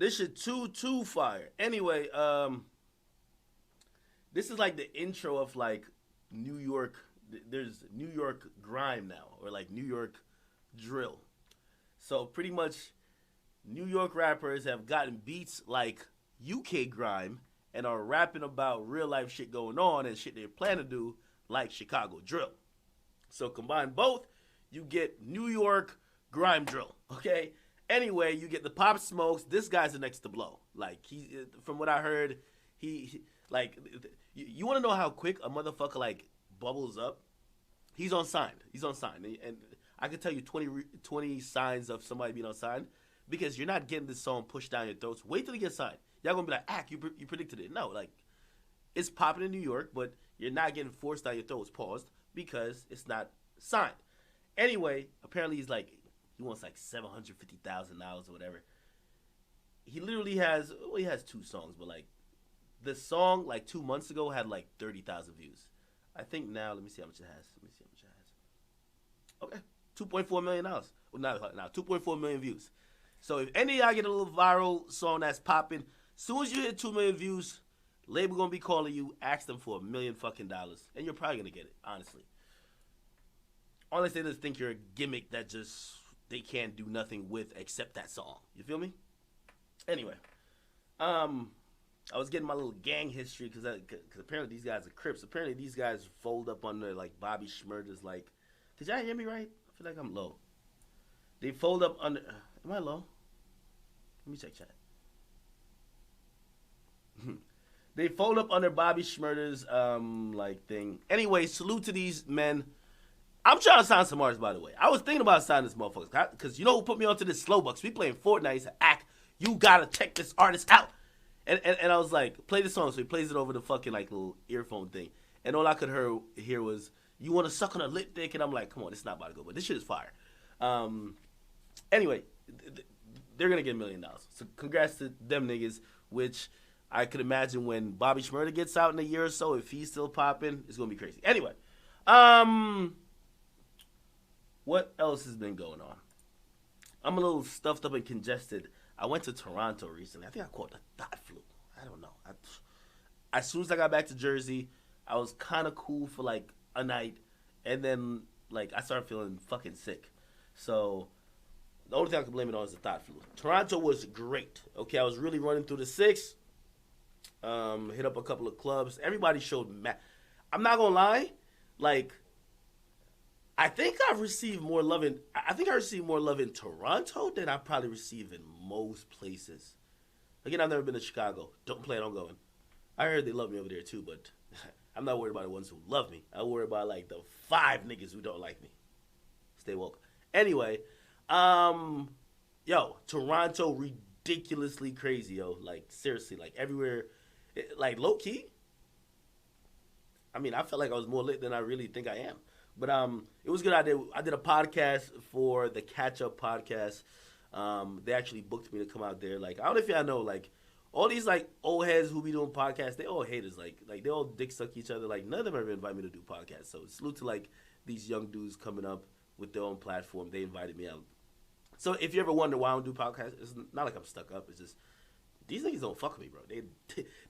This shit too fire. Anyway, this is like the intro of like New York. There's New York grime now, or like New York drill. So pretty much, New York rappers have gotten beats like UK grime and are rapping about real life shit going on and shit they plan to do like Chicago drill. So combine both, you get New York grime drill. Okay. Anyway, you get the Pop Smokes. This guy's the next to blow. Like from what I heard, he like you want to know how quick a motherfucker like bubbles up? He's on signed. And I can tell you 20 signs of somebody being on signed because you're not getting this song pushed down your throats. Wait till he gets signed. Y'all gonna be like, you predicted it. No, like it's popping in New York, but you're not getting forced down your throats, paused, because it's not signed. Anyway, apparently he wants like $750,000 or whatever. He literally has he has 2 songs, but like the song like 2 months ago had like 30,000 views. I think now, let me see how much it has. Okay, $2.4 million. Well, now 2.4 million views. So if any of y'all get a little viral song that's popping, as soon as you hit 2 million views, label gonna be calling you, ask them for $1 million fucking dollars, and you're probably gonna get it, honestly. Unless they just think you're a gimmick that just they can't do nothing with except that song. You feel me? Anyway, I was getting my little gang history because apparently these guys are Crips. Apparently these guys fold up under like Bobby Shmurda's like. Did y'all hear me right? I feel like I'm low. They fold up under. Am I low? Let me check chat. They fold up under Bobby Shmurda's like thing. Anyway, salute to these men. I'm trying to sign some artists, by the way. I was thinking about signing this motherfucker because you know who put me onto this slow bucks? We playing Fortnite. He said, "Ack, you gotta check this artist out." And I was like, play the song. So he plays it over the fucking like little earphone thing. And all I could hear was, "You want to suck on a lit dick?" And I'm like, come on, it's not about to go. But this shit is fire. Anyway, they're going to get $1 million. So congrats to them niggas, which I could imagine when Bobby Shmurda gets out in a year or so, if he's still popping, it's going to be crazy. Anyway, what else has been going on? I'm a little stuffed up and congested. I went to Toronto recently. I think I caught the thought flu. I don't know. As soon as I got back to Jersey, I was kind of cool for like a night, and then like I started feeling fucking sick. So the only thing I can blame it on is the thought flu. Toronto was great. Okay, I was really running through the 6. Hit up a couple of clubs. Everybody showed I'm not gonna lie, like I think I received more love in Toronto than I probably receive in most places. Again, I've never been to Chicago. Don't plan on going. I heard they love me over there too, but I'm not worried about the ones who love me. I worry about like the 5 niggas who don't like me. Stay woke. Anyway, yo, Toronto ridiculously crazy, yo. Like seriously, like everywhere, like low key. I mean, I felt like I was more lit than I really think I am. But it was good. I did a podcast for the Catch Up podcast. They actually booked me to come out there. Like, I don't know if y'all know, like, all these like old heads who be doing podcasts, they all haters. Like they all dick suck each other. Like none of them ever invite me to do podcasts. So salute to like these young dudes coming up with their own platform. They invited me out. So if you ever wonder why I don't do podcasts, it's not like I'm stuck up. It's just these niggas don't fuck with me, bro.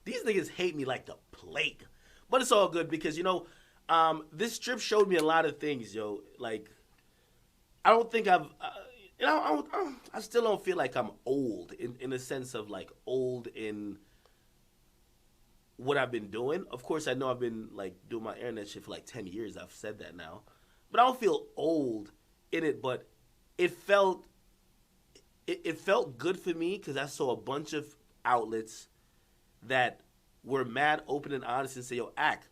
These niggas hate me like the plague. But it's all good because this trip showed me a lot of things, yo. Like, I don't think I still don't feel like I'm old in the sense of like old in what I've been doing. Of course, I know I've been like doing my internet shit for like 10 years. I've said that now, but I don't feel old in it. But it felt good for me because I saw a bunch of outlets that were mad, open, and honest and say, "Yo, Ack,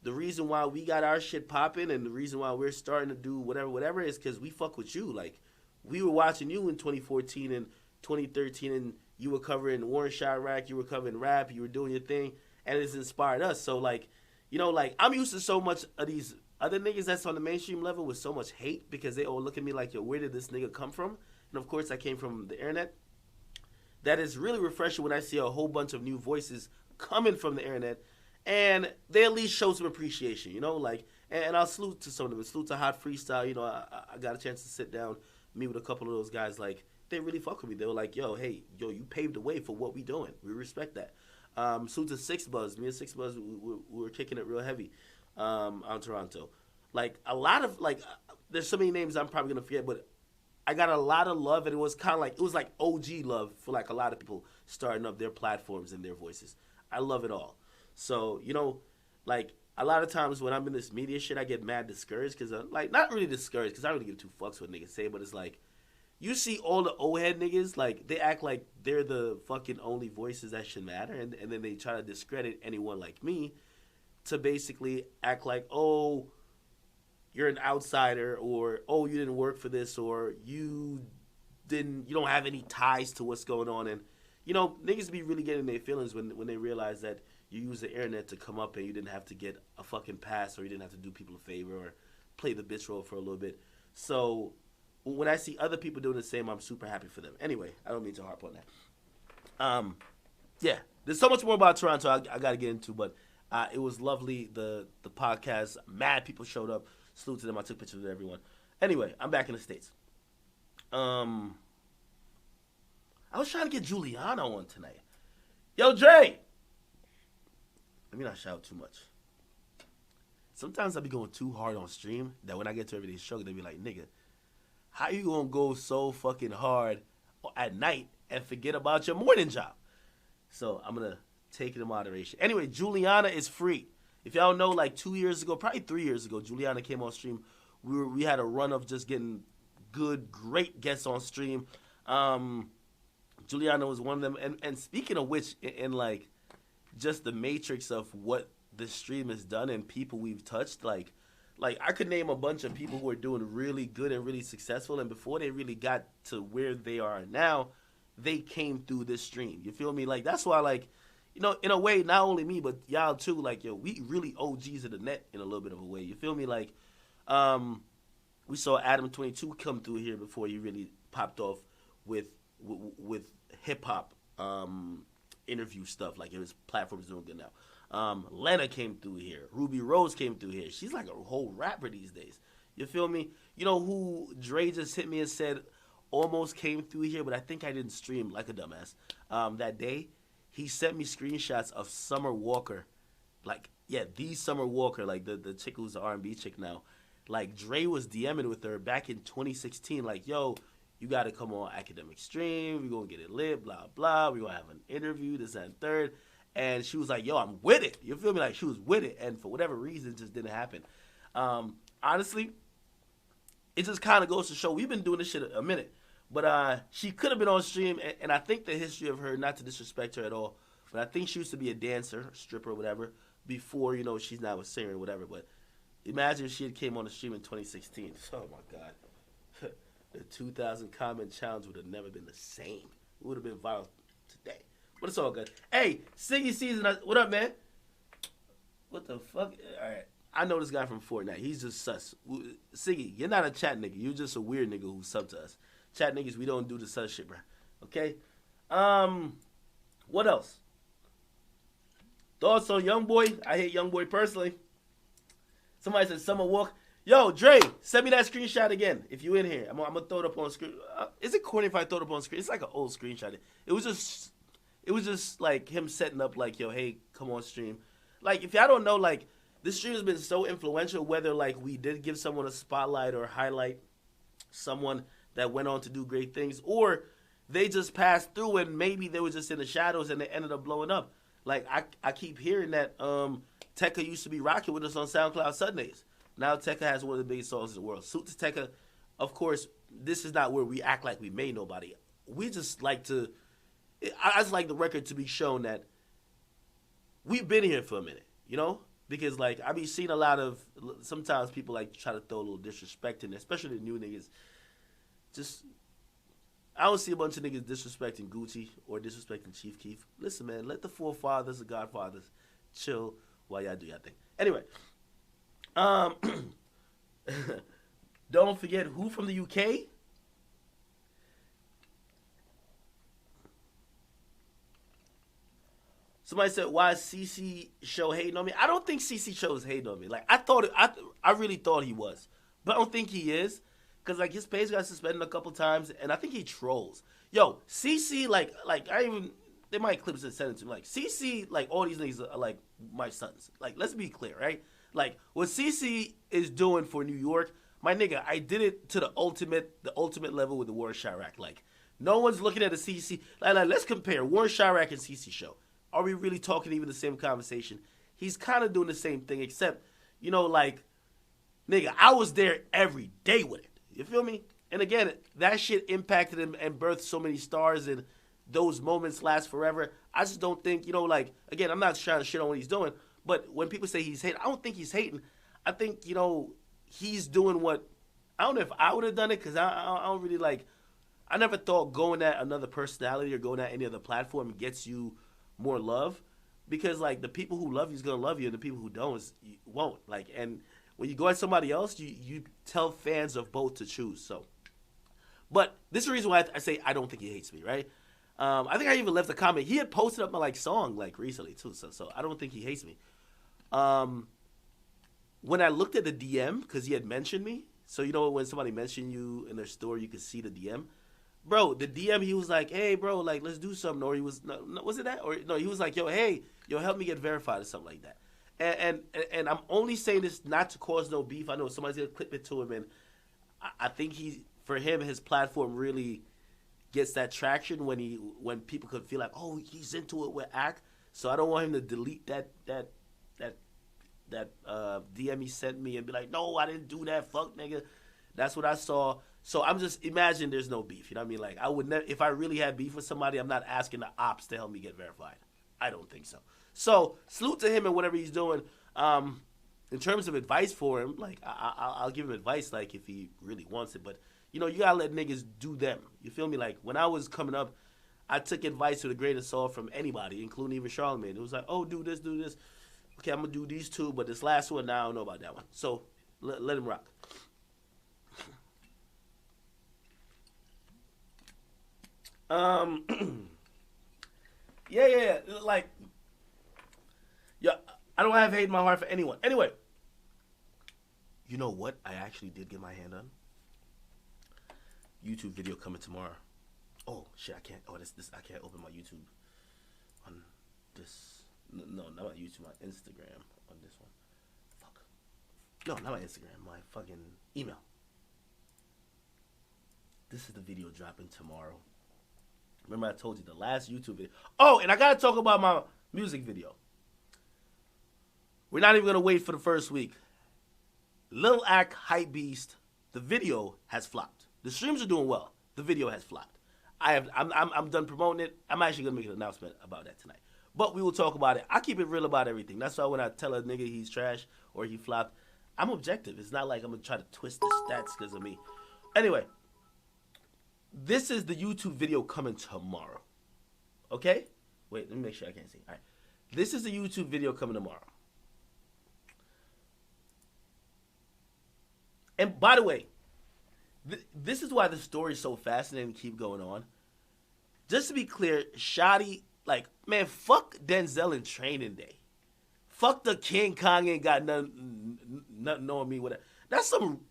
the reason why we got our shit popping and the reason why we're starting to do whatever is because we fuck with you. Like, we were watching you in 2014 and 2013, and you were covering Warren Chirac, you were covering rap, you were doing your thing, and it's inspired us. So, like, like, I'm used to so much of these other niggas that's on the mainstream level with so much hate because they all look at me like, yo, where did this nigga come from? And, of course, I came from the internet. That is really refreshing when I see a whole bunch of new voices coming from the internet, and they at least show some appreciation, like, and I'll salute to some of them. Salute to Hot Freestyle. I got a chance to sit down, meet with a couple of those guys. Like, they really fuck with me. They were like, yo, hey, yo, you paved the way for what we doing. We respect that. Salute to 6Buzz. Me and 6Buzz, we were kicking it real heavy on Toronto. Like, a lot of, like, there's so many names I'm probably going to forget, but I got a lot of love, and it was kind of like, it was like OG love for, like, a lot of people starting up their platforms and their voices. I love it all. So, you know, like, a lot of times when I'm in this media shit, I get mad discouraged because, like, not really discouraged because I don't really give two fucks what niggas say, but it's like, you see all the old head niggas, like, they act like they're the fucking only voices that should matter, and then they try to discredit anyone like me to basically act like, oh, you're an outsider, or, oh, you didn't work for this, or you don't have any ties to what's going on. And, you know, niggas be really getting their feelings when they realize that you use the internet to come up and you didn't have to get a fucking pass, or you didn't have to do people a favor or play the bitch role for a little bit. So when I see other people doing the same, I'm super happy for them. Anyway, I don't mean to harp on that. Yeah, there's so much more about Toronto I got to get into, but it was lovely. The podcast, mad people showed up. Salute to them. I took pictures of everyone. Anyway, I'm back in the States. I was trying to get Juliana on tonight. Yo, Dre! Let me not shout too much. Sometimes I be going too hard on stream that when I get to everyday struggle, they be like, nigga, how you gonna go so fucking hard at night and forget about your morning job? So I'm gonna take it in moderation. Anyway, Juliana is free. If y'all know, like 2 years ago, probably 3 years ago, Juliana came on stream. We had a run of just getting good, great guests on stream. Juliana was one of them. And speaking of which, in like just the matrix of what the stream has done and people we've touched, like I could name a bunch of people who are doing really good and really successful, and before they really got to where they are now, they came through this stream. You feel me? Like, that's why, like, you know, in a way, not only me, but y'all too, like, yo, we really OGs of the net in a little bit of a way. You feel me? Like, we saw Adam 22 come through here before he really popped off with hip-hop interview stuff. Like, his platform's doing good now. Lena came through here. Ruby Rose came through here. She's like a whole rapper these days. You feel me? You know who Dre just hit me and said almost came through here, but I think I didn't stream like a dumbass that day? He sent me screenshots of Summer Walker. Like, yeah, the Summer Walker, like the chick who's the R&B chick now. Like, Dre was DMing with her back in 2016, like, yo, you got to come on Academic Stream. We're going to get it lit, blah, blah. We're going to have an interview, this, that, and third. And she was like, yo, I'm with it. You feel me? Like, she was with it. And for whatever reason, it just didn't happen. Honestly, it just kind of goes to show we've been doing this shit a minute. But she could have been on stream, and I think the history of her, not to disrespect her at all, but I think she used to be a dancer, stripper, whatever, before, you know, she's now a singer or whatever. But imagine if she had came on the stream in 2016. Oh, my God. The 2,000 comment challenge would have never been the same. It would have been viral today. But it's all good. Hey, Siggy Season, what up, man? What the fuck? All right. I know this guy from Fortnite. He's just sus. Siggy, you're not a chat nigga. You're just a weird nigga who sub to us. Chat niggas, we don't do the sus shit, bro. Okay? What else? Thoughts on YoungBoy? I hate YoungBoy personally. Somebody said Summer Walk. Yo, Dre, send me that screenshot again if you in here. I'm gonna throw it up on screen. Is it corny if I throw it up on screen? It's like an old screenshot. It was just like him setting up like, yo, hey, come on stream. Like, if y'all don't know, like, this stream has been so influential, whether like we did give someone a spotlight or highlight someone that went on to do great things, or they just passed through and maybe they were just in the shadows and they ended up blowing up. Like, I keep hearing that Tekka used to be rocking with us on SoundCloud Sundays. Now Tekka has one of the biggest songs in the world. Salute to Tekka. Of course, this is not where we act like we made nobody. We just like to, I just like the record to be shown that we've been here for a minute, you know? Because, like, I be seeing a lot of, sometimes people like try to throw a little disrespect in, especially the new niggas. Just, I don't see a bunch of niggas disrespecting Gucci or disrespecting Chief Keef. Listen, man, let the forefathers, the godfathers, chill while y'all do y'all thing. Anyway, don't forget who from the UK? Somebody said, why is CC Show hating on me? I don't think CC Show is hating on me. Like, I really thought he was. But I don't think he is. because like his page got suspended a couple times, and I think he trolls. Yo, CC like I even they might clip and send it to me. Like CC, like all these niggas are like my sons. Like let's be clear, right? Like what CC is doing for New York, my nigga, I did it to the ultimate level with the Warren Chirac. Like no one's looking at the CC. Like let's compare Warren Chirac and CC show. Are we really talking even the same conversation? He's kind of doing the same thing, except you know like, nigga, I was there every day with it. You feel me? And again, that shit impacted him and birthed so many stars, and those moments last forever. I just don't think, you know, like, again, I'm not trying to shit on what he's doing, but when people say he's hating, I don't think he's hating. I think, you know, he's doing what, I don't know if I would have done it, because I don't really, like, I never thought going at another personality or going at any other platform gets you more love, because, like, the people who love you is going to love you, and the people who don't won't. Like, and when you go at somebody else, you tell fans of both to choose, so. But this is the reason why I say I don't think he hates me, right? I think I even left a comment. He had posted up my like song like recently too, so I don't think he hates me. When I looked at the DM, because he had mentioned me, so you know when somebody mentioned you in their story, you could see the DM. Bro, the DM, he was like, hey, bro, like, let's do something. Or he was, no, was it that? Or no, he was like, yo, hey, yo, help me get verified or something like that. And I'm only saying this not to cause no beef. I know somebody's going to clip it to him, and I think for him, his platform really gets that traction when people could feel like, oh, he's into it with Ak. So I don't want him to delete that DM he sent me and be like, no, I didn't do that, fuck nigga. That's what I saw. So I'm just imagine there's no beef. You know what I mean? Like I would never, if I really had beef with somebody, I'm not asking the ops to help me get verified. I don't think so. So salute to him and whatever he's doing. In terms of advice for him, like I'll give him advice, like if he really wants it, but. You know, you gotta let niggas do them. You feel me? Like, when I was coming up, I took advice with a grain of salt from anybody, including even Charlamagne. It was like, oh, do this. Okay, I'm gonna do these two, but this last one, now I don't know about that one. So, let him rock. Yeah. Like, yeah, I don't have hate in my heart for anyone. Anyway, you know what I actually did get my hand on? YouTube video coming tomorrow. Oh shit, I can't. Oh, this I can't open my YouTube on this. No, not my YouTube. My Instagram on this one. Fuck. No, not my Instagram. My fucking email. This is the video dropping tomorrow. Remember I told you the last YouTube video. Oh, and I gotta talk about my music video. We're not even gonna wait for the first week. Lil Ak Hype Beast. The video has flopped. The streams are doing well. The video has flopped. I'm done promoting it. I'm actually gonna make an announcement about that tonight. But we will talk about it. I keep it real about everything. That's why when I tell a nigga he's trash or he flopped, I'm objective. It's not like I'm gonna try to twist the stats because of me. Anyway, this is the YouTube video coming tomorrow. Okay? Wait, let me make sure I can't see. All right. This is the YouTube video coming tomorrow. And by the way, this is why the story is so fascinating to keep going on. Just to be clear, Shotty, like, man, fuck Denzel in Training Day. Fuck the King Kong ain't got nothing on me with it. That's some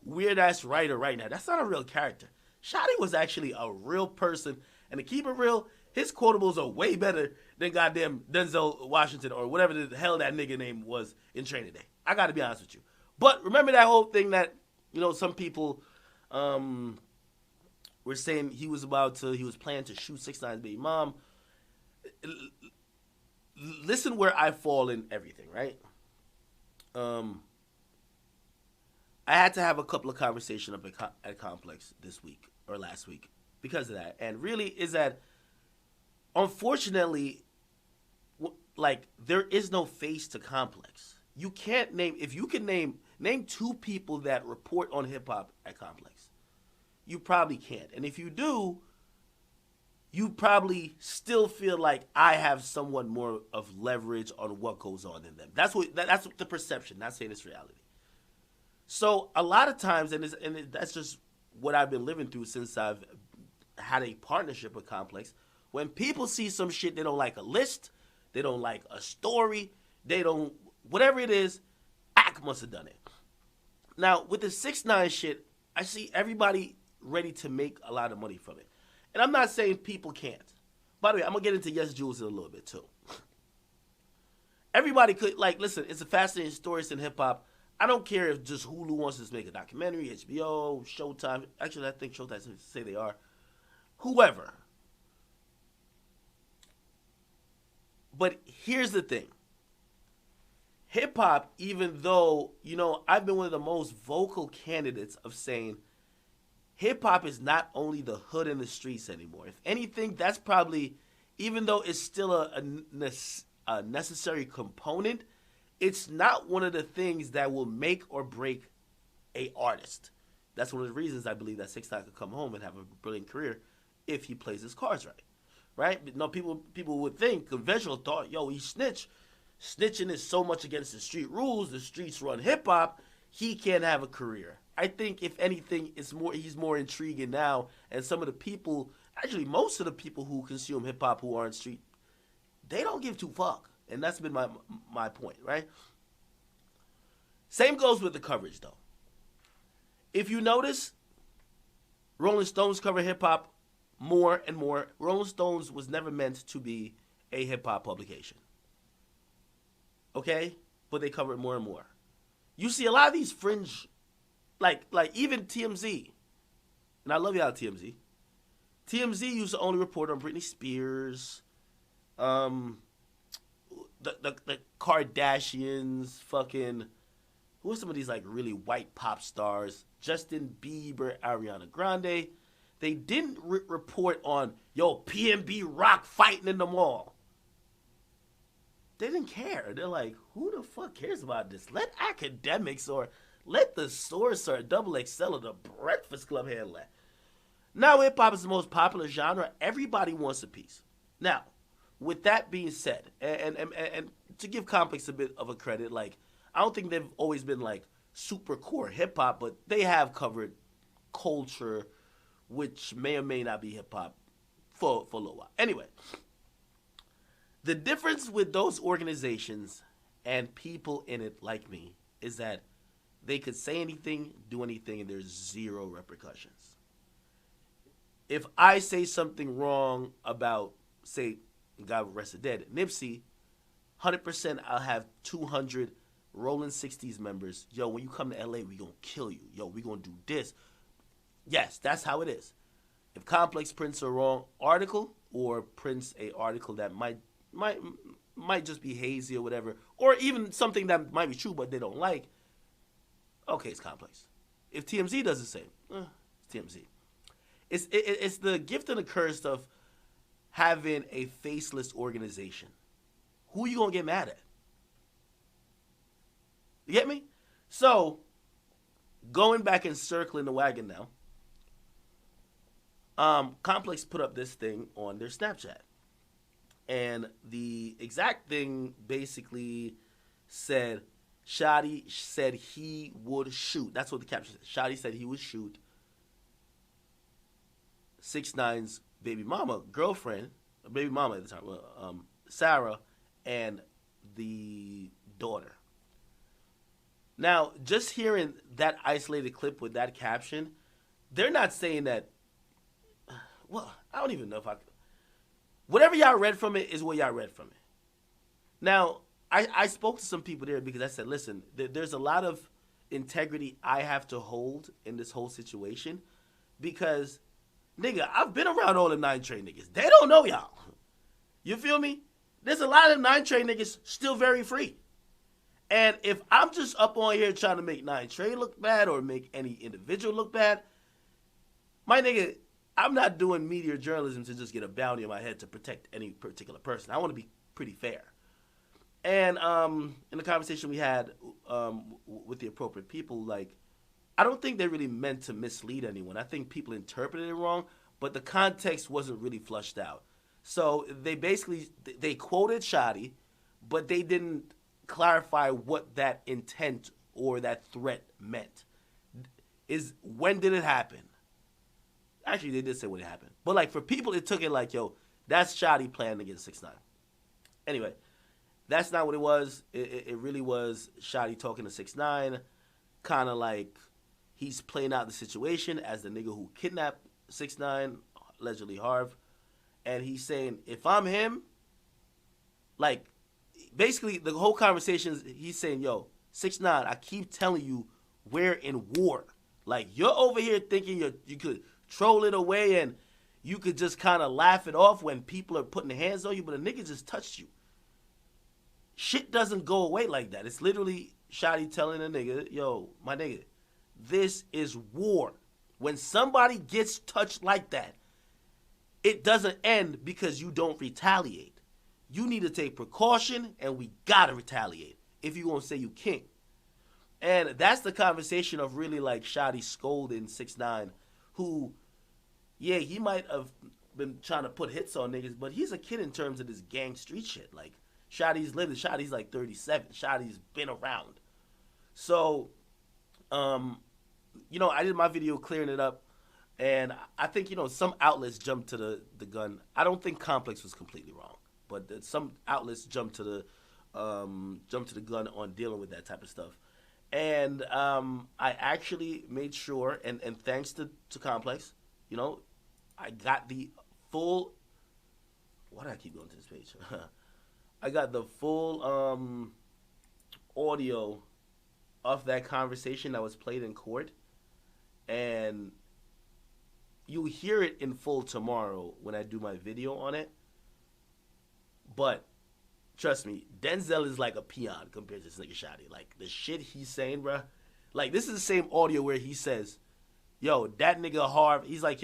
weird-ass writer right now. That's not a real character. Shotty was actually a real person. And to keep it real, his quotables are way better than goddamn Denzel Washington or whatever the hell that nigga name was in Training Day. I got to be honest with you. But remember that whole thing that, you know, some people... we're saying he was planning to shoot 6IX9INE's baby mom. Listen where I fall in everything, right? I had to have a couple of conversations up at Complex this week or last week because of that. And really is that, unfortunately, like, there is no face to Complex. You can't name, if you can name two people that report on hip-hop at Complex. You probably can't. And if you do, you probably still feel like I have somewhat more of leverage on what goes on in them. That's what the perception, not saying it's reality. So a lot of times, and that's just what I've been living through since I've had a partnership with Complex, when people see some shit, they don't like a list, they don't like a story, they don't, whatever it is, Ak must have done it. Now, with the 6ix9ine shit, I see everybody ready to make a lot of money from it. And I'm not saying people can't. By the way, I'm going to get into yesjulz in a little bit too. Everybody could, like, listen, it's a fascinating story in hip-hop. I don't care if just Hulu wants to make a documentary, HBO, Showtime. Actually, I think Showtime say they are. Whoever. But here's the thing. Hip-hop, even though, you know, I've been one of the most vocal candidates of saying hip-hop is not only the hood in the streets anymore. If anything, that's probably, even though it's still a necessary component, it's not one of the things that will make or break a artist. That's one of the reasons I believe that 6ix9ine could come home and have a brilliant career if he plays his cards right. Right? No, people would think, conventional thought, yo, he snitched. Snitching is so much against the street rules. The streets run hip-hop. He can't have a career. I think, if anything, he's more intriguing now. And some of the people, actually most of the people who consume hip-hop who are on street, they don't give two fuck. And that's been my point, right? Same goes with the coverage, though. If you notice, Rolling Stones cover hip-hop more and more. Rolling Stones was never meant to be a hip-hop publication. Okay? But they cover it more and more. You see a lot of these fringe, like even TMZ. And I love y'all, TMZ. TMZ used to only report on Britney Spears, the Kardashians, fucking, who are some of these like really white pop stars? Justin Bieber, Ariana Grande. They didn't report on, yo, PNB Rock fighting in the mall. They didn't care. They're like, who the fuck cares about this? Let Academics or let the Source or Double XL or the Breakfast Club handle that. Now hip-hop is the most popular genre. Everybody wants a piece. Now, with that being said, and to give Complex a bit of a credit, like, I don't think they've always been like super core hip-hop, but they have covered culture, which may or may not be hip-hop for a little while. Anyway, the difference with those organizations and people in it like me is that they could say anything, do anything, and there's zero repercussions. If I say something wrong about, say, God rest the dead, Nipsey, 100% I'll have 200 Rolling 60s members. Yo, when you come to LA, we gonna kill you. Yo, we gonna do this. Yes, that's how it is. If Complex prints a wrong article or prints a article that might just be hazy or whatever, or even something that might be true but they don't like, okay, it's Complex. If TMZ does the same, it's TMZ. It's the gift and the curse of having a faceless organization. Who are you gonna get mad at? You get me? So, going back and circling the wagon now, Complex put up this thing on their Snapchat. And the exact thing basically said, Shotty said he would shoot. That's what the caption said. Shotty said he would shoot 6ix9ine's baby mama, girlfriend, baby mama at the time, Sarah, and the daughter. Now, just hearing that isolated clip with that caption, they're not saying that, well, I don't even know if I could. Whatever y'all read from it is what y'all read from it. Now, I spoke to some people there because I said, listen, there's a lot of integrity I have to hold in this whole situation because, nigga, I've been around all the 9 Train niggas. They don't know y'all. You feel me? There's a lot of 9 Train niggas still very free. And if I'm just up on here trying to make 9 Train look bad or make any individual look bad, my nigga, I'm not doing media journalism to just get a bounty on my head to protect any particular person. I want to be pretty fair. And in the conversation we had with the appropriate people, like, I don't think they really meant to mislead anyone. I think people interpreted it wrong, but the context wasn't really flushed out. So they basically, they quoted Shotty, but they didn't clarify what that intent or that threat meant. When did it happen? Actually, they did say when it happened. But, like, for people, it took it like, yo, that's Shotty planning against 6ix9ine. Anyway, that's not what it was. It really was Shotty talking to 6ix9ine. Kind of like he's playing out the situation as the nigga who kidnapped 6ix9ine, allegedly Harv, and he's saying, if I'm him, like, basically the whole conversation is he's saying, yo, 6ix9ine, I keep telling you we're in war. Like, you're over here thinking you could troll it away and you could just kind of laugh it off when people are putting their hands on you, but a nigga just touched you. Shit doesn't go away like that. It's literally Shotty telling a nigga, yo, my nigga, this is war. When somebody gets touched like that, it doesn't end because you don't retaliate. You need to take precaution, and we gotta retaliate if you gonna say you king. And that's the conversation of really like Shotty scolding 6ix9ine, who, yeah, he might have been trying to put hits on niggas, but he's a kid in terms of this gang street shit. Like, Shotty's lived, Shotty's like 37. Shotty's been around. So, you know, I did my video clearing it up, and I think, you know, some outlets jumped to the gun. I don't think Complex was completely wrong, but some outlets jumped to the gun on dealing with that type of stuff. And I actually made sure, and thanks to Complex, you know, I got the full. Why do I keep going to this page? I got the full audio of that conversation that was played in court, and you'll hear it in full tomorrow when I do my video on it. But trust me, Denzel is like a peon compared to this nigga Shotty. Like, the shit he's saying, bruh. Like, this is the same audio where he says, yo, that nigga Harv, he's like,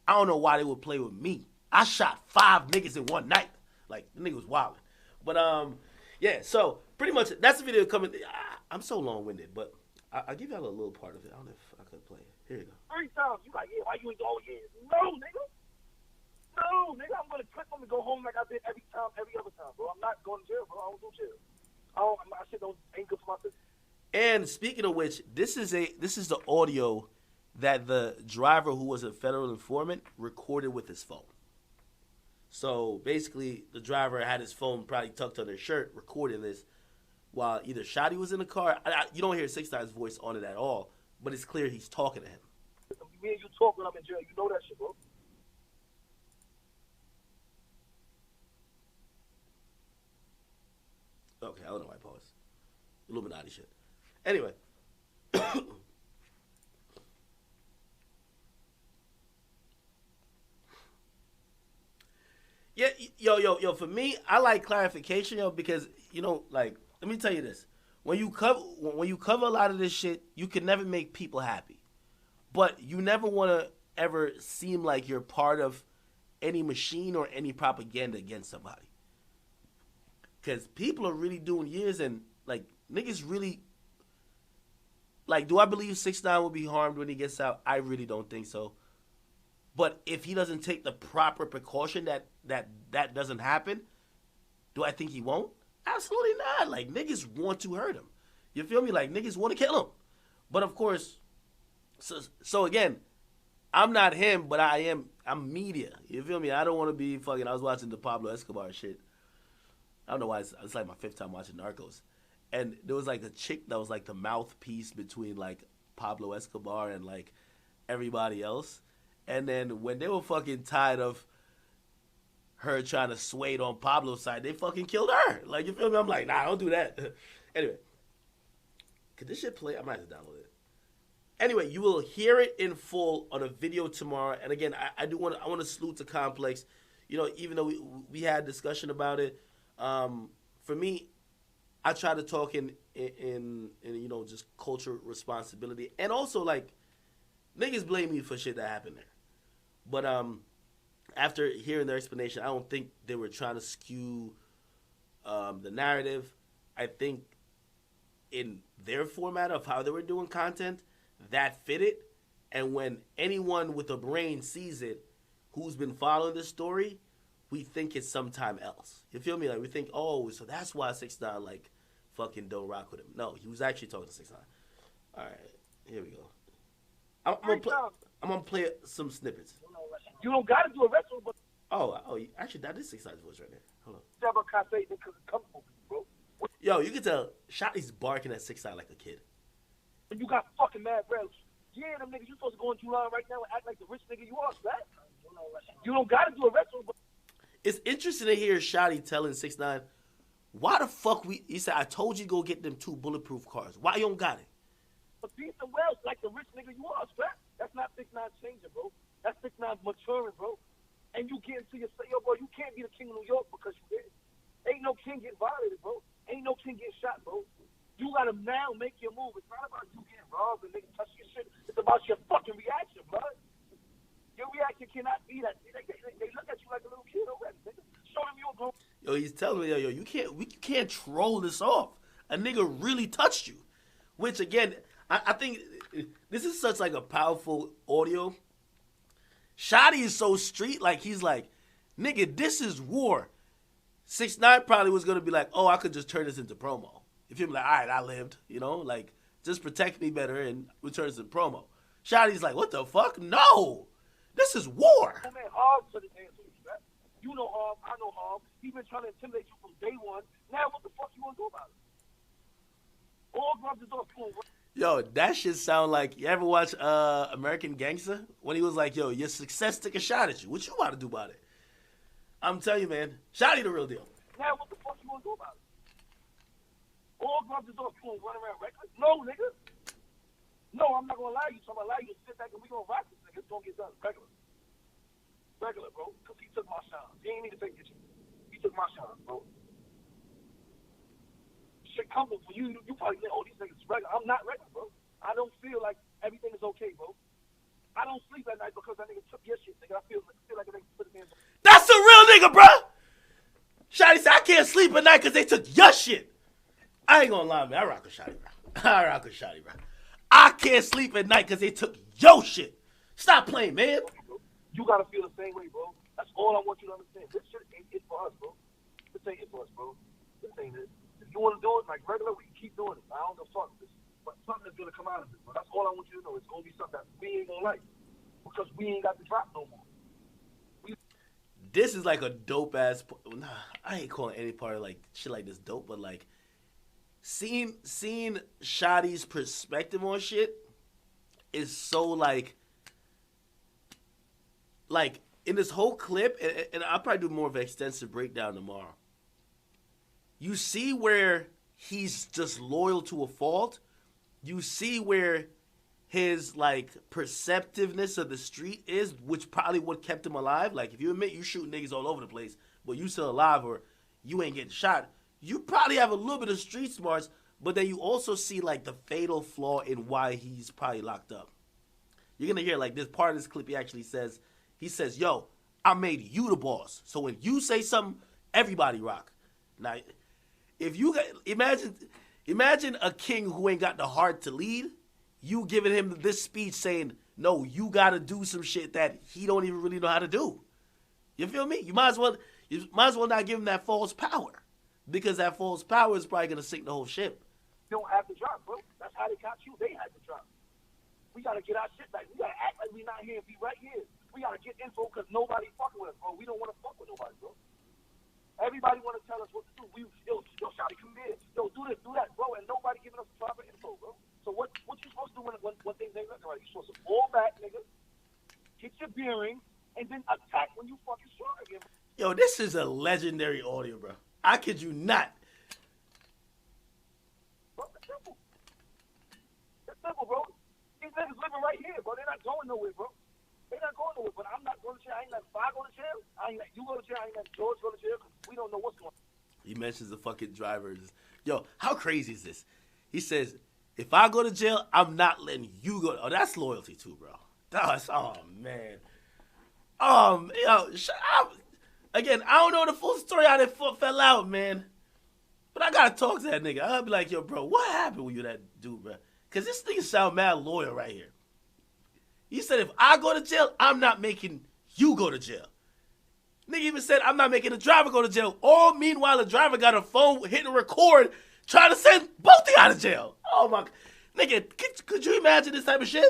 I don't know why they would play with me. I shot 5 niggas in one night. Like, the nigga was wildin'. But, yeah, so pretty much that's the video coming. I'm so long-winded, but I'll give y'all a little part of it. I don't know if I could play it. Here you go. 3 times. You like, yeah, why you ain't go all years? No, nigga. No, nigga, I'm gonna clip them and go home like I did every other time, bro. I'm not going to jail, bro. I don't do jail. My shit ain't good for my business. And speaking of which, this is the audio that the driver, who was a federal informant, recorded with his phone. So basically, the driver had his phone probably tucked under his shirt, recording this while either Shotty was in the car. You don't hear 6ix9ine's voice on it at all, but it's clear he's talking to him. Me and you talk when I'm in jail. You know that shit, bro. Okay, I don't know why I paused. Illuminati shit. Anyway. Yeah, yo, for me, I like clarification, yo, because, you know, like, let me tell you this. When you cover a lot of this shit, you can never make people happy. But you never want to ever seem like you're part of any machine or any propaganda against somebody. Because people are really doing years, and, like, niggas really, like, do I believe 6ix9ine will be harmed when he gets out? I really don't think so. But if he doesn't take the proper precaution that doesn't happen, do I think he won't? Absolutely not. Like, niggas want to hurt him. You feel me? Like, niggas want to kill him. But, of course, so again, I'm not him, but I'm media. You feel me? I don't want to be fucking, I was watching the Pablo Escobar shit. I don't know why, it's like my 5th time watching Narcos. And there was, like, a chick that was, like, the mouthpiece between, like, Pablo Escobar and, like, everybody else. And then when they were fucking tired of her trying to sway it on Pablo's side, they fucking killed her. Like, you feel me? I'm like, nah, don't do that. Anyway, could this shit play? I might have to download it. Anyway, you will hear it in full on a video tomorrow. And again, I want to salute to Complex. You know, even though we had discussion about it, for me, I try to talk in you know, just cultural responsibility, and also, like, niggas blame me for shit that happened there. But after hearing their explanation, I don't think they were trying to skew the narrative. I think in their format of how they were doing content, that fitted. And when anyone with a brain sees it, who's been following this story, we think it's sometime else. You feel me? Like, we think, oh, so that's why 6ix9ine, like, fucking don't rock with him. No, he was actually talking to 6ix9ine. All right, here we go. I'm gonna play some snippets. You don't gotta do a wrestle, but Actually, that is 6ix9ine's voice right there. Hold on. Bro. Yo, you can tell Shotty's barking at 6ix9ine like a kid. And you got fucking mad bread. Yeah, them niggas, you supposed to go in July right now and act like the rich nigga you are, right? You don't gotta do a wrestling, but It's interesting to hear Shotty telling 6ix9ine, why the fuck he said, I told you to go get them 2 bulletproof cars. Why you don't got it? peace and wealth like the rich nigga you are, right? That's not 6ix9ine changing, bro. That's 6ix9ine maturing, bro. And you get into your yo, bro, you can't be the king of New York because you did. Ain't no king getting violated, bro. Ain't no king getting shot, bro. You gotta now make your move. It's not about you getting robbed and niggas touch your shit. It's about your fucking reaction, bro. Your reaction cannot be that. They look at you like a little kid already, nigga. Show them you're grown. Yo, he's telling me, yo, you can't troll this off. A nigga really touched you. Which again, I think this is such like a powerful audio. Shotty is so street, like he's like, nigga, this is war. 6ix9ine probably was gonna be like, oh, I could just turn this into promo. If you're like, all right, I lived, you know, like just protect me better and return this into promo. Shotty's like, what the fuck? No, this is war. Oh, man, Harv to the dance with you, right? You know Harv, I know Harv. He's been trying to intimidate you from day one. Now what the fuck you gonna do about it? All gloves is off. Yo, that shit sound like, you ever watch American Gangster? When he was like, yo, your success took a shot at you. What you want to do about it? I'm telling you, man, Shotty the real deal. Now what the fuck you gonna do about it? All gloves is off. You gonna run around reckless? No, nigga. No, I'm not gonna allow you. So I'm gonna allow you to sit back and we gonna rock this nigga. It's gonna get done. Regular. Regular, bro. Because he took my shine. He ain't need to take your shit. He took my shine, bro. Shit comfortable for you. You probably think, oh, these niggas regular. I'm not regular, bro. I don't feel like everything is okay, bro. I don't sleep at night because that nigga took your shit, nigga. I feel like a nigga put his hands on. That's a real nigga, bro. Shotty said, I can't sleep at night because they took your shit. I ain't gonna lie, man. I rock with Shotty, bro. I rock with Shotty, bro. I can't sleep at night because they took your shit. Stop playing, man. You gotta feel the same way, bro. That's all I want you to understand. This shit ain't it for us, bro. This ain't it for us, bro. This ain't it. If you want to do it like regular, we can keep doing it. I don't give a fuck this. But something is gonna come out of it, bro. That's all I want you to know. It's gonna be something that we ain't gonna like. Because we ain't got the drop no more. This is like a dope ass. Nah, I ain't calling any part of like shit like this dope, but like seeing Shotty's perspective on shit is so like in this whole clip, and I'll probably do more of an extensive breakdown tomorrow. You see where he's just loyal to a fault. You see where his like perceptiveness of the street is, which probably what kept him alive. Like if you admit you shoot niggas all over the place, but you still alive or you ain't getting shot, you probably have a little bit of street smarts, but then you also see like the fatal flaw in why he's probably locked up. You're gonna hear like this part of this clip he actually says, yo, I made you the boss. So when you say something, everybody rock. Now, if you imagine a king who ain't got the heart to lead, you giving him this speech saying, no, you got to do some shit that he don't even really know how to do. You feel me? You might as well not give him that false power, because that false power is probably going to sink the whole ship. You don't have the drop, bro. That's how they got you. They had the drop. We got to get our shit back. We got to act like we not here and be right here. We got to get info because nobody fucking with us, bro. We don't want to fuck with nobody, bro. Everybody want to tell us what to do. Yo, Shotty, come here. Yo, do this, do that, bro. And nobody giving us proper info, bro. So what you supposed to do when things ain't looking right? You supposed to fall back, nigga, get your bearings, and then attack when you fucking strong again. Yo, this is a legendary audio, bro. I kid you not. Bro, it's simple. It's simple, bro. These niggas living right here, bro. They're not going nowhere, bro. They're not going nowhere. But I'm not going to jail. I ain't letting Fi go to jail. I ain't letting you go to jail. I ain't letting George go to jail because we don't know what's going on. He mentions the fucking drivers. Yo, how crazy is this? He says, if I go to jail, I'm not letting you go. Oh, that's loyalty too, bro. That's, oh, man. Yo, again, I don't know the full story how they fell out, man. But I got to talk to that nigga. I'll be like, yo, bro, what happened with you, that dude, bro? Because this nigga sound mad loyal right here. He said, if I go to jail, I'm not making you go to jail. Nigga even said, I'm not making the driver go to jail. All meanwhile, the driver got a phone, hitting record, trying to send both of you out of jail. Oh, my. Nigga, could you imagine this type of shit?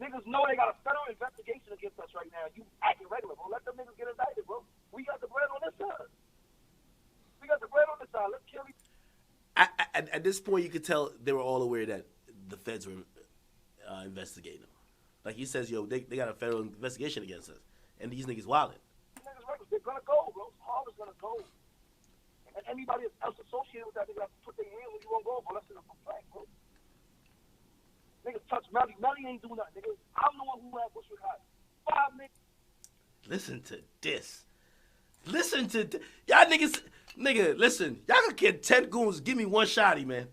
Niggas know they got a federal investigation against us right now. You acting regular, bro. Let them niggas get indicted, bro. We got the bread on this side. We got the bread on this side. Let's kill each At this point, you could tell they were all aware that the feds were investigating him. Like he says, yo, they got a federal investigation against us, and these niggas wildin'. These niggas reckless. They're gonna go, bro. Harvard's gonna go. And anybody else associated with that, they gotta put their hand when you won't go, bro. That's in a complaint, bro. Niggas touch Melly. Melly ain't doing nothing, nigga. I'm the one who had Bushwick High. 5 niggas. Listen to this. Listen to y'all niggas. Nigga, listen. Y'all could get 10 goons. Give me one shotty, man.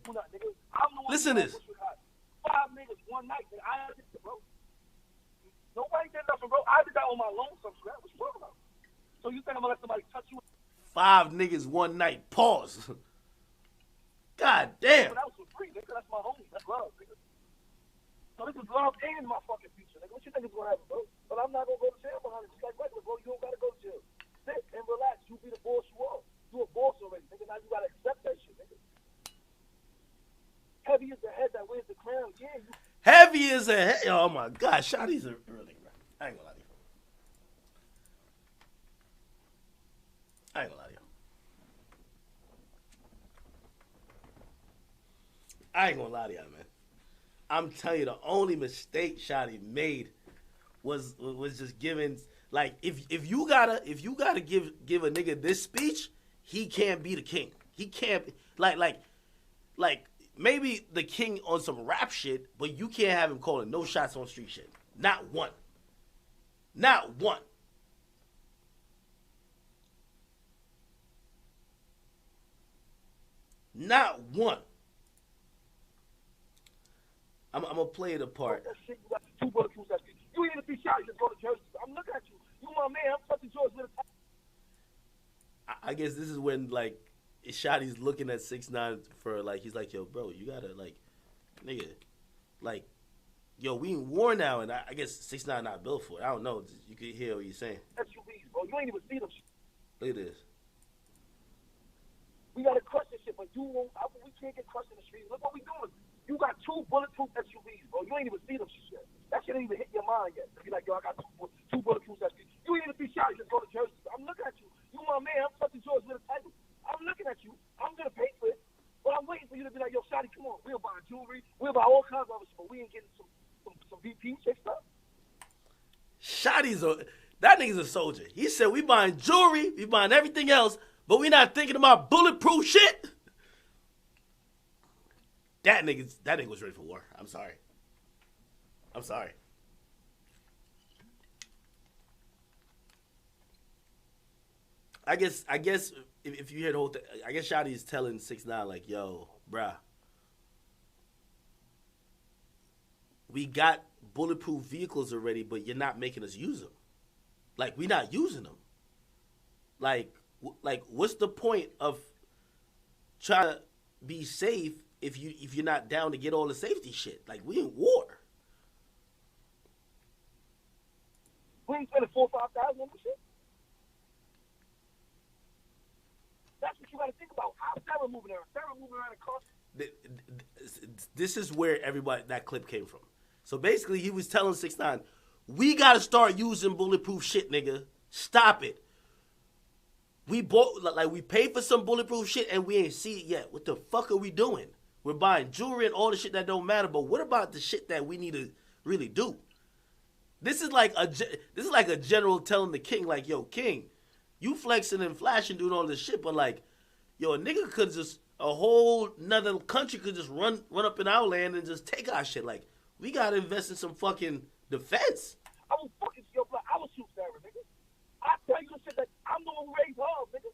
Listen to this. 5 niggas one night. And I did it, bro. Nobody did nothing, bro. I did that on my lonesome, bro. What you talking about? So you think I'm gonna let somebody touch you? 5 niggas one night. Pause. God damn. But that was for free, nigga. That's my homie. That's love, nigga. So this is love and my fucking future, nigga. What you think is gonna happen, bro? But I'm not gonna go to jail behind it. Just like regular, bro. You don't gotta go to jail. Sit and relax. You be the boss you are. You a boss already, nigga. Now you gotta accept that shit, nigga. Heavy is the head that wears the crown. Yeah, you. Heavy is a head. Oh my God, shotties are really, bro. I ain't gonna lie to you. I ain't gonna lie to you. I ain't gonna lie to y'all, man. I'm telling you, the only mistake Shotty made was just giving, like, if you gotta give a nigga this speech, he can't be the king. He can't like maybe the king on some rap shit, but you can't have him calling no shots on street shit. Not one. Not one. Not one. I'm gonna play it apart. That shit, you got 2 bullets. You ain't even be shot. You just go to Jersey. I'm looking at you. You my man. I'm touching George with a. I guess this is when like Shotty's looking at 6ix9ine for like he's like, yo, bro, you gotta like, nigga, like, yo, we in war now, and I guess 6ix9ine not built for it. I don't know. You can hear what he's saying. SUVs, bro. You ain't even see them. Look at this. We gotta crush this shit, but you won't. We can't get crushed in the streets. Look what we doing. You got 2 bulletproof SUVs, bro. You ain't even see them shit. That shit ain't even hit your mind yet. Be like, yo, I got 2 bulletproof SUVs. You ain't even be shot. You just go to Jersey. I'm looking at you. You my man. I'm touching George with a title. I'm looking at you. I'm gonna pay for it, but I'm waiting for you to be like, yo, Shotty, come on. We'll buy jewelry. We'll buy all kinds of other shit, but we ain't getting some VP shit stuff. That nigga's a soldier. He said we buying jewelry, we buying everything else, but we not thinking about bulletproof shit. That nigga was ready for war. I'm sorry. I guess if you hear the whole thing, I guess Shotty is telling 6ix9ine like, yo, bruh, we got bulletproof vehicles already, but you're not making us use them. Like, we not using them. Like, what's the point of trying to be safe if you're not down to get all the safety shit? Like, we in war. We ain't spending $4,000 or $5,000 on this shit. That's what you got to think about. How's Sarah moving around? Sarah moving around in cars. This is where that clip came from. So basically, he was telling 6ix9ine, we got to start using bulletproof shit, nigga. Stop it. We paid for some bulletproof shit and we ain't see it yet. What the fuck are we doing? We're buying jewelry and all the shit that don't matter, but what about the shit that we need to really do? This is like a general telling the king, like, yo, king, you flexing and flashing, doing all this shit, but like, yo, a nigga could just, a whole nother country could just run up in our land and just take our shit. Like, we gotta invest in some fucking defense. I will fucking yo, blood. I will shoot Sarah, nigga. I tell you the shit that I'm the one who raised her, nigga.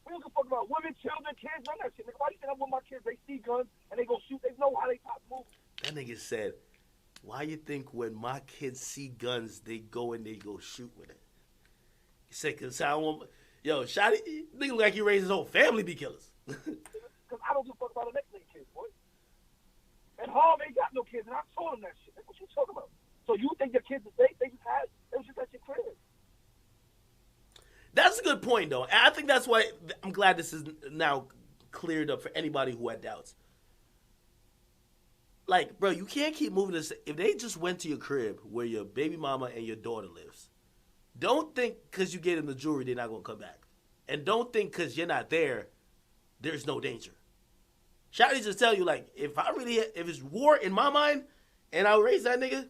We don't give a fuck about women, children, kids, none of that shit, nigga. Why do you think I'm with my kids? They see guns and they go shoot. They know how they pop move. That nigga said, why you think when my kids see guns, they go and they go shoot with it? He said, cause I want, yo, Shotty, nigga look like he raised his whole family be killers. Cause I don't give a fuck about the next nigga kids, boy. And Harv ain't got no kids, and I told him that shit. That's what you talking about. So you think your kids are safe? They was just at your crib. That's a good point, though. And I think that's why I'm glad this is now cleared up for anybody who had doubts. Like, bro, you can't keep moving this. If they just went to your crib where your baby mama and your daughter lives, don't think because you get in the jewelry they're not going to come back. And don't think because you're not there, there's no danger. Shotty just tell you, like, if it's war in my mind, and I raise that nigga,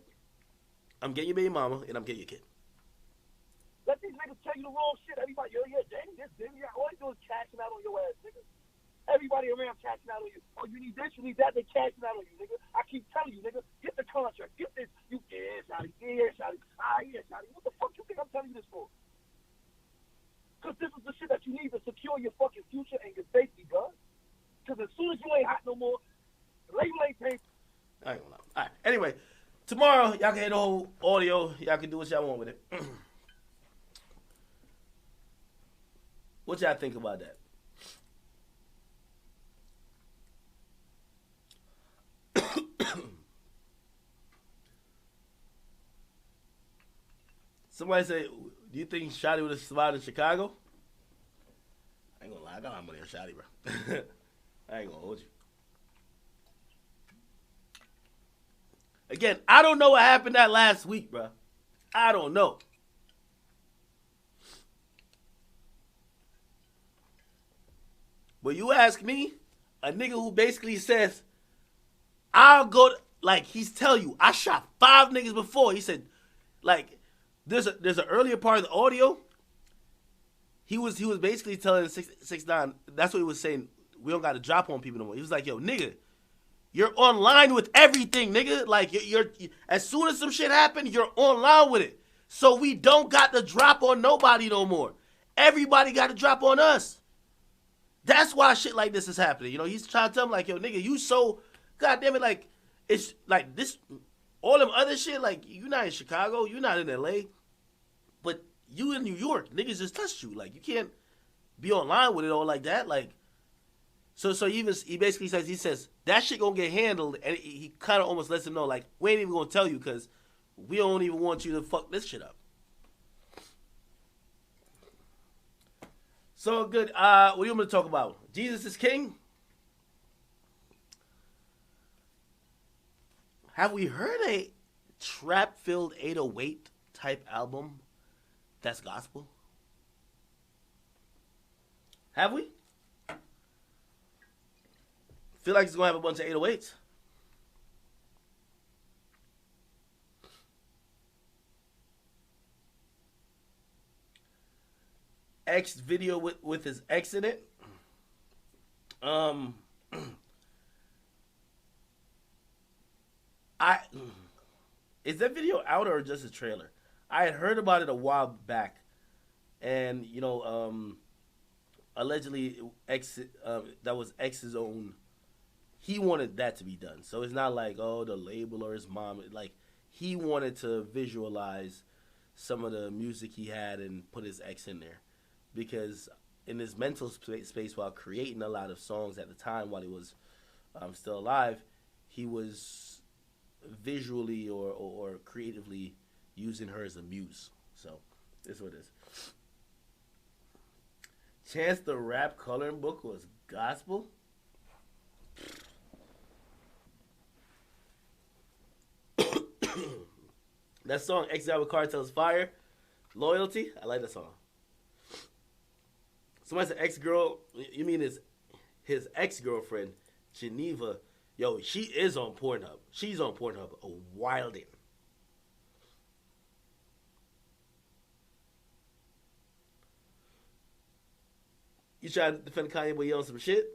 I'm getting your baby mama, and I'm getting your kid. Let these niggas tell you the wrong shit. Everybody, yo, yeah, Danny, this, Danny, all they do is cashing out on your ass, nigga. Everybody around cashing out on you. Oh, you need this, you need that, they cashing out on you, nigga. I keep telling you, nigga, get the contract, get this. You, yeah, Shotty, yeah, Shotty. Yeah, Shotty. What the fuck you think I'm telling you this for? Because this is the shit that you need to secure your fucking future and your safety, bro. Because as soon as you ain't hot no more, the label ain't paid. I ain't gonna lie. All right, anyway, tomorrow, y'all can hear the whole audio. Y'all can do what y'all want with it. What y'all think about that? Somebody say, do you think Shotty would have survived in Chicago? I ain't gonna lie, I got my money on Shotty, bro. I ain't gonna hold you. Again, I don't know what happened that last week, bro. I don't know. But you ask me, a nigga who basically says, I'll go, like, he's telling you, I shot 5 niggas before. He said, like, there's an earlier part of the audio. He was basically telling 6IX9INE, that's what he was saying, we don't got to drop on people no more. He was like, yo, nigga, you're online with everything, nigga. Like, you're as soon as some shit happen, you're online with it. So we don't got to drop on nobody no more. Everybody got to drop on us. That's why shit like this is happening. You know, he's trying to tell him, like, yo, nigga, you so, goddamn it, like, it's like this, all them other shit, like, you not in Chicago, you not in LA, but you in New York, niggas just touched you. Like, you can't be online with it all like that. Like, so he basically says, that shit gonna get handled, and he kind of almost lets him know, like, we ain't even gonna tell you because we don't even want you to fuck this shit up. So good. What do you want me to talk about? Jesus is King? Have we heard a trap-filled 808 type album that's gospel? Have we? Feel like it's gonna have a bunch of 808s. X video with his ex in it. Is that video out or just a trailer? I had heard about it a while back, and you know, allegedly X that was X's own. He wanted that to be done, so it's not like, oh, the label or his mom. Like, he wanted to visualize some of the music he had and put his ex in there, because in his mental space while creating a lot of songs at the time while he was still alive, he was visually or creatively using her as a muse. So this is what it is. Chance the Rap coloring book was gospel. That song Exile with Cartel's Fire, Loyalty. I like that song. Somebody said ex-girl. You mean his ex-girlfriend, Geneva. Yo, she is on Pornhub. She's on Pornhub. A wildin'. You try to defend Kanye, but you on some shit?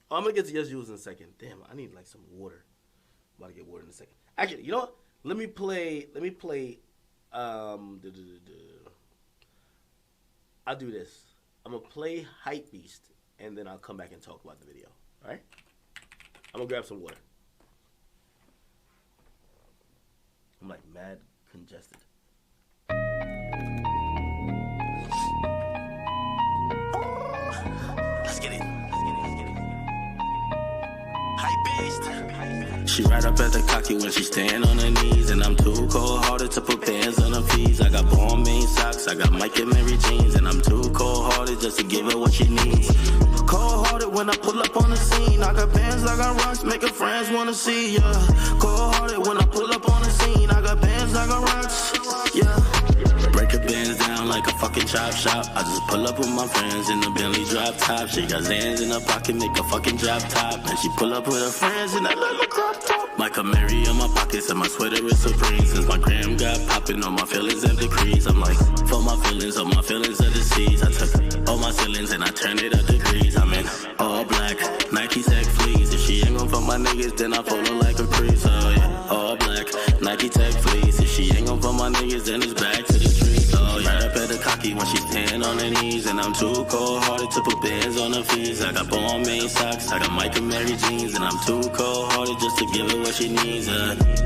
Oh, I'm gonna get to yesjulz in a second. Damn, I need like some water. I'm about to get water in a second. Actually, you know what? Let me play. I'll do this. I'm gonna play Hype Beast, and then I'll come back and talk about the video. All right? I'm gonna grab some water. I'm like mad congested. Let's get it. Hype Beast. She right up at the cocky when she stand on her knees, and I'm too cold-hearted to put bands on her feet. I got Balmain socks, I got Mike and Mary jeans, and I'm too cold-hearted just to give her what she needs. Cold-hearted when I pull up on the scene. I got bands, I got rocks, making friends wanna see ya. Cold-hearted when I pull up on the scene. I got bands, I got rocks, yeah. Break the bands down like make a fucking chop shop. I just pull up with my friends in the Bentley drop top. She got Zans in her pocket, make a fucking drop top. And she pull up with her friends in that little crop top. My Camry in my pockets and my sweater is Supreme. Since my gram got popping, all my feelings have decreased. I'm like, for my feelings, all my feelings are deceased. I took all my ceilings and I turned it up degrees. I'm in all black, Nike Tech fleece. If she ain't gon' fuck my niggas, then I follow like a priest. Oh yeah, all black, Nike Tech fleece. If she ain't gon' fuck my niggas, then it's back to the streets. Oh yeah, right up at the cocky when she's standing on her knees. And I'm too cold-hearted to put bands on her feet. I got Balmain socks, I got Mike and Mary jeans. And I'm too cold-hearted just to give her what she needs.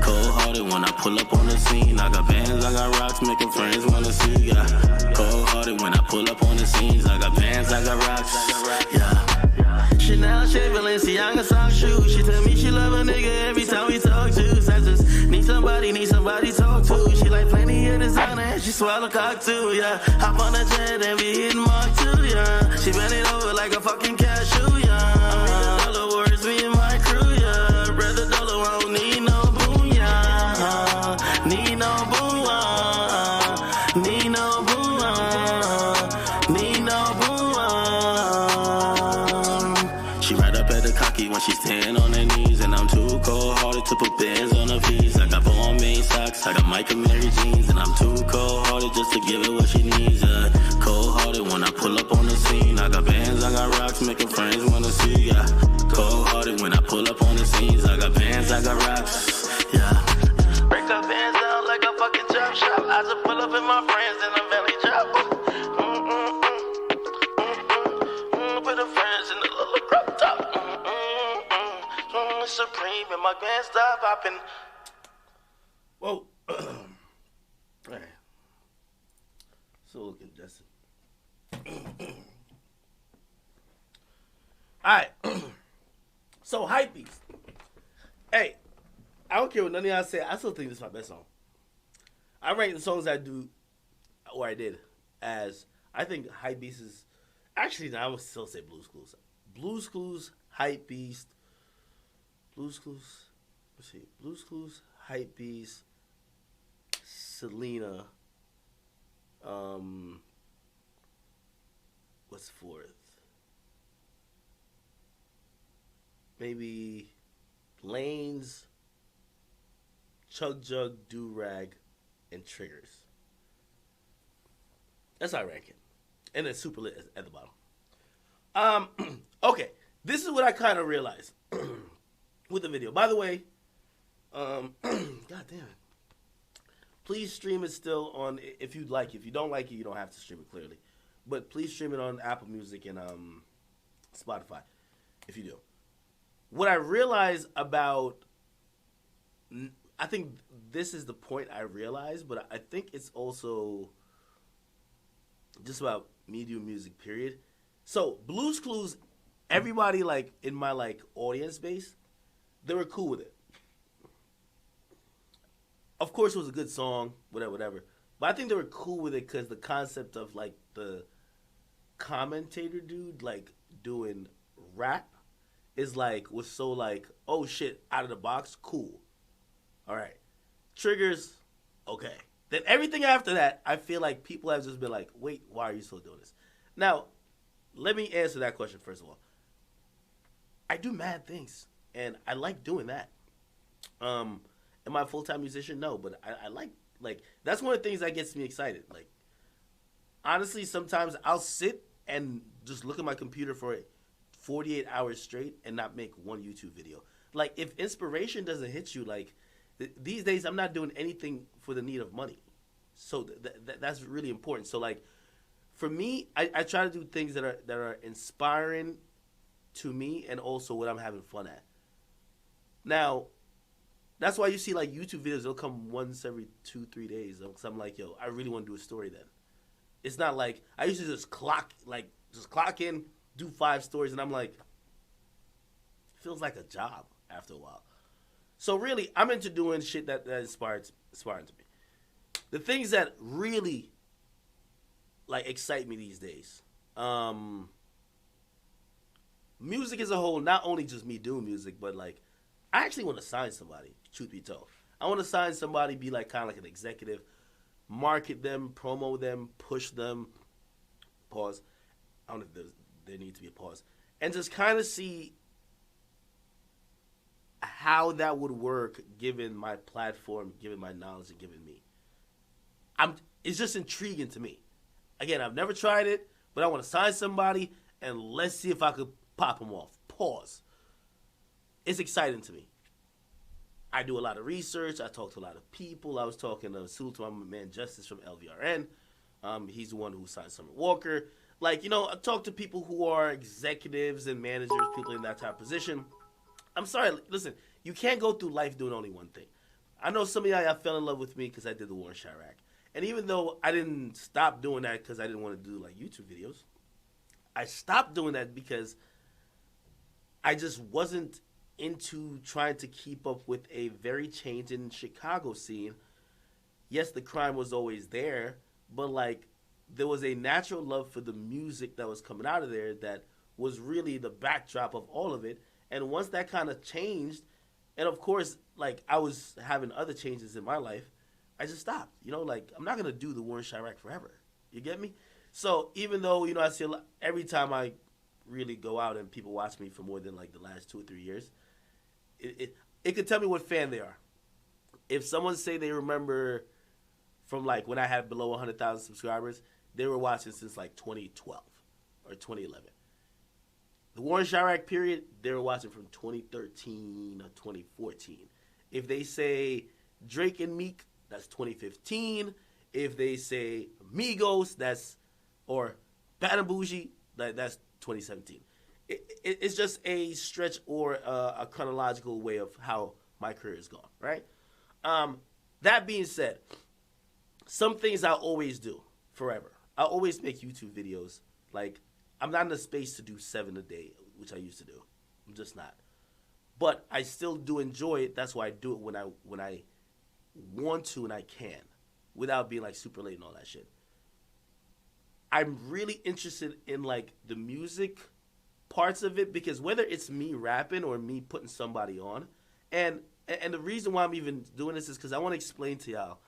Cold-hearted when I pull up on the scene. I got bands, I got rocks, making friends wanna see. Yeah, cold-hearted when I pull up on the scenes. I got bands, I got rocks. Yeah. Chanel, Shea, Balenciaga, sock shoes. She tell me she love a nigga every time we talk to. I just need somebody to talk to. She like plenty of designer and she swallow cock too, yeah. Hop on a jet and we hitting Mark too, yeah. She bend it over like a fucking cashew, yeah. Dollar words, me and my crew, yeah. Brother Dollar, I don't need no boom, yeah. Need no boom, need no boom, need no boom. She right up at the cocky when she's standing on her knees. And I'm too cold-hearted to put bands on her feet. I got Balmain socks, I got Mike and Mary jeans. And I'm too cold-hearted just to give her what she needs. Cold-hearted when I pull up on the scene. I got bands, I got rocks, making friends wanna see. Yeah, cold-hearted when I pull up on the scenes. I got bands, I got rocks. Yeah, break up bands down like a fucking chop shop. I just pull up with my friends in a belly drop. Put the friends in the little crop top. Supreme and my band stop popping. Whoa. Alright. So looking Justin. Alright. So hype beast. Hey, I don't care what none of y'all say, I still think this is my best song. I rank the songs I do, or I did, as I think hype beast is actually, no, I would still say Blue's Clues. Blue's Clues, hype beast. Blue's Clues, let's see. Blue's Clues, hype beast, Selena. What's fourth? Maybe Lanes, Chug Jug, Do Rag, and Triggers. That's how I rank it. And then Super Lit at the bottom. Okay, this is what I kind of realized with the video. By the way, god damn it. Please stream it still on, if you'd like. If you don't like it, you don't have to stream it, clearly. But please stream it on Apple Music and Spotify, if you do. What I realized about, I think this is the point I realized, but I think it's also just about me doing music, period. So, Blue's Clues, everybody, like, in my, like, audience base, they were cool with it. Of course, it was a good song, whatever. But I think they were cool with it because the concept of, like, the commentator dude, like, doing rap is, like, was so, like, oh, shit, out of the box, cool. All right. Triggers, okay. Then everything after that, I feel like people have just been like, wait, why are you still doing this? Now, let me answer that question first of all. I do mad things, and I like doing that. Am I a full-time musician? No, but I like, that's one of the things that gets me excited. Like, honestly, sometimes I'll sit and just look at my computer for 48 hours straight and not make one YouTube video. Like, if inspiration doesn't hit you, like, these days I'm not doing anything for the need of money. So that's really important. So, like, for me, I try to do things that are inspiring to me and also what I'm having fun at. Now, that's why you see, like, YouTube videos, they'll come once every 2-3 days. Because I'm like, yo, I really want to do a story then. It's not like, I used to just clock in, do 5 stories, and I'm like, it feels like a job after a while. So really, I'm into doing shit that inspiring to me. The things that really, like, excite me these days. Music as a whole, not only just me doing music, but, like, I actually want to sign somebody, truth be told. I want to sign somebody, be, like, kind of like an executive, market them, promo them, push them. Pause. I don't know if there needs to be a pause. And just kind of see how that would work given my platform, given my knowledge, and given me. It's just intriguing to me. Again, I've never tried it, but I want to sign somebody, and let's see if I could pop them off. Pause. It's exciting to me. I do a lot of research. I talk to a lot of people. I was talking to my man Justice from LVRN. He's the one who signed Summer Walker. Like, you know, I talk to people who are executives and managers, people in that type of position. I'm sorry, listen, you can't go through life doing only one thing. I know some of y'all fell in love with me because I did the war in Chirac. And even though I didn't stop doing that because I didn't want to do, like, YouTube videos, I stopped doing that because I just wasn't into trying to keep up with a very changing Chicago scene. Yes, the crime was always there, but, like, there was a natural love for the music that was coming out of there that was really the backdrop of all of it. And once that kind of changed, and of course, like, I was having other changes in my life, I just stopped. You know, like, I'm not going to do the war in Chirac forever. You get me? So even though, you know, I see every time I really go out and people watch me for more than, like, the last 2 or 3 years, it could tell me what fan they are. If someone say they remember from, like, when I had below 100,000 subscribers, they were watching since, like, 2012 or 2011. The war in Chirac period, they were watching from 2013 or 2014. If they say Drake and Meek, that's 2015. If they say Migos, or Bad and Bougie, that's 2017. It's just a stretch or a chronological way of how my career is gone, right? That being said, some things I'll always do forever. I'll always make YouTube videos. Like, I'm not in a space to do 7 a day, which I used to do. I'm just not. But I still do enjoy it. That's why I do it when I want to and I can, without being, like, super late and all that shit. I'm really interested in, like, the music parts of it, because whether it's me rapping or me putting somebody on, and the reason why I'm even doing this is because I want to explain to y'all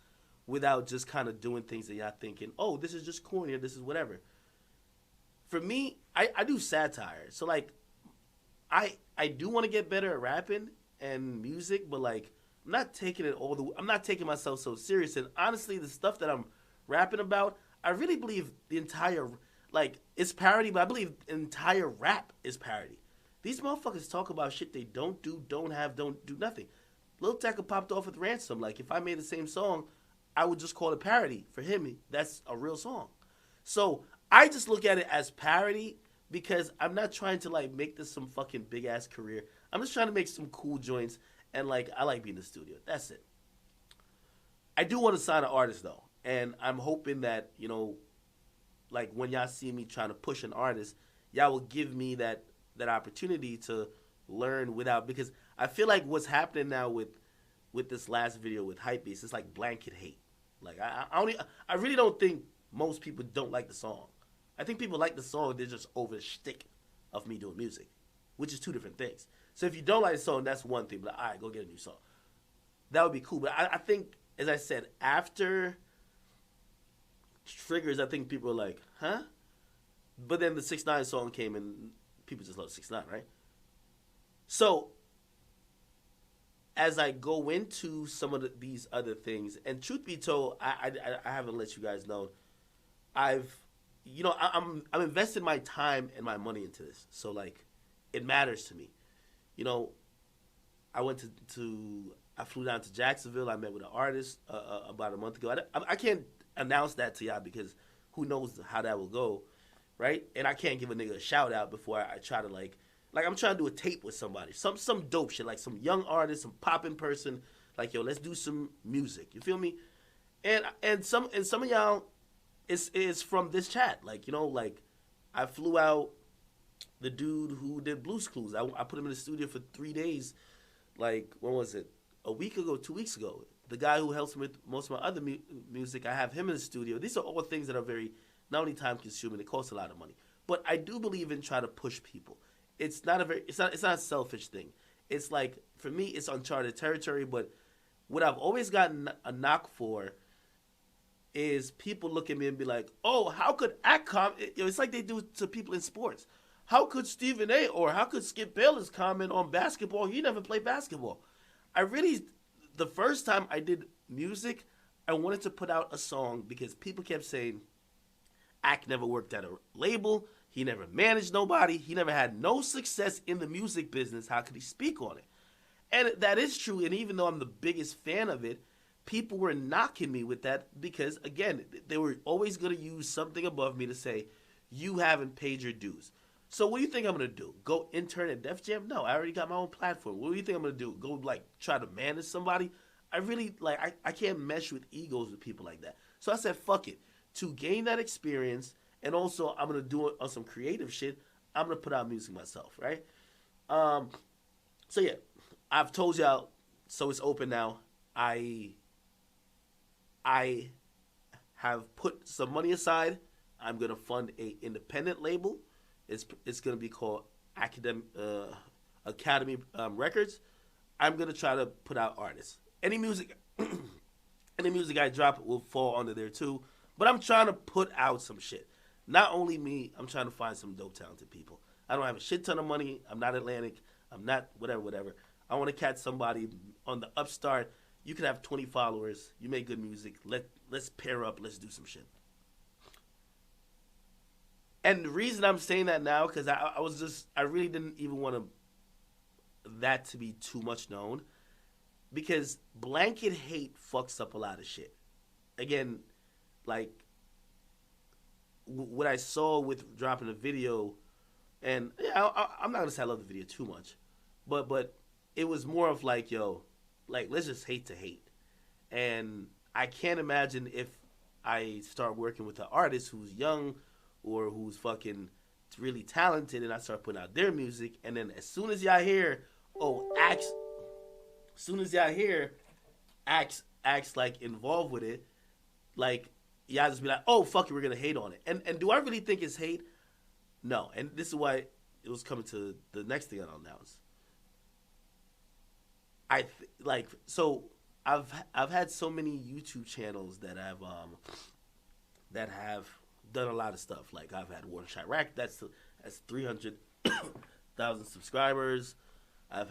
without just kind of doing things that y'all thinking, oh, this is just corny or this is whatever. For me, I do satire. So, like, I do want to get better at rapping and music, but, like, I'm not taking it I'm not taking myself so serious. And honestly, the stuff that I'm rapping about, I really believe the entire, like, it's parody, but I believe the entire rap is parody. These motherfuckers talk about shit they don't do, don't have, don't do nothing. Lil Tecca popped off with Ransom. Like, if I made the same song, I would just call it parody. For him, that's a real song. So I just look at it as parody because I'm not trying to, like, make this some fucking big-ass career. I'm just trying to make some cool joints, and, like, I like being in the studio. That's it. I do want to sign an artist, though, and I'm hoping that, you know, like, when y'all see me trying to push an artist, y'all will give me that opportunity to learn without, because I feel like what's happening now with this last video with Hypebeast, it's like blanket hate. Like, I really don't think most people don't like the song. I think people like the song, they're just over the shtick of me doing music, which is two different things. So if you don't like the song, that's one thing, but all right, go get a new song. That would be cool. But I think, as I said, after Triggers, I think people are like, huh? But then the 6ix9ine song came and people just love 6ix9ine, right? So as I go into some of these other things, and truth be told, I haven't let you guys know, I'm investing my time and my money into this. So, like, it matters to me. You know, I went I flew down to Jacksonville. I met with an artist about a month ago. I can't announce that to y'all because who knows how that will go, right? And I can't give a nigga a shout out before I try to, like I'm trying to do a tape with somebody, some dope shit, like some young artist, some poppin' person, like, yo, let's do some music. You feel me? And some of y'all is from this chat, like, you know, like, I flew out the dude who did Blue's Clues. I put him in the studio for 3 days, like, when was it? A week ago, 2 weeks ago. The guy who helps me with most of my other music, I have him in the studio. These are all things that are very, not only time consuming, it costs a lot of money. But I do believe in trying to push people. It's not a selfish thing. It's like, for me, it's uncharted territory, but what I've always gotten a knock for is people look at me and be like, oh, how could ACOM, it's like they do to people in sports. How could Stephen A. or how could Skip Bayless comment on basketball? He never played basketball. The first time I did music, I wanted to put out a song because people kept saying, Ak never worked at a label. He never managed nobody. He never had no success in the music business. How could he speak on it? And that is true. And even though I'm the biggest fan of it, people were knocking me with that because, again, they were always going to use something above me to say, you haven't paid your dues. So what do you think I'm going to do? Go intern at Def Jam? No, I already got my own platform. What do you think I'm going to do? Go, like, try to manage somebody? I can't mesh with egos with people like that. So I said, fuck it. To gain that experience, and also I'm going to do it on some creative shit, I'm going to put out music myself, right? So yeah, I've told y'all, so it's open now. I have put some money aside. I'm going to fund a independent label. It's going to be called Academy Records. I'm going to try to put out artists. Any music I drop will fall under there too. But I'm trying to put out some shit. Not only me, I'm trying to find some dope, talented people. I don't have a shit ton of money. I'm not Atlantic. I'm not whatever. I want to catch somebody on the upstart. You can have 20 followers. You make good music. Let's pair up. Let's do some shit. And the reason I'm saying that now, because I really didn't even want that to be too much known. Because blanket hate fucks up a lot of shit. Again, like, what I saw with dropping a video, and yeah, I'm not going to say I love the video too much, but it was more of like, yo, like, let's just hate to hate. And I can't imagine if I start working with an artist who's young or who's fucking really talented and I start putting out their music, and then as soon as y'all hear, Axe like involved with it, like, y'all just be like, oh, fuck it, we're going to hate on it. And do I really think it's hate? No. And this is why it was coming to the next thing I'll announce. So I've had so many YouTube channels that have done a lot of stuff. Like, I've had One Shot Rack, that's 300,000 subscribers. I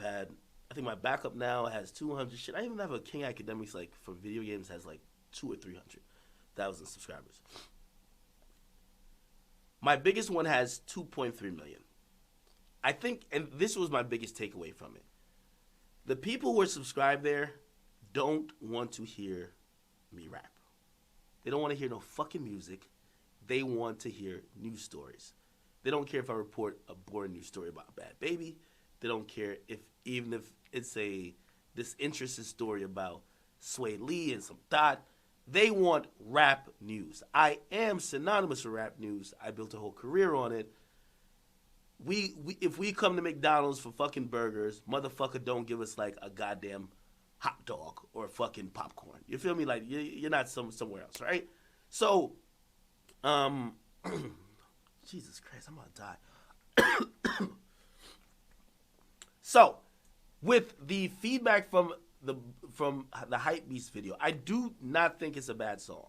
think my backup now has 200 shit. I even have a King Academics, like, for video games, has like 200,000 or 300,000 subscribers. My biggest one has 2.3 million. I think, and this was my biggest takeaway from it. The people who are subscribed there don't want to hear me rap. They don't want to hear no fucking music. They want to hear news stories. They don't care if I report a boring news story about a bad baby. They don't care even if it's a disinterested story about Sway Lee and some thought. They want rap news. I am synonymous with rap news. I built a whole career on it. If we come to McDonald's for fucking burgers, motherfucker, don't give us like a goddamn hot dog or fucking popcorn. You feel me? Like, you're not somewhere else, right? So, Jesus Christ, I'm gonna die. So, with the feedback from the Hype Beast video, I do not think it's a bad song.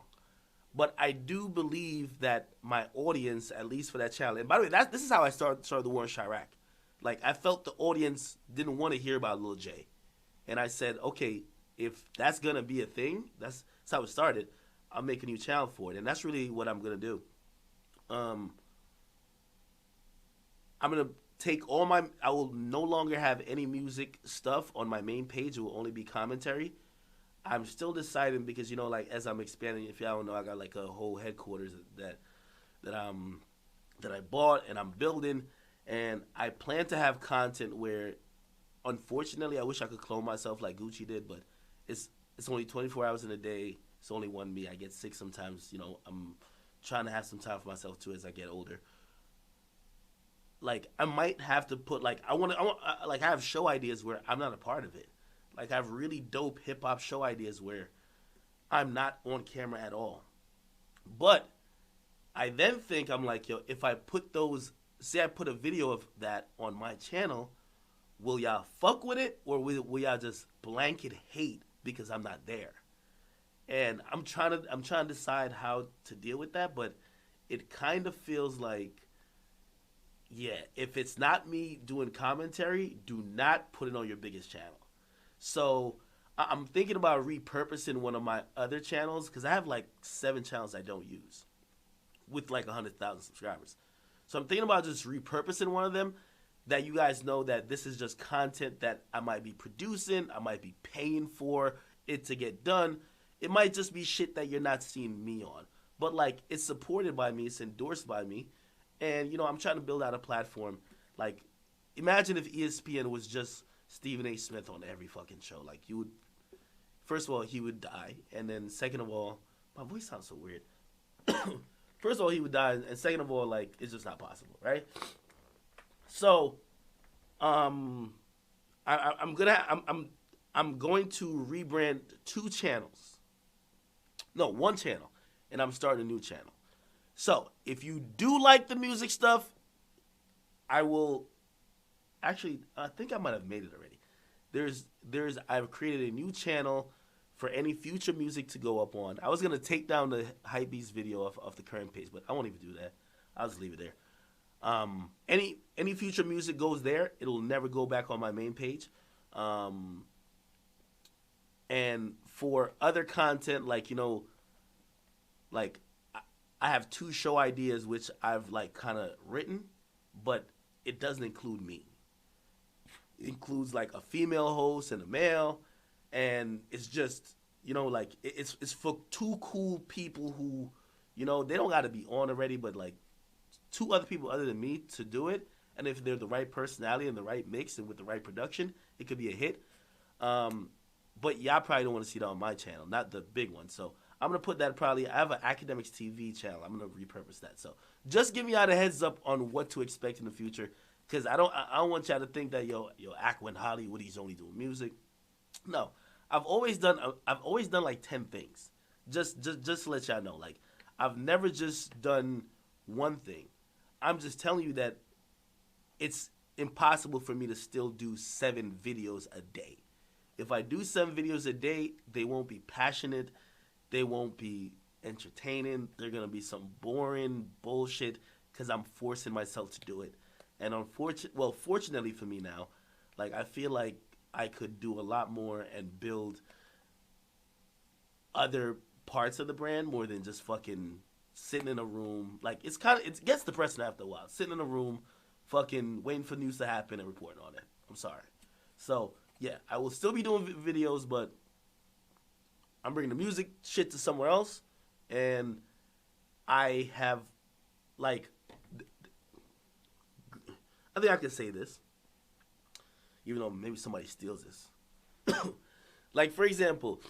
But I do believe that my audience, at least for that channel, and by the way, this is how I started the war in Chirac. Like, I felt the audience didn't want to hear about Lil J. And I said, okay, if that's going to be a thing, that's how it started, I'll make a new channel for it. And that's really what I'm going to do. I'm going to take I will no longer have any music stuff on my main page. It will only be commentary. I'm still deciding because, you know, like, as I'm expanding, if y'all don't know, I got like a whole headquarters that I bought and I'm building, and I plan to have content where, unfortunately, I wish I could clone myself like Gucci did, but it's only 24 hours in a day. It's only one me. I get sick sometimes. You know, I'm trying to have some time for myself too as I get older. Like, I might have to put like I have show ideas where I'm not a part of it. Like, I have really dope hip-hop show ideas where I'm not on camera at all. But I then think, I'm like, yo, if I put those, say I put a video of that on my channel, will y'all fuck with it? Or will y'all just blanket hate because I'm not there? and I'm trying to decide how to deal with that, but it kind of feels like, yeah, if it's not me doing commentary, do not put it on your biggest channel. So I'm thinking about repurposing one of my other channels, because I have like 7 channels I don't use with like 100,000 subscribers. So I'm thinking about just repurposing one of them, that you guys know that this is just content that I might be producing, I might be paying for it to get done. It might just be shit that you're not seeing me on. But like, it's supported by me, it's endorsed by me. And, you know, I'm trying to build out a platform. Like, imagine if ESPN was just Stephen A. Smith on every fucking show. Like, you would, first of all, he would die. And then second of all, my voice sounds so weird. First of all, he would die. And second of all, like, it's just not possible, right? So, I'm going to rebrand 2 channels. No, 1 channel. And I'm starting a new channel. So, if you do like the music stuff, I will, actually, I think I might have made it already. I've created a new channel for any future music to go up on. I was going to take down the Hypebeast video off the current page, but I won't even do that. I'll just leave it there. Any future music goes there. It'll never go back on my main page. And for other content, like, you know, like, I have 2 show ideas which I've like kind of written, but it doesn't include me. It includes like a female host and a male, and it's just, you know, like it's for 2 cool people who, you know, they don't got to be on already, but like 2 other people other than me to do it. And if they're the right personality and the right mix and with the right production, it could be a hit. But y'all probably don't want to see that on my channel, not the big one. So I'm going to put that probably, I have an Academics TV channel. I'm going to repurpose that. So just give me out a heads up on what to expect in the future. Because I don't want y'all to think that, yo, Ak went Hollywood, he's only doing music. No. I've always done like 10 things. Just to let y'all know. Like, I've never just done one thing. I'm just telling you that it's impossible for me to still do 7 videos a day. If I do 7 videos a day, they won't be passionate. They won't be entertaining. They're going to be some boring bullshit because I'm forcing myself to do it. And fortunately for me now, like, I feel like I could do a lot more and build other parts of the brand more than just fucking sitting in a room. Like, it gets depressing after a while. Sitting in a room, fucking waiting for news to happen and reporting on it. I'm sorry. So, yeah, I will still be doing videos, but I'm bringing the music shit to somewhere else, and I have, like, I think I can say this, even though maybe somebody steals this. Like, for example,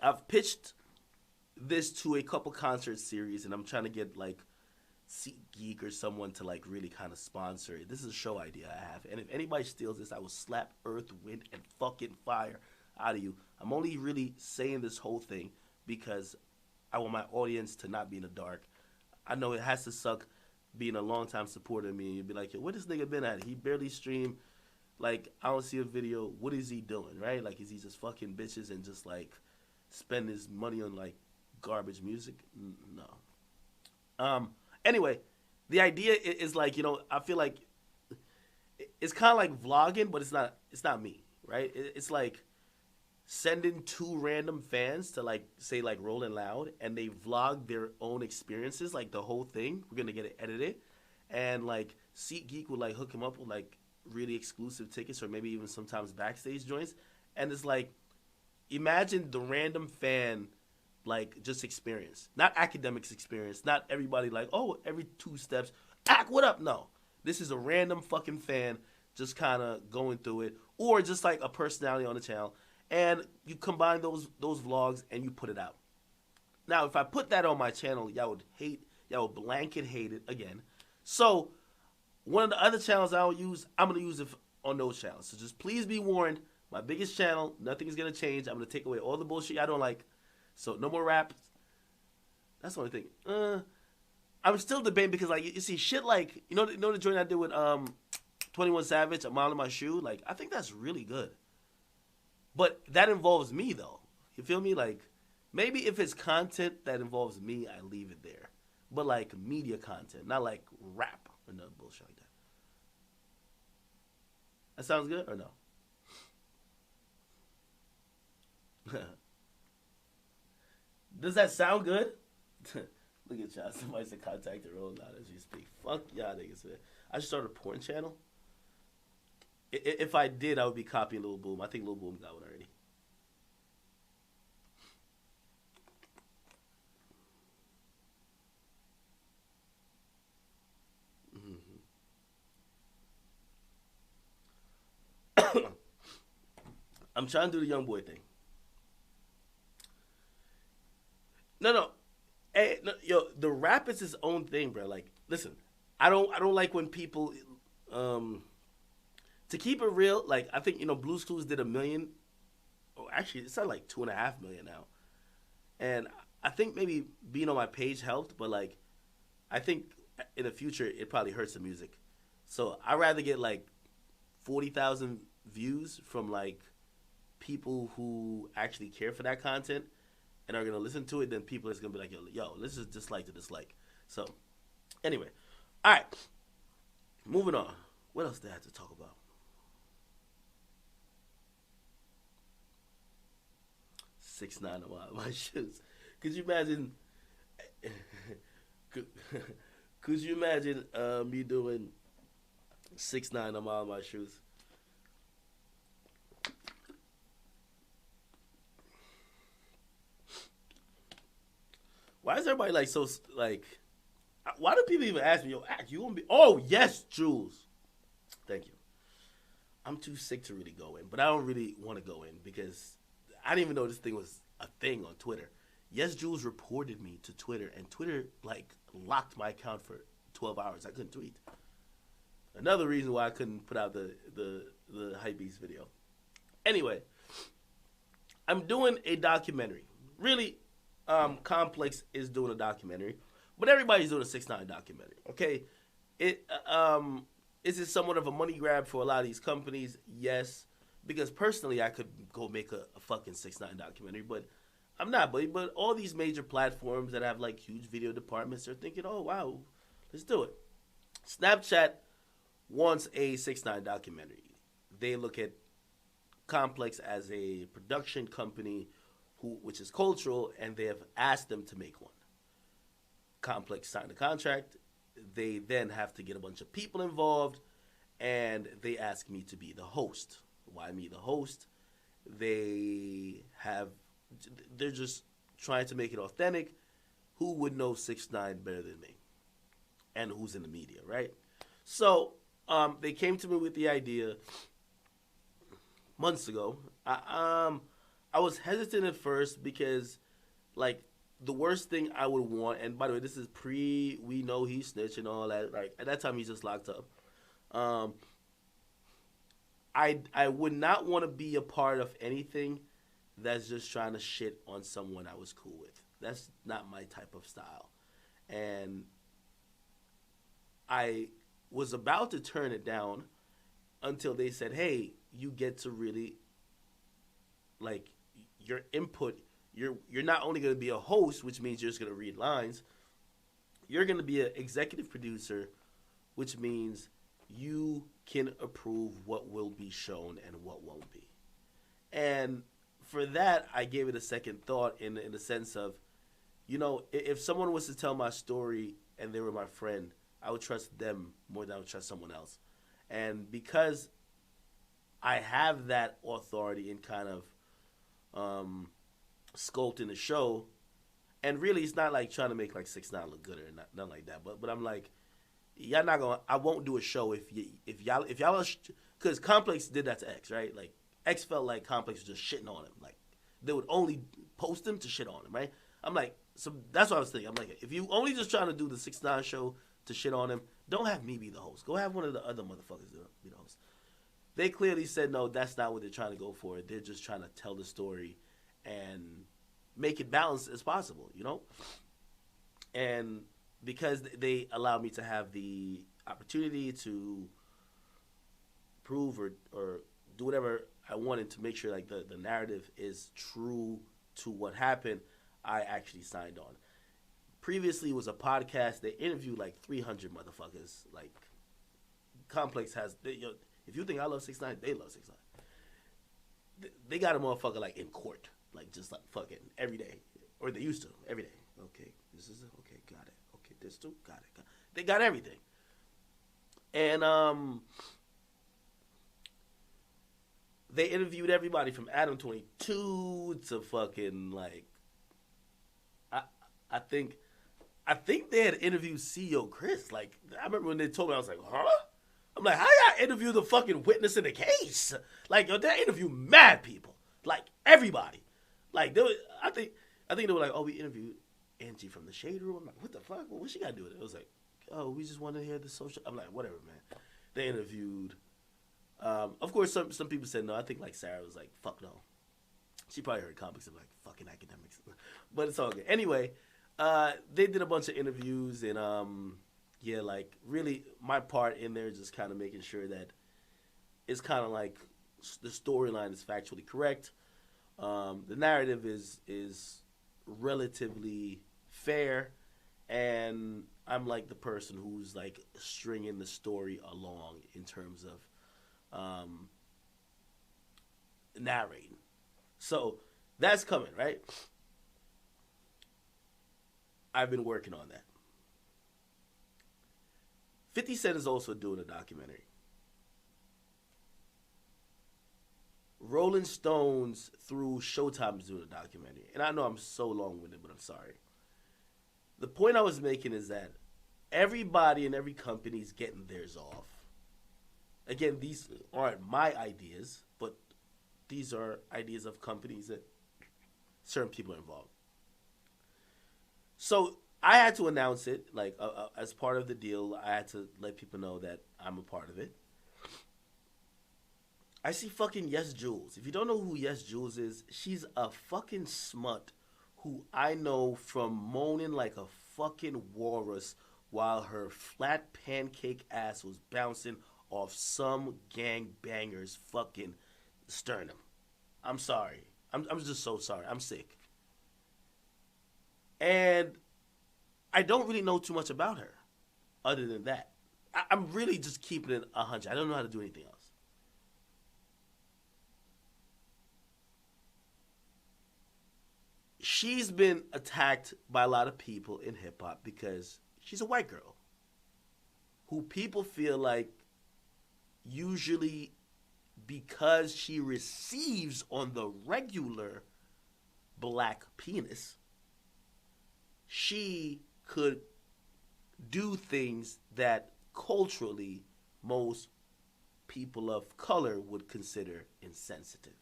I've pitched this to a couple concert series, and I'm trying to get, like, SeatGeek or someone to, like, really kind of sponsor it. This is a show idea I have, and if anybody steals this, I will slap earth, wind, and fucking fire out of you. I'm only really saying this whole thing because I want my audience to not be in the dark. I know it has to suck being a long-time supporter of me, and you'd be like, yo, what this nigga been at? He barely streamed. Like, I don't see a video. What is he doing, right? Like, is he just fucking bitches and just, like, spend his money on, like, garbage music? No. Anyway, the idea is, like, you know, I feel like it's kind of like vlogging, but it's not me, right? It's like sending 2 random fans to, like, say, like, Rolling Loud, and they vlog their own experiences, like, the whole thing. We're going to get it edited. And, like, SeatGeek would, like, hook him up with, like, really exclusive tickets or maybe even sometimes backstage joints. And it's like, imagine the random fan, like, just experience. Not academics experience. Not everybody, like, oh, every 2 steps, Ak, what up? No. This is a random fucking fan just kind of going through it. Or just, like, a personality on the channel. And you combine those vlogs and you put it out. Now, if I put that on my channel, y'all would blanket hate it again. So, one of the other channels I will use, I'm going to use it on those channels. So just please be warned, my biggest channel, nothing is going to change. I'm going to take away all the bullshit y'all don't like. So, no more raps. That's the only thing. I'm still debating because, like, you see, shit like, you know the joint I did with 21 Savage, A Mile in My Shoe? Like, I think that's really good. But that involves me, though. You feel me? Like, Maybe if it's content that involves me, I leave it there. But like media content, not like rap or no bullshit like that. That sounds good or no? Does that sound good? Look at y'all. Somebody said contact the roll out as you speak. Fuck y'all niggas, man. I should start a porn channel. If I did, I would be copying Lil Boom. I think Lil Boom got one already. I'm trying to do the young boy thing. No. Hey, no, yo, the rap is his own thing, bro. Like, listen, I don't like when people, to keep it real. Like, I think Blue's Clues did 1 million. Oh, actually, it's at like 2.5 million now. And I think maybe being on my page helped, but like, I think in the future it probably hurts the music. So I'd rather get like 40,000 views from like people who actually care for that content and are gonna listen to it than people that's gonna be like, yo, this is dislike to dislike. So anyway, all right, moving on. What else did I have to talk about? 6ix9ine on my shoes. Could you imagine? Could you imagine me doing 6ix9ine on my shoes? Why is everybody like so like? Why do people even ask me, yo, Act, you gonna be? Oh yes, Jules. Thank you. I'm too sick to really go in, but I don't really want to go in because I didn't even know this thing was a thing on Twitter. Yesjulz reported me to Twitter, and Twitter like locked my account for 12 hours. I couldn't tweet. Another reason why I couldn't put out the Hypebeast video. Anyway, I'm doing a documentary. Really, Complex is doing a documentary, but everybody's doing a 6ix9ine documentary. Okay, is it somewhat of a money grab for a lot of these companies? Yes, because personally, I could go make a fucking 6ix9ine documentary, but I'm not. But all these major platforms that have like huge video departments are thinking, oh wow, let's do it. Snapchat wants a 6ix9ine documentary. They look at Complex as a production company which is cultural, and they have asked them to make one. Complex signed a contract. They then have to get a bunch of people involved, and they ask me to be the host. Why me the host? They're just trying to make it authentic. Who would know 6ix9ine better than me? And who's in the media, right? So they came to me with the idea months ago. I was hesitant at first because, like, the worst thing I would want, and by the way, this is we know he snitched and all that. Like, at that time, he's just locked up. I would not want to be a part of anything that's just trying to shit on someone I was cool with. That's not my type of style. And I was about to turn it down until they said, hey, you get to really, like, your input, you're not only going to be a host, which means you're just going to read lines. You're going to be an executive producer, which means you can approve what will be shown and what won't be. And for that, I gave it a second thought in the sense of, if someone was to tell my story and they were my friend, I would trust them more than I would trust someone else. And because I have that authority and kind of scoped in the show, and really it's not like trying to make like 6ix9ine look good or nothing like that, but I'm like, y'all not gonna, I won't do a show if y'all because Complex did that to X, right? Like X felt like Complex was just shitting on him, like they would only post him to shit on him, right? I'm like, so that's what I was thinking. I'm like, if you only just trying to do the 6ix9ine show to shit on him, don't have me be the host. Go have one of the other motherfuckers be the host. They clearly said, no, that's not what they're trying to go for. They're just trying to tell the story and make it balanced as possible, And because they allowed me to have the opportunity to prove or do whatever I wanted to make sure like the narrative is true to what happened, I actually signed on. Previously, it was a podcast. They interviewed like 300 motherfuckers. Like, Complex has. If you think I love 6ix9ine, they love 6ix9ine. They got a motherfucker like in court, like just like fucking every day, or they used to every day. Okay, this is it. Okay, got it. Okay, this too, got it. They got everything. And they interviewed everybody from Adam 22 to fucking like. I think they had interviewed CEO Chris. Like, I remember when they told me, I was like, huh? I'm like, how y'all interview the fucking witness in the case? Like, yo, they interview mad people. Like, everybody. Like, I think they were like, oh, we interviewed Angie from the Shade Room. I'm like, what the fuck? Well, what she got to do with it? It was like, oh, we just want to hear the social. I'm like, whatever, man. They interviewed. Of course, some people said no. I think, like, Sarah was like, fuck no. She probably heard comics and like, fucking academics. But it's all good. Anyway, they did a bunch of interviews and, yeah, like, really, my part in there is just kind of making sure that it's kind of like the storyline is factually correct. The narrative is relatively fair, and I'm like the person who's like stringing the story along in terms of narrating. So that's coming, right? I've been working on that. 50 Cent is also doing a documentary. Rolling Stones through Showtime is doing a documentary. And I know I'm so long-winded, but I'm sorry. The point I was making is that everybody in every company is getting theirs off. Again, these aren't my ideas, but these are ideas of companies that certain people are involved. So I had to announce it, like, as part of the deal. I had to let people know that I'm a part of it. I see fucking yesjulz. If you don't know who yesjulz is, she's a fucking smut who I know from moaning like a fucking walrus while her flat pancake ass was bouncing off some gangbanger's fucking sternum. I'm sorry. I'm just so sorry. I'm sick. And I don't really know too much about her other than that. I'm really just keeping it 100. I don't know how to do anything else. She's been attacked by a lot of people in hip-hop because she's a white girl who people feel like usually because she receives on the regular black penis, she could do things that culturally most people of color would consider insensitive.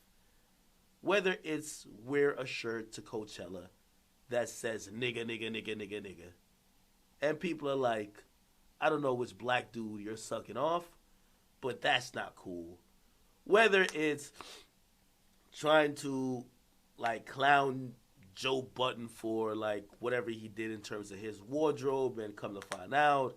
Whether it's wear a shirt to Coachella that says nigga, nigga, nigga, nigga, nigga. And people are like, I don't know which black dude you're sucking off, but that's not cool. Whether it's trying to like clown Joe Budden for like whatever he did in terms of his wardrobe and come to find out,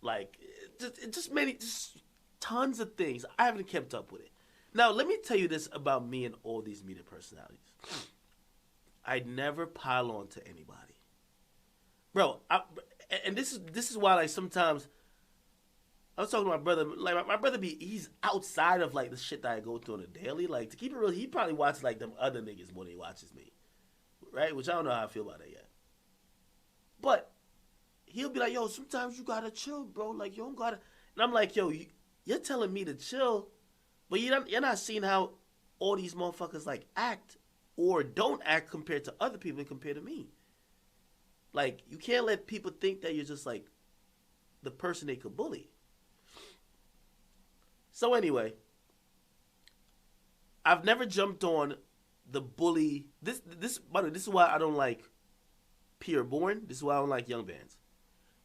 like it just tons of things. I haven't kept up with it. Now, let me tell you this about me and all these media personalities. I never pile on to anybody. Bro, and this is why, like, sometimes I was talking to my brother. Like, my brother, he's outside of, like, the shit that I go through on a daily. Like, to keep it real, he probably watches, like, them other niggas more than he watches me. Right? Which I don't know how I feel about that yet. But he'll be like, yo, sometimes you gotta chill, bro. Like, you don't gotta. And I'm like, yo, you're telling me to chill, but you're not seeing how all these motherfuckers, like, act or don't act compared to other people and compared to me. Like, you can't let people think that you're just, like, the person they could bully. So anyway, I've never jumped on the bully. By the way, this is why I don't like Pierre Bourne. This is why I don't like Young Bands.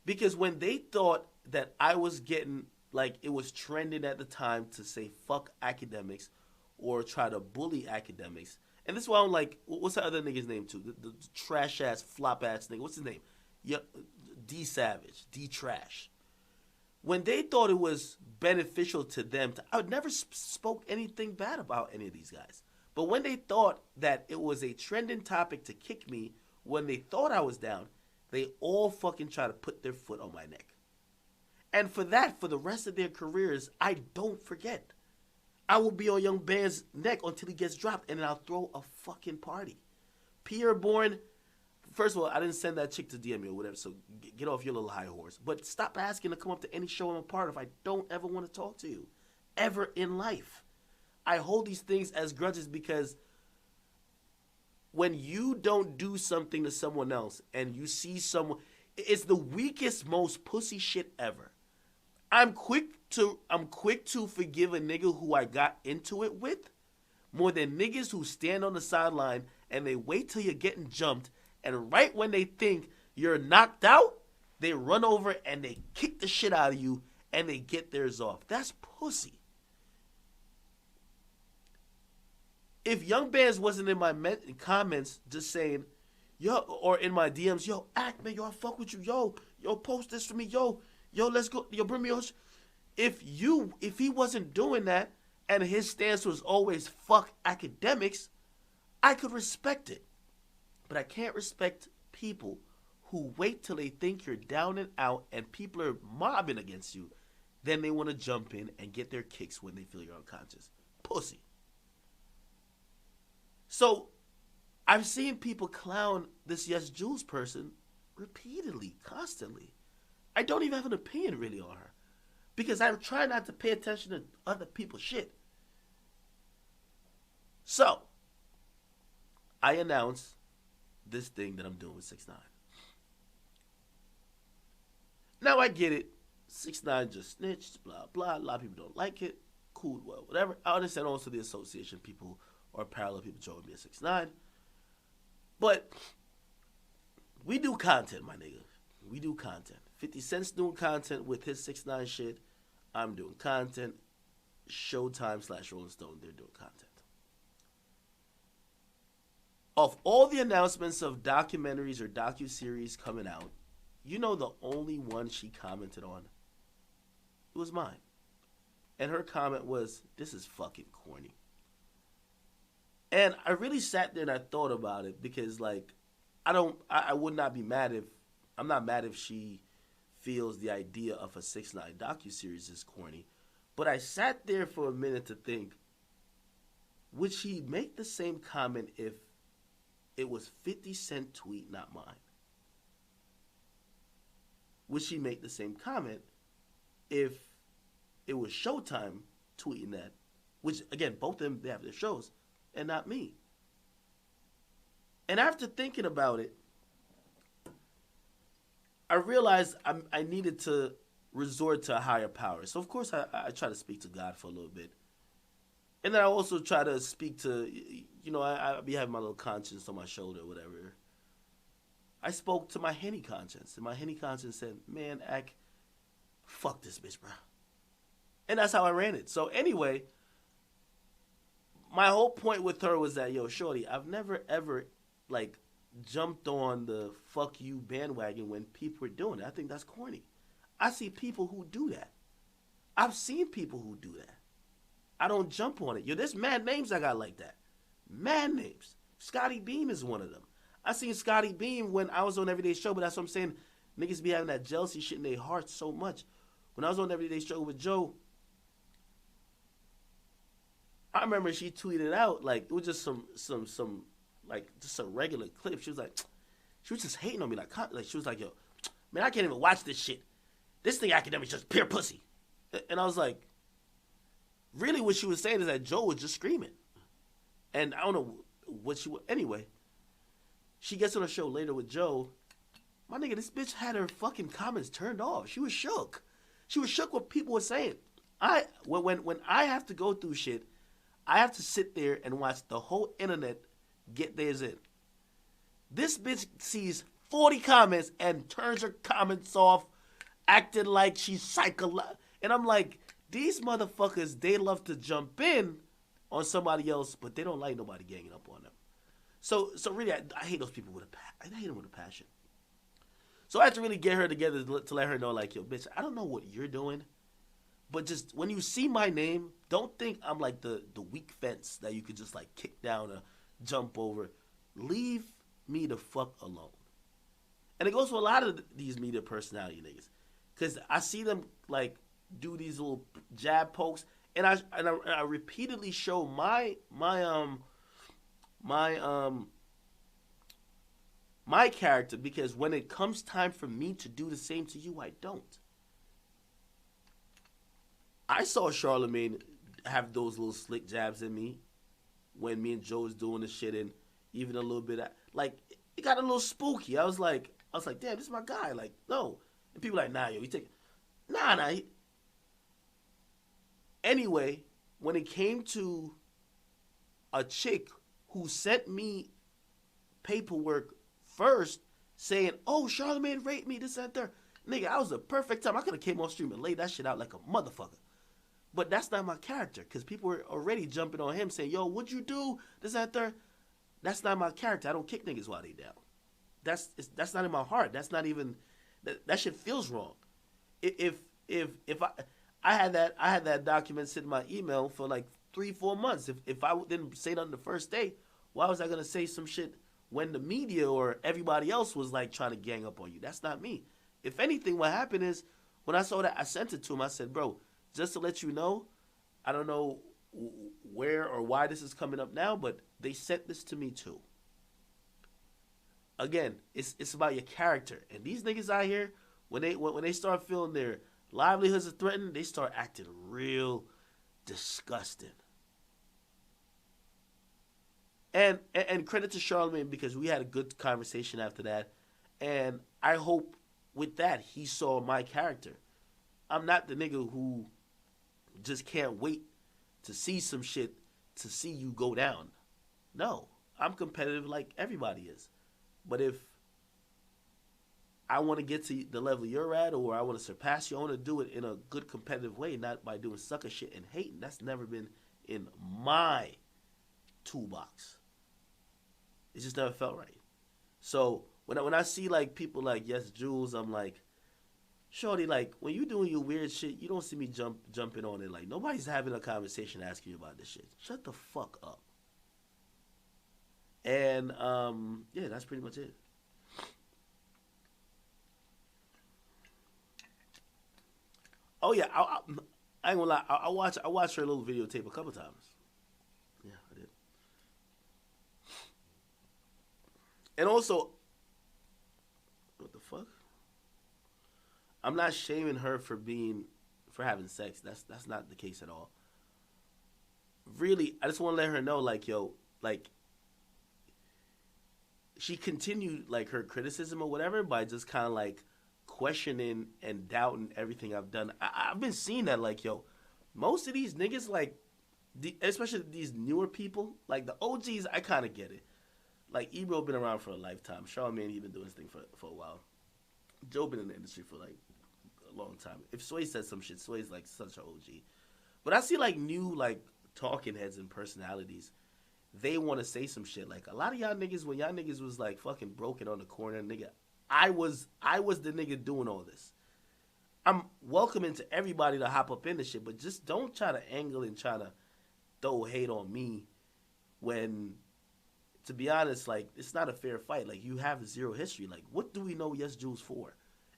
Because when they thought that I was getting, like, it was trending at the time to say fuck academics or try to bully academics. And this is why I'm like, what's the other nigga's name too? The trash-ass, flop-ass nigga. What's his name? Yeah, D Savage, D Trash. When they thought it was beneficial to them, I would never spoke anything bad about any of these guys. But when they thought that it was a trending topic to kick me when they thought I was down, they all fucking try to put their foot on my neck. And for that, for the rest of their careers, I don't forget. I will be on Young Band's neck until he gets dropped, and then I'll throw a fucking party. Pierre Bourne, first of all, I didn't send that chick to DM me or whatever, so get off your little high horse. But stop asking to come up to any show I'm a part of. I don't ever want to talk to you. Ever in life. I hold these things as grudges because when you don't do something to someone else and you see someone, it's the weakest, most pussy shit ever. I'm quick to forgive a nigga who I got into it with more than niggas who stand on the sideline and they wait till you're getting jumped, and right when they think you're knocked out, they run over and they kick the shit out of you and they get theirs off. That's pussy. If Young Bands wasn't in my comments just saying, yo, or in my DMs, yo, act, man, yo, I fuck with you, yo, post this for me, yo, let's go, yo, bring me your if he wasn't doing that and his stance was always fuck academics, I could respect it. But I can't respect people who wait till they think you're down and out and people are mobbing against you, then they want to jump in and get their kicks when they feel you're unconscious. Pussy. So, I've seen people clown this yesjulz person repeatedly, constantly. I don't even have an opinion really on her because I try not to pay attention to other people's shit. So, I announced this thing that I'm doing with 6ix9ine. Now I get it. 6ix9ine just snitched, blah, blah. A lot of people don't like it. Cool, well, whatever. I understand also the association people or parallel people join me at 6ix9ine. But we do content, my nigga. We do content. 50 Cent's doing content with his 6ix9ine shit. I'm doing content. Showtime/Rolling Stone, they're doing content. Of all the announcements of documentaries or docuseries coming out, you know the only one she commented on? It was mine. And her comment was, this is fucking corny. And I really sat there and I thought about it because, like, I would not be mad if, I'm not mad if she feels the idea of a 6ix9ine docuseries is corny. But I sat there for a minute to think, would she make the same comment if it was 50 Cent tweet, not mine? Would she make the same comment if it was Showtime tweeting that? Which, again, both of them, they have their shows, and not me. And after thinking about it, I realized I needed to resort to a higher power. So, of course, I try to speak to God for a little bit. And then I also try to speak to, you know, I be having my little conscience on my shoulder or whatever. I spoke to my Henny conscience, and my Henny conscience said, man, fuck this bitch, bro. And that's how I ran it. So anyway, my whole point with her was that, yo, shorty, I've never ever, like, jumped on the fuck you bandwagon when people are doing it. I think that's corny. I see people who do that. I've seen people who do that. I don't jump on it. Yo, there's mad names I got like that. Mad names. Scotty Beam is one of them. I seen Scotty Beam when I was on Everyday Show, but that's what I'm saying. Niggas be having that jealousy shit in their hearts so much. When I was on Everyday Show with Joe, I remember she tweeted out, like, it was just some like, just a regular clip. She was like, she was just hating on me. Like she was like, yo, man, I can't even watch this shit. This thing academic is just pure pussy. And I was like, really what she was saying is that Joe was just screaming. And I don't know what she was. Anyway, she gets on a show later with Joe. My nigga, this bitch had her fucking comments turned off. She was shook. She was shook what people were saying. When I have to go through shit, I have to sit there and watch the whole internet get theirs in. This bitch sees 40 comments and turns her comments off, acting like she's psychological. And I'm like, these motherfuckers, they love to jump in on somebody else, but they don't like nobody ganging up on them. So really, I hate those people I hate them with a passion. So I had to really get her together to let her know, like, yo, bitch, I don't know what you're doing, But just when you see my name, don't think I'm like the weak fence that you could just like kick down or jump over. Leave me the fuck alone. And it goes for a lot of these media personality niggas, cause I see them like do these little jab pokes, and I repeatedly show my character, because when it comes time for me to do the same to you, I don't. I saw Charlemagne have those little slick jabs in me when me and Joe was doing the shit, and even a little bit of, like, it got a little spooky. I was like, damn, this is my guy. Like, no. And people like, nah, yo, you take, nah. Anyway, when it came to a chick who sent me paperwork first saying, oh, Charlemagne raped me, this and that, nigga, I was the perfect time. I could have came on stream and laid that shit out like a motherfucker. But that's not my character, because people were already jumping on him saying, yo, what'd you do? This, that, third. That's not my character. I don't kick niggas while they down. That's not in my heart. That's not even, that shit feels wrong. If I had that document sitting in my email for like 3-4 months. If I didn't say it on the first day, why was I gonna say some shit when the media or everybody else was like trying to gang up on you? That's not me. If anything, what happened is when I saw that, I sent it to him. I said, bro, just to let you know, I don't know where or why this is coming up now, but they sent this to me too. Again, it's about your character. And these niggas out here, when they start feeling their livelihoods are threatened, they start acting real disgusting. And credit to Charlemagne, because we had a good conversation after that. And I hope with that he saw my character. I'm not the nigga who just can't wait to see some shit to see you go down. No, I'm competitive like everybody is. But if I want to get to the level you're at, or I want to surpass you, I want to do it in a good competitive way, not by doing sucker shit and hating. That's never been in my toolbox. It just never felt right. So when I see like people like yesjulz, I'm like, shorty, like when you doing your weird shit, you don't see me jumping on it. Like nobody's having a conversation asking you about this shit. Shut the fuck up. And yeah, that's pretty much it. Oh yeah, I ain't gonna lie. I watched her little videotape a couple times. Yeah, I did. And also, what the fuck? I'm not shaming her for having sex. That's not the case at all. Really, I just want to let her know, like, yo, like, she continued like her criticism or whatever by just kind of like questioning and doubting everything I've done. I've been seeing that, like, yo, most of these niggas, like, especially these newer people, like the OGs, I kind of get it. Like, Ebro been around for a lifetime. Charlemagne, he been doing his thing for a while. Joe been in the industry for like a long time. If Sway says some shit, Sway's like such an OG. But I see like new like talking heads and personalities. They want to say some shit. Like a lot of y'all niggas, when y'all niggas was like fucking broken on the corner, nigga, I was the nigga doing all this. I'm welcoming to everybody to hop up in the shit, but just don't try to angle and try to throw hate on me when, to be honest, like, it's not a fair fight. Like, you have zero history. Like, what do we know yesjulz for?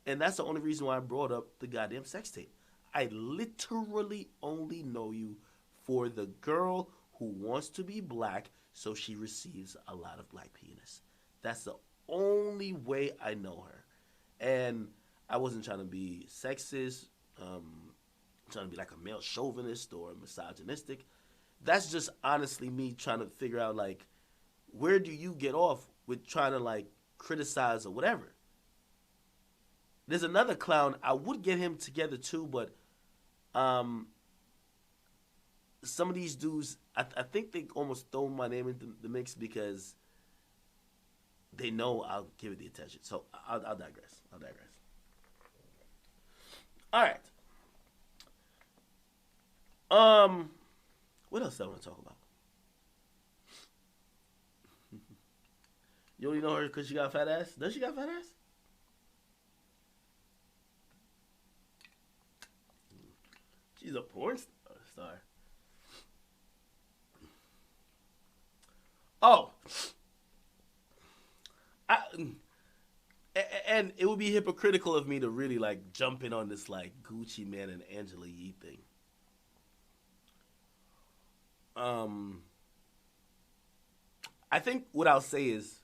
And that's the only reason why I brought up the goddamn sex tape. I literally only know you for the girl who wants to be black so she receives a lot of black penis. That's the only way I know her. And I wasn't trying to be sexist, trying to be like a male chauvinist or misogynistic. That's just honestly me trying to figure out, like, where do you get off with trying to, like, criticize or whatever? There's another clown. I would get him together too, but some of these dudes, I think they almost throw my name into the mix because they know I'll give it the attention. So I'll digress. All right. What else do I want to talk about? You only know her because she got a fat ass? Does she got a fat ass? She's a porn star. Oh. And it would be hypocritical of me to really like jump in on this like Gucci Man and Angela Yee thing. I think what I'll say is,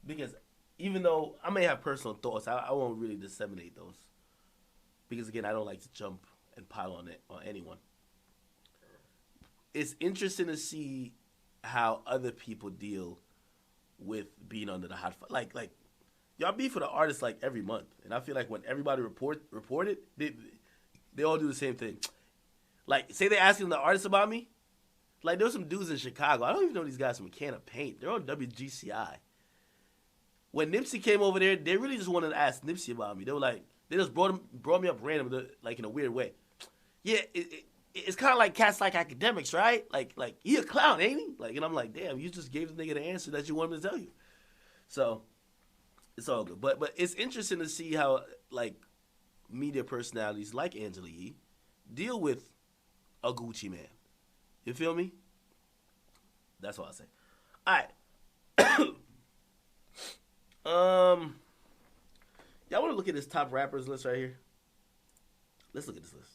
because even though I may have personal thoughts, I won't really disseminate those. Because again, I don't like to jump and pile on it on anyone. It's interesting to see how other people deal with being under the hot fire. Like y'all beef for the artists like every month, and I feel like when everybody report it, they all do the same thing. Like, say they're asking the artists about me. Like, there's some dudes in Chicago. I don't even know these guys from a can of paint. They're on WGCI. When Nipsey came over there, they really just wanted to ask Nipsey about me. They were like, they just brought me up random, like in a weird way. Yeah, it's kind of like cats like Academics, right? Like he a clown, ain't he? Like, and I'm like, damn, you just gave the nigga the answer that you wanted him to tell you. So it's all good. But it's interesting to see how like media personalities like Angela Yee deal with a Gucci Man. You feel me? That's what I say. All right. Y'all want to look at this top rappers list right here? Let's look at this list.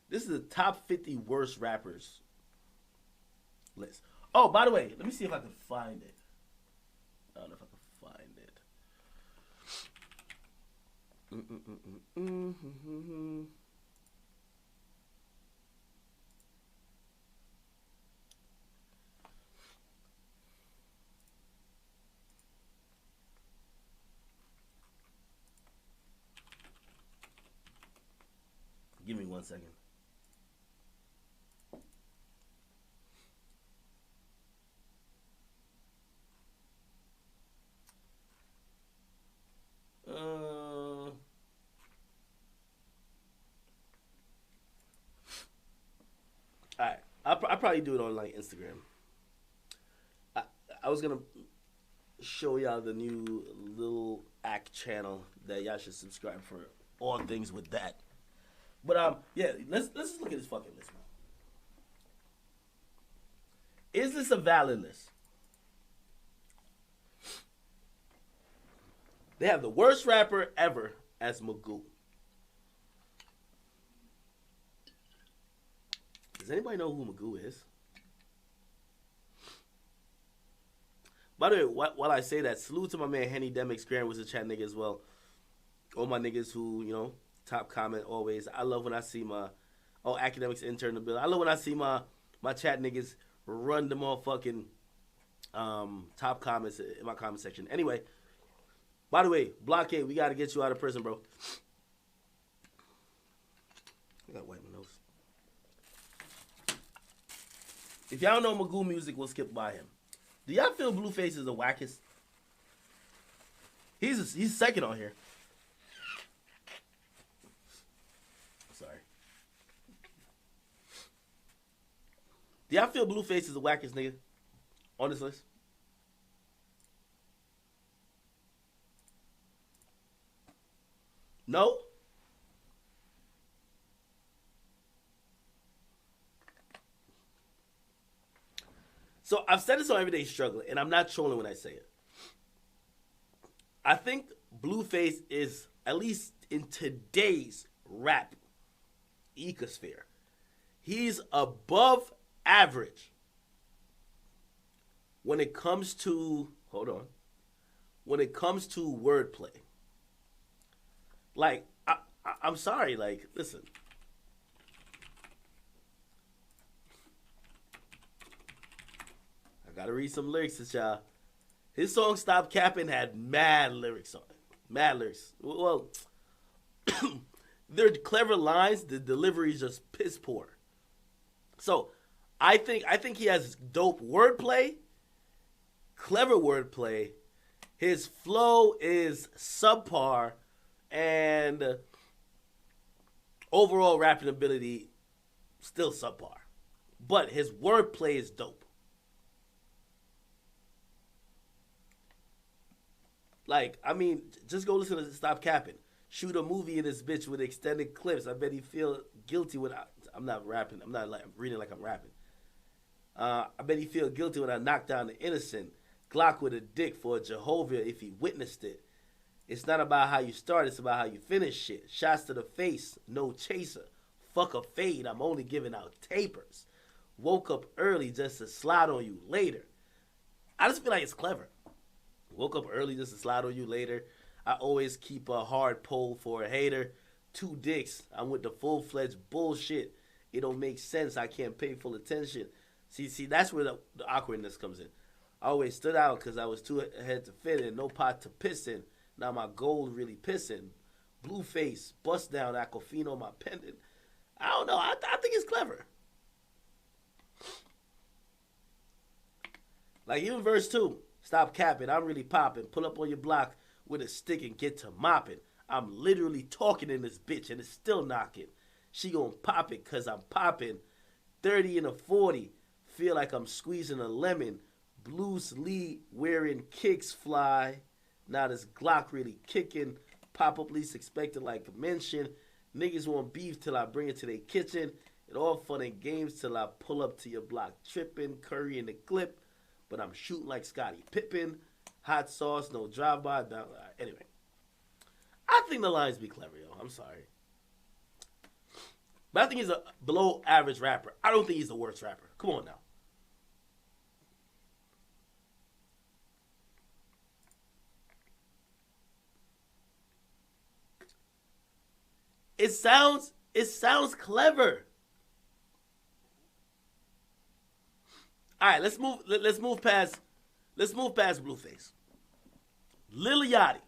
This is the top 50 worst rappers list. Oh, by the way, let me see if I can find it. I don't know if I can find it. Give me 1 second. Alright, I'll probably do it on like Instagram. I was gonna show y'all the new Lil Act channel that y'all should subscribe for all things with that. But yeah, let's just look at this fucking list, man. Is this a valid list? They have the worst rapper ever as Magoo. Does anybody know who Magoo is? By the way, while I say that, salute to my man Henny Demix Grant was a chat nigga as well. All my niggas who, you know, top comment always. I love when I see my academics intern in the building. I love when I see my chat niggas run the motherfucking top comments in my comment section. Anyway, by the way, Blockade, we gotta get you out of prison, bro. I gotta wipe my nose. If y'all know Magoo music, we'll skip by him. Do y'all feel Blueface is the wackest? He's second on here. Sorry. Do y'all feel Blueface is the wackest nigga on this list? No? So I've said this on Everyday Struggle, and I'm not trolling when I say it. I think Blueface is, at least in today's rap ecosphere, he's above average when it comes to, when it comes to wordplay. Like, I'm sorry, like, listen. I gotta read some lyrics to y'all. His song Stop Capping had mad lyrics on it. Mad lyrics. Well, they're clever lines. The delivery is just piss poor. So, I think he has dope wordplay, clever wordplay. His flow is subpar, and overall rapping ability still subpar. But his wordplay is dope. Like, I mean, just go listen to Stop Capping. Shoot a movie in this bitch with extended clips. I bet he feel guilty when I'm not rapping. I'm not like reading like I'm rapping. I bet he feel guilty when I knock down the innocent. Glock with a dick for a Jehovah if he witnessed it. It's not about how you start, it's about how you finish shit. Shots to the face, no chaser. Fuck a fade, I'm only giving out tapers. Woke up early just to slide on you later. I just feel like it's clever. Woke up early just to slide on you later. I always keep a hard pole for a hater. 2 dicks, I'm with the full-fledged bullshit. It don't make sense, I can't pay full attention. See, that's where the awkwardness comes in. I always stood out because I was too ahead to fit in, no pot to piss in. Now my gold really pissing. Blue face, bust down, Aquafino, my pendant. I don't know, I think it's clever. Like even verse 2, stop capping, I'm really popping. Pull up on your block with a stick and get to mopping. I'm literally talking in this bitch and it's still knocking. She gon' pop it cause I'm popping. 30 and a 40, feel like I'm squeezing a lemon. Blues Lee wearing kicks fly. Now this Glock really kicking. Pop-up least expected like a mention. Niggas want beef till I bring it to their kitchen. It all fun and games till I pull up to your block tripping. Curry in the clip. But I'm shooting like Scottie Pippen. Hot sauce, no drive-by. Anyway. I think the lines be clever, yo. I'm sorry. But I think he's a below average rapper. I don't think he's the worst rapper. Come on now. It sounds clever. All right, let's move past Blueface. Lil Yachty.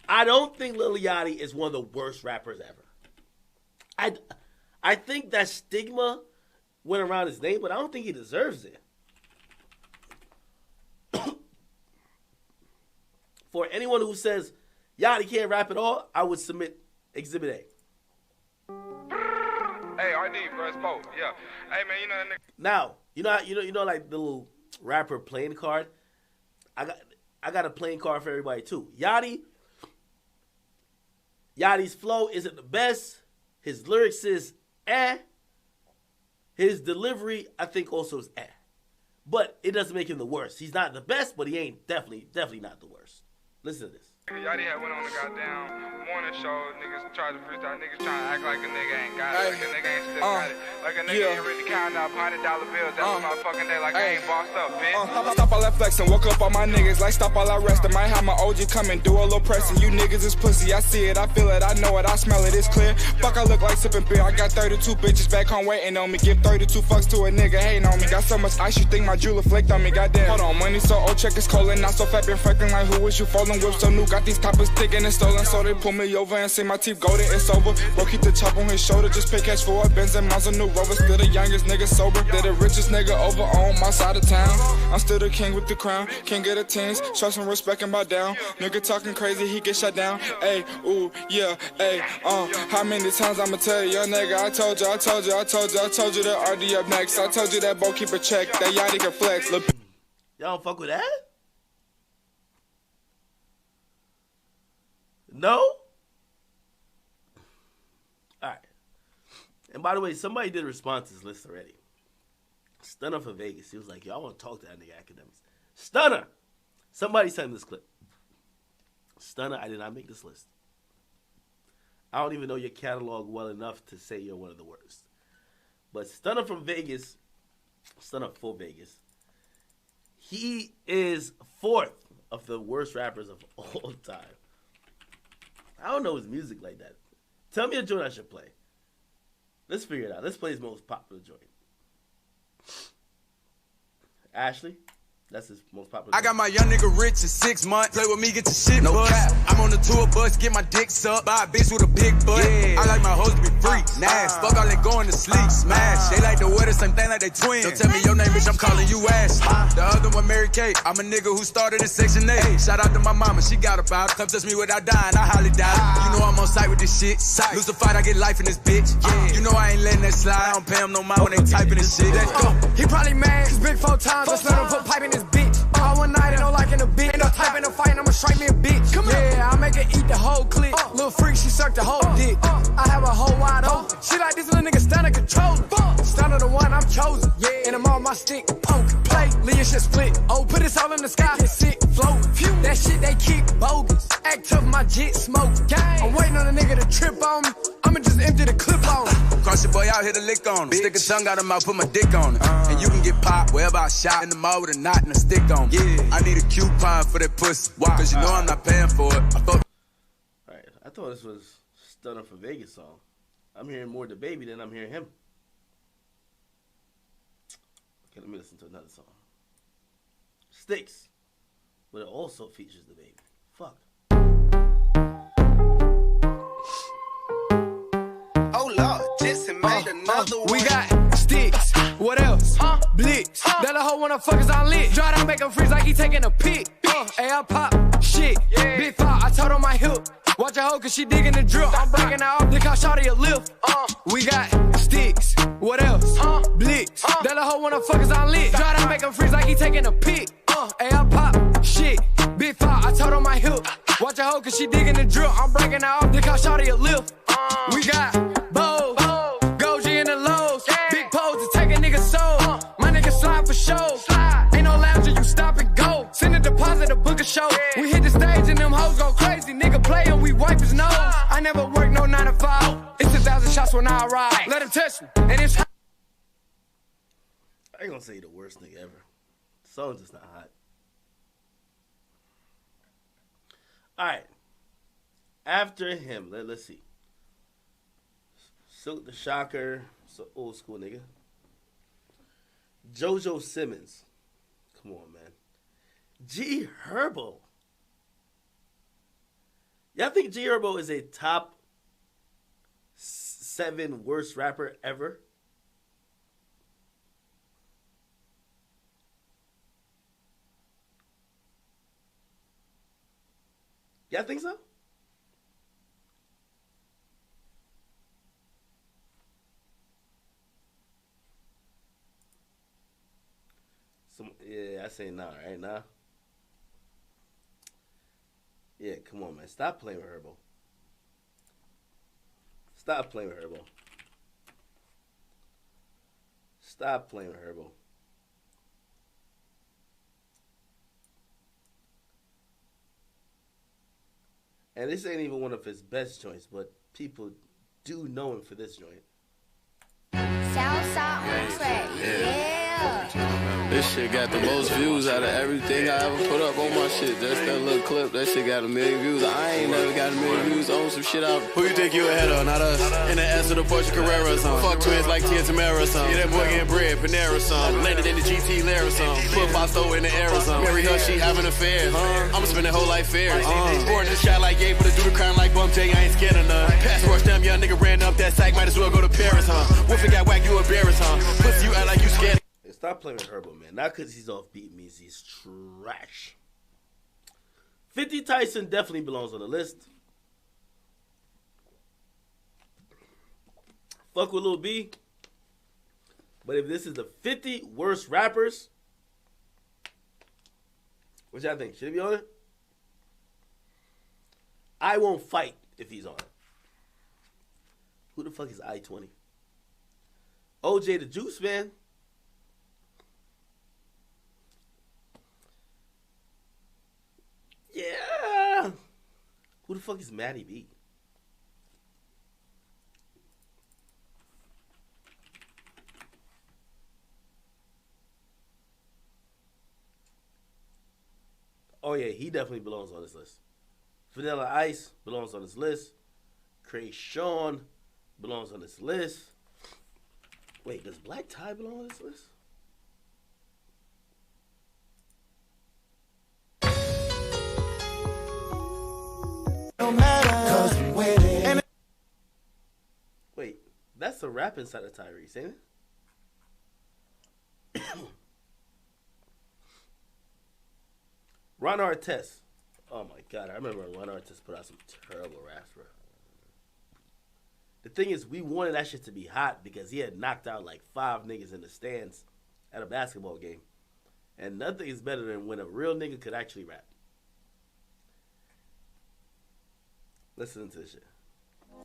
I don't think Lil Yachty is one of the worst rappers ever. I think that stigma went around his name, but I don't think he deserves it. For anyone who says Yachty can't rap at all, I would submit Exhibit A. Hey, RD, bro, it's Bo. Yeah. Hey, man, you know that nigga. Now, you know, like the little rapper playing card. I got a playing card for everybody too. Yachty's flow isn't the best. His lyrics is eh. His delivery, I think, also is eh. But it doesn't make him the worst. He's not the best, but he ain't definitely not the worst. Listen to this. Yachty had went on the goddamn morning show. Niggas tried to freestyle. Niggas trying to act like a nigga ain't got it. Like a nigga ain't still got it. Like a nigga ain't really counting up $100 bills every motherfucking day. Like I ain't bossed up, bitch. Stop all that flexing. Woke up on my niggas. Like stop all that resting. Might have my OG come and do a little pressing. You niggas is pussy. I see it. I feel it. I know it. I smell it. It's clear. Fuck, I look like sipping beer. I got 32 bitches back home waiting on me. Give 32 fucks to a nigga hating on me. Got so much ice you think my jeweler flicked on me. Goddamn. Hold on. Money so old. Check is colon. Not so fat. Been freaking like who was you folding whip so new. Got these coppers thick and stolen, so they pull me over and say my teeth golden, it's over. Bro, keep the chop on his shoulder, just pay cash for a Benz and miles, a new Rover. Still the youngest nigga sober, they're the richest nigga over on my side of town. I'm still the king with the crown, can't get a tens, show some respect and bow down. Nigga talking crazy, he get shut down. Ayy, ooh, yeah, ayy, how many times I'ma tell you, young nigga, I told you that RD up next. I told you that Bo keep a check, that Yachty can flex. Y'all don't fuck with that? No? Alright. And by the way, somebody did respond to this list already. Stunner for Vegas. He was like, yo, I want to talk to that nigga Academics. Stunner! Somebody sent me this clip. Stunner, I did not make this list. I don't even know your catalog well enough to say you're one of the worst. But Stunner from Vegas, Stunner for Vegas, he is 4th of the worst rappers of all time. I don't know his music like that. Tell me a joint I should play. Let's figure it out. Let's play his most popular joint. Ashley? That's his most popular joint. I got my young nigga rich in 6 months. Play with me, get your shit no cap. I'm on the tour bus, get my dick sucked by a bitch with a big butt. Yeah. I like my hoes to be free. Nash. Fuck all they going to sleep. Smash. They like to wear the same thing like they twins. Don't tell me your name, bitch, I'm calling you Ashley. The other one, Mary Kate. I'm a nigga who started in Section 8. Shout out to my mama, she got about it. Come touch me without dying, I highly doubt it. You know I'm on site with this shit. Lose the fight, I get life in this bitch. You know I ain't letting that slide. I don't pay him no mind when they typing this shit. Let's go. He probably mad, cause big 4 times. Let's let him put pipe in his bitch. All one night and no like in the bitch. Ain't no type in the fight, I'ma straight shit split. Oh, put this all in the sky. Get sick, float. Phew. That shit they kick bogus. Act tough, my jit smoke. Gang. I'm waiting on a nigga to trip on me. I'ma just empty the clip on him. Cross your boy out, hit a lick on him. Stick a tongue out of my mouth, put my dick on it. And you can get popped wherever I shot. In the mall with a knot and a stick on me. Yeah. I need a coupon for that pussy. Why? Cause you know I'm not paying for it. Alright, I thought this was Stunner for Vegas song. I'm hearing more the baby than I'm hearing him. Okay, let me listen to another song. Sticks. But it also features the baby. Fuck. Oh Lord, just made another one. We got sticks. What else? Blicks. That a hoe wanna fuck us on lit. Dry down, make him freeze like he taking a pic. Hey, I pop shit. Big pop, I told on my hip. Watch a hoe cause she digging the drill. I'm breaking her off, they call shawty a lift. We got sticks. What else? Blicks. That a hoe wanna fuck us on lit. Dry down, make him freeze like he taking a pic. Hey, I pop shit. Big pop, I told on my hip. Watch a hoe cause she digging the drill. I'm breaking her off, they call shawty a lift. We got bows, Goji in the lows. Big pose to take a nigga's soul. My nigga slide for show. Ain't no lounger, you stop and go. Send a deposit, a book a show. We hit the stage and them hoes go crazy. Nigga play and we wipe his nose. I never work no 9 to 5. It's 1,000 shots when I arrive. Let him touch me, and it's hot. I ain't gonna say the worst nigga ever. The song's just not hot. Alright. After him, let's see. Silk the Shocker. So old school nigga. JoJo Simmons. Come on, man. G Herbo. Y'all think G Herbo is a top 7 worst rapper ever? Y'all think so? Yeah, I say nah, right? Nah. Yeah, come on, man. Stop playing with Herbo. Stop playing with Herbo. Stop playing with Herbo. And this ain't even one of his best joints, but people do know him for this joint. Southside on track, yeah. This shit got the most views out of everything I ever put up on my shit. Just that little clip, that shit got 1 million views. I ain't never got 1 million views on some shit out. Who you think you ahead of? Not us. In the S of the Porsche Carrera song. Fuck twins like Tia Tamara song. Yeah, that boy getting bread, Panera song. Landed in the GT Lara song. Put Fasto in the Arizona. Marry her, she having affairs. I'ma spend the whole life fair. Born in the shot like Gabe, but I do the crime like Bum J. I ain't scared of none. Pass rush them, young nigga ran up that sack. Might as well go to Paris, huh? Wolfie got whack, you embarrassed, huh? Pussy, you act like you scared. Stop playing with Herbo, man. Not because he's off beat means he's trash. 50 Tyson definitely belongs on the list. Fuck with Lil B. But if this is the 50 worst rappers, what y'all think? Should it be on it? I won't fight if he's on it. Who the fuck is I-20? OJ the Juice Man. Yeah. Who the fuck is Maddie B? Oh yeah, he definitely belongs on this list. Vanilla Ice belongs on this list. Cray Sean belongs on this list. Wait, does Black Tie belong on this list? No matter, 'cause we winning. Wait, that's the rap inside of Tyrese, ain't it? Ron Artest. Oh my god, I remember Ron Artest put out some terrible raps, bro. The thing is, we wanted that shit to be hot because he had knocked out like 5 niggas in the stands at a basketball game. And nothing is better than when a real nigga could actually rap. Listen to this shit.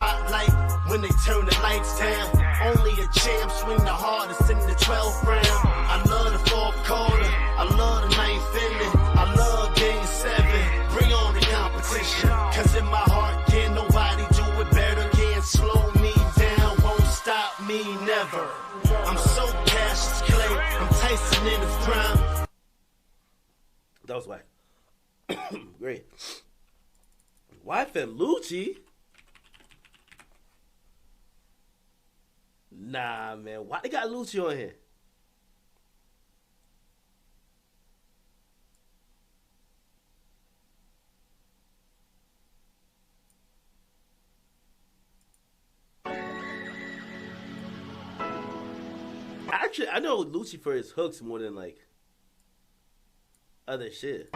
Like when they turn the lights down, only a champ swing the hardest in the 12th round. I love the fourth quarter, I love That was whack. Great. Wife and Lucci? Nah, man. Why they got Lucci on here? Actually, I know Lucci for his hooks more than like other shit.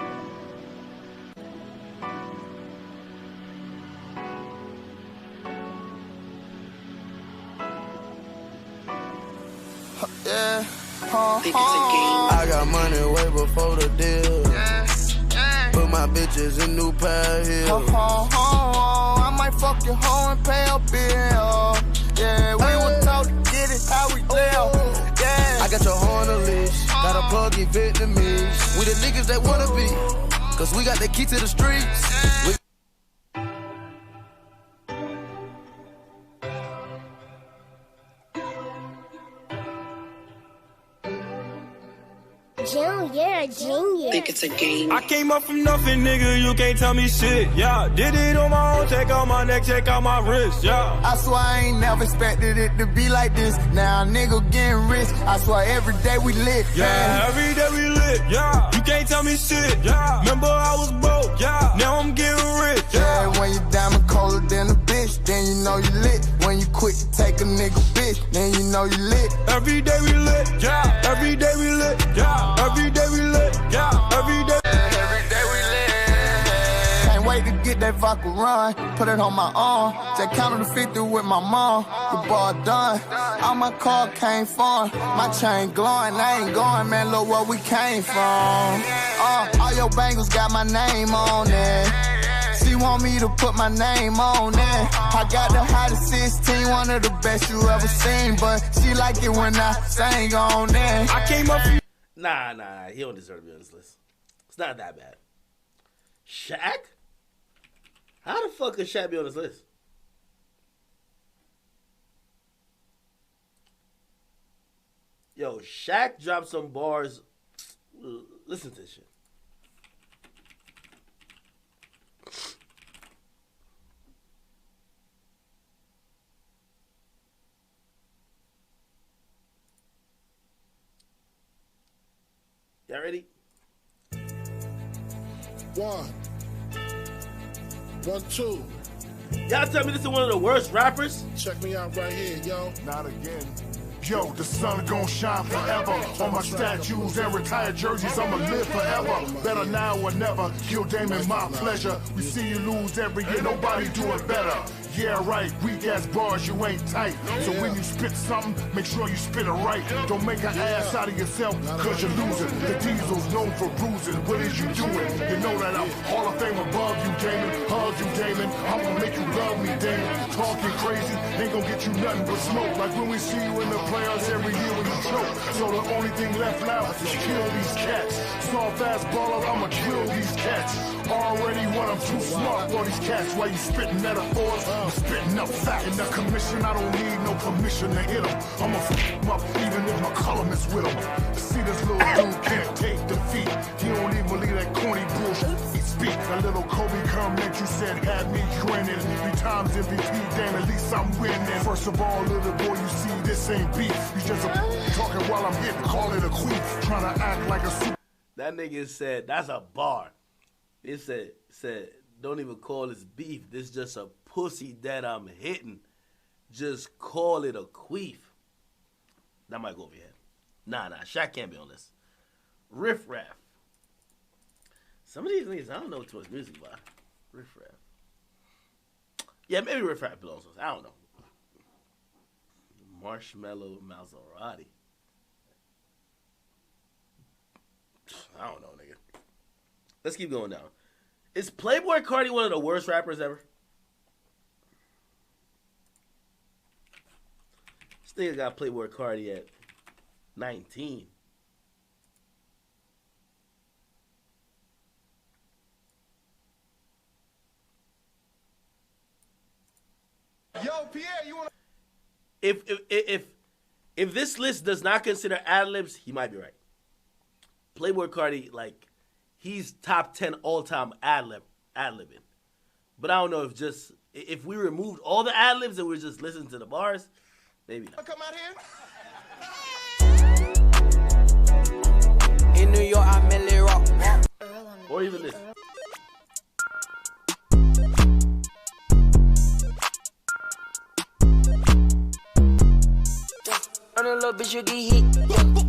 Yeah, I got money way before the deal. Put my bitches in new pair heels. I might fuck your hoe and pay a bill. Yeah, we were taught to get it how we live. Yeah, I got your hoe on the leash. Got a plug in Vietnamese. We the niggas that wanna be, cause we got the key to the streets. You're a genius. Think it's a game. I came up from nothing, nigga, you can't tell me shit, yeah. Did it on my own, check out my neck, check out my wrist, yeah. I swear I ain't never expected it to be like this. Now a nigga getting rich, I swear every day we lit, yeah. Every day we lit, yeah. You can't tell me shit, yeah. Remember I was broke, yeah. Now I'm getting rich, yeah. When you diamond colder than a bitch, then you know you lit. When you quick to take a nigga bitch, then you know you lit. Every day we lit, yeah. Every day we lit, yeah. Every day we lit, yeah. Every day we lit. Can't wait to get that vodka run, put it on my arm. Just counted to 50 with my mom. The ball done. All my car came from. My chain glowing, I ain't going, man. Look where we came from. All your bangles got my name on it. She want me to put my name on it. I got the hottest 16, one of the best you ever seen. But she like it when I sang on it. I came up. Nah, he don't deserve to be on this list. It's not that bad. Shaq? How the fuck could Shaq be on this list? Yo, Shaq dropped some bars. Listen to this shit. Y'all ready? 1, 2. Y'all tell me this is one of the worst rappers? Check me out right here, yo. Not again. Yo, the sun gon' shine forever. On my statues and retired jerseys, I'ma live forever. Better now or never. Kill Damon, my pleasure. We see you lose every year, nobody do it better. Yeah, right, weak ass bars, you ain't tight. So when you spit something, make sure you spit it right. Don't make an ass out of yourself, cause you're losing. The Diesel's known for bruising. What is you doing? You know that I'm Hall of Fame above you, Damon. Hug you, Damon. I'm gonna make you love me, Damon. Talking crazy ain't gonna get you nothing but smoke. Like when we see you in the playoffs every year when you choke. So the only thing left now is kill these cats. Soft ass baller, I'ma kill these cats. Already won, I'm too smart for these cats. While you spitting metaphors, I'm spitting up fact. In the commission, I don't need no permission to hit him. I'ma f him up even if my column is with him. See this little dude can't take defeat. He don't even believe that corny bullshit he speak. A little Kobe comment you said had me grinning. 3 times MVP, damn, at least I'm winning. First of all, little boy, you see this ain't beef. You just talking while I'm hitting, call it a queef. Trying to act like a super. That nigga said, that's a bar. It said, don't even call this beef. This just a pussy that I'm hitting. Just call it a queef. That might go over your head. Nah, Shaq can't be on this. Riff Raff. Some of these niggas, I don't know too much music by. Riff Raff. Yeah, maybe Riff Raff belongs on this. I don't know. Marshmallow Maserati. I don't know, nigga. Let's keep going down. Is Playboi Carti one of the worst rappers ever? This nigga got Playboi Carti at 19. Yo, Pierre, you wanna? If this list does not consider ad libs, he might be right. Playboi Carti, like, he's top 10 all-time ad-libbing. But I don't know if we removed all the ad-libs and we're just listening to the bars, maybe not. Come out here. In New York, I'm Millie Rock. Or even this. On a little bitch, you get hit.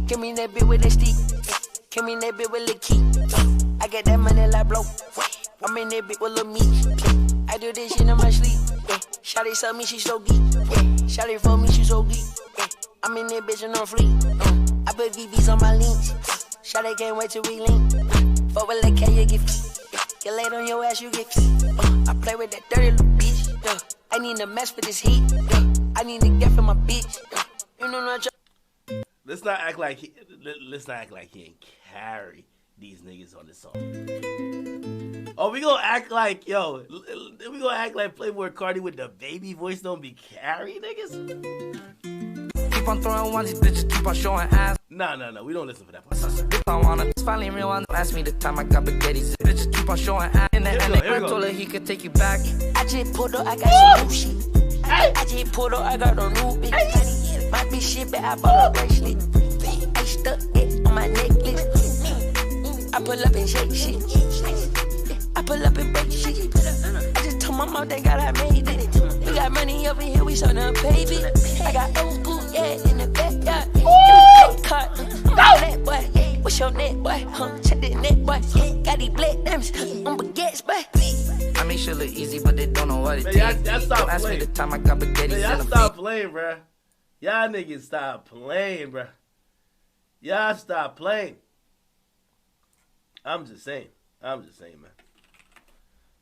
Give me that bitch with that stick. Give me that bitch with the key. I get that money like blow. I'm in that bitch with little meat. I do this shit in my sleep. Shawty suck me, she so geek. Shawty for me, she so geek. I'm in that bitch and on fleek. I put VVs on my links. Shawty can't wait till we link. Fuck with that K, you get get laid on your ass, you get I play with that dirty little bitch. I need a mess for this heat. I need to get for my bitch. You know what I'm Let's not act like he ain't carry these niggas on this song. Oh, we gonna act like Playboy Cardi with the baby voice don't be carry niggas? Keep on throwing one, these bitches keep on showing ass. No, we don't listen for that part. If I wanna, it's finally real one. Ask me the time I got spaghetti. Bitches keep on showing ass. And I told her he could take you back. I just pulled up, I got some new shit. I just pulled up, I got a new bitch. My bitch shit, but I bought a bracelet. I stuck it on my necklace. I pull up and shake shit. I pull up and break shit. I just told my mom, thank God I made it. We got money over here, we starting to pay it. I got old school, yeah, in the backyard. Cut, black boy, what's your net, boy? Check the net, boy. Got these black diamonds on baguettes, boy. I make sure look easy, but they don't know what it takes. Y'all stop ask playing. me the time I got spaghetti. Y'all stop playing, bruh. Y'all niggas stop playing, bruh. Y'all stop playing. I'm just saying, man.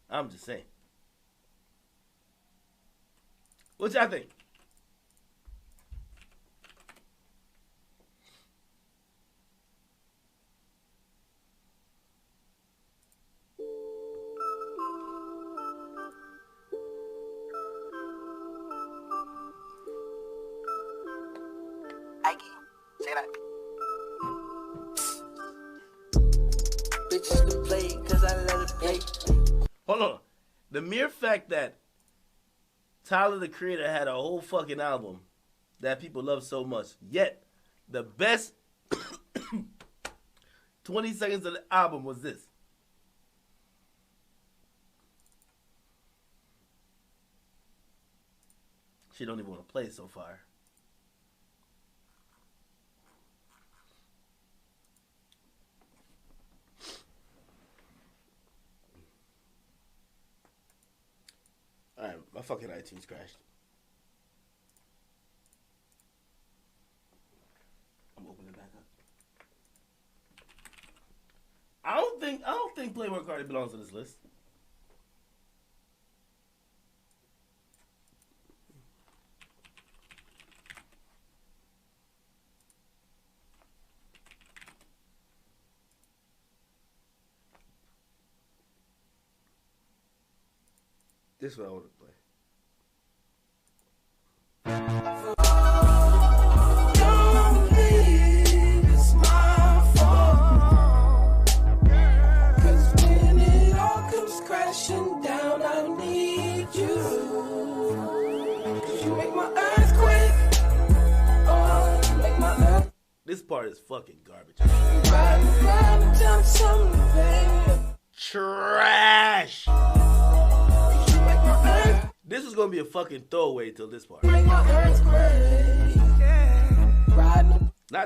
I'm just saying. What y'all think? Say that. Bitches can play cause I let it play. Hold on. The mere fact that Tyler the Creator had a whole fucking album that people love so much, yet the best 20 seconds of the album was this. She don't even want to play it so far. Alright, my fucking iTunes crashed. I'm opening it back up. I don't think Playboy Cardi belongs on this list. This is what I want to play. Don't believe it's my fault. 'Cause when it all comes crashing down, I need you. 'Cause you make my earthquake. Oh, you make my earth. This part is fucking garbage. Trash. This is gonna be a fucking throwaway till this part. Not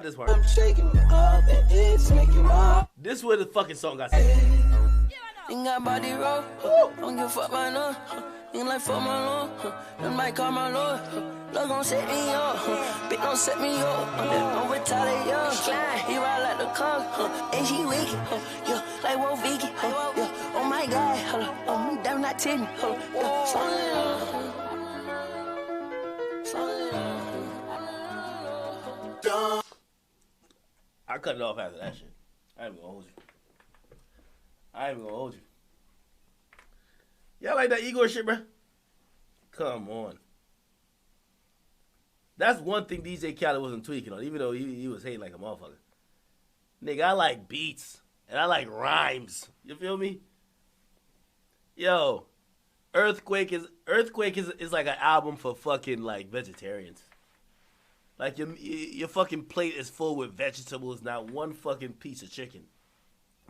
this part. I'm shaking up and it's making my. This is where the fucking song got set. Think I body roll, don't give a fuck my no. Think like fuck my lord, then might call my lord. Love gon' set me up, bitch don't set me up. I'm retaliate, he ride like the car, and she wicked, yeah, like Wo Vicky, yeah. Oh my God, oh me damn not 10, I cut it off after that shit. I ain't even gonna hold you. Y'all like that Igor shit, bruh? Come on. That's one thing DJ Khaled wasn't tweaking on, even though he was hating like a motherfucker. Nigga, I like beats And I like rhymes. You feel me? Yo, Earthquake is like an album for fucking like vegetarians. Like your fucking plate is full with vegetables, not one fucking piece of chicken.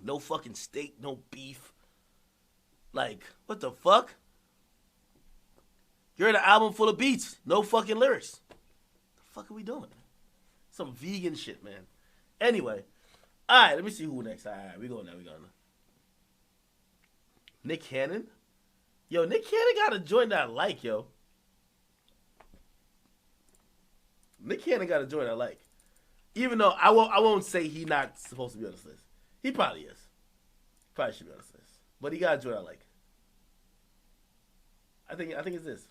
No fucking steak, no beef. Like, what the fuck? You're in an album full of beats, no fucking lyrics. The fuck are we doing? Some vegan shit, man. Anyway, all right, let me see who next. All right, we going now. Nick Cannon? Yo, Nick Cannon got a joint that I like, yo. Nick Cannon got a joint I like. Even though I won't say he not supposed to be on this list. He probably is. Probably should be on this list. But he got a joint I like. I think it's this.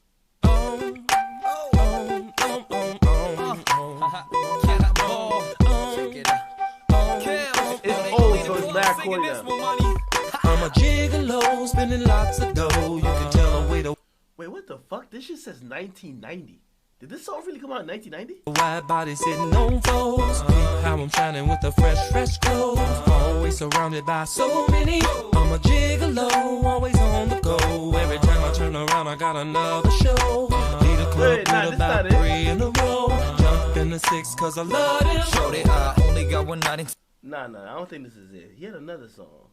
It's old, so it's mad corny now. I'm a gigolo, spending lots of dough. You can tell a way to. Wait, what the fuck? This shit says 1990. Did this song really come out in 1990? Wide body sitting on foes. How I'm shining with the fresh clothes. Always surrounded by so many. I'm a gigolo, always on the go. Every time I turn around, I got another show. Need a club with about 3 in a row. Jump in the 6 cause I love it. Shorty, I only got one night in. Nah, I don't think this is it. He had another song.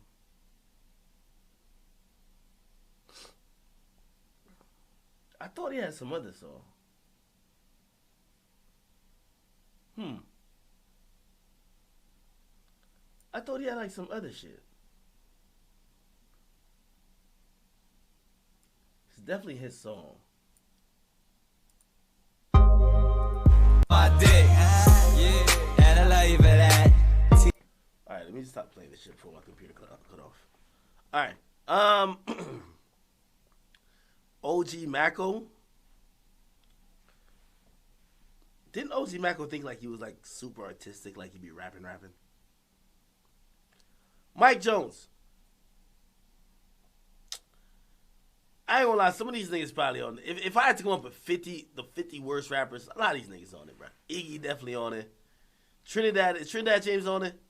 I thought he had some other song. I thought he had like some other shit. It's definitely his song. My dick, yeah, and I love you for that. Alright, let me just stop playing this shit before my computer cut off. Alright, OG Macko. Didn't OG Macko think like he was like super artistic, like he'd be rapping? Mike Jones. I ain't gonna lie, some of these niggas probably on it. If I had to come up with the 50 worst rappers, a lot of these niggas on it, bro. Iggy definitely on it. Is Trinidad James on it?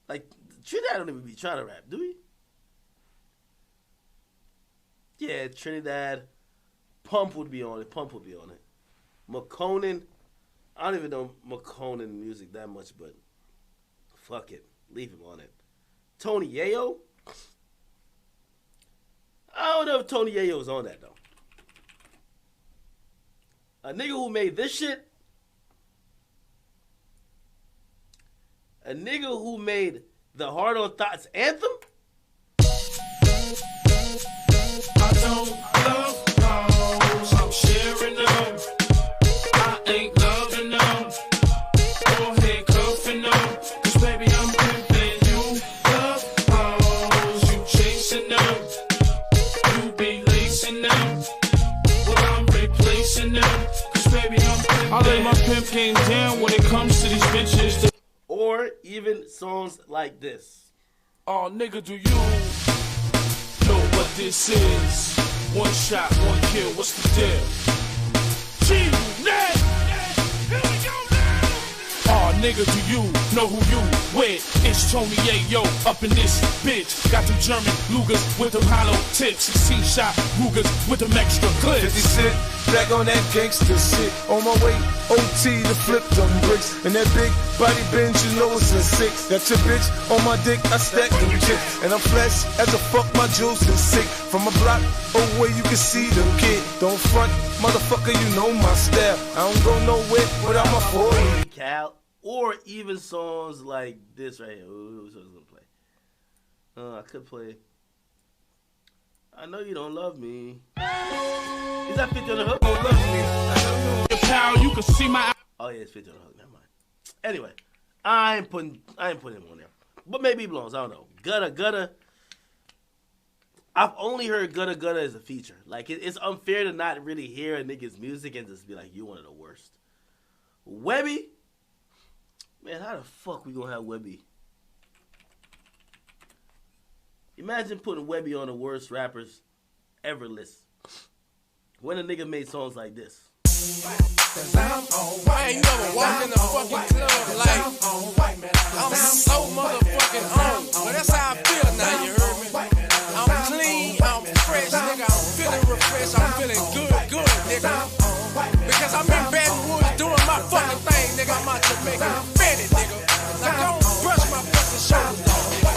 Like, Trinidad don't even be trying to rap, do he? Yeah, Trinidad. Pump would be on it. McConan. I don't even know McConan music that much, but fuck it. Leave him on it. Tony Yayo. I don't know if Tony Yayo's on that, though. A nigga who made this shit. A nigga who made the Hard On Thoughts anthem. I don't love hoes, I'm sharing them. I ain't loving them, or handcuffing them. Cause baby, I'm pimping you. Love hoes, you chasing them. You be lacing them. Well, I'm replacing them. Cause baby, I'm pimping. I lay my pimp game down when it comes to these bitches. Or even songs like this. Oh, nigga, do you know what this is? One shot, one kill, what's the deal? G-Net! Here we go now! Oh, nigga, do you know who you with? It's Tony Yayo up in this bitch. Got them German Lugers with them hollow tips. 16-shot Rugers with them extra clips. 50 Cent, back on that gangster shit. On my way, OT to flip them bricks. And that big body bench, you know it's a 6. That's your bitch on my dick, I stack them chips. And I'm flesh as a fuck, my juice is sick. From a block away, you can see them kid. Don't front, motherfucker, you know my style. I don't go nowhere without my 40. Cal. Or even songs like this right here. Who's gonna play? I could play. I know you don't love me. Is that 50 on the hook? Don't love me. I don't know. Pal, you can see my. Oh yeah, it's 50 on the hook. Never mind. Anyway, I ain't putting him on there. But maybe he belongs. I don't know. Gutta. I've only heard Gutta as a feature. Like it's unfair to not really hear a nigga's music and just be like, you one of the worst. Webby. Man, how the fuck we gonna have Webby? Imagine putting Webby on the worst rappers ever list. When a nigga made songs like this. Cause I'm on white. Man, you ever walk in the fucking club like I'm so motherfucking on. Well, that's how I feel now, you heard me? I'm clean, I'm fresh, nigga. I'm feeling refreshed, I'm feeling good, nigga. Because I'm in Baton Rouge doing my fucking thing, nigga. I'm out to make it fitted, nigga. Now don't brush my fucking shoulders off, nigga.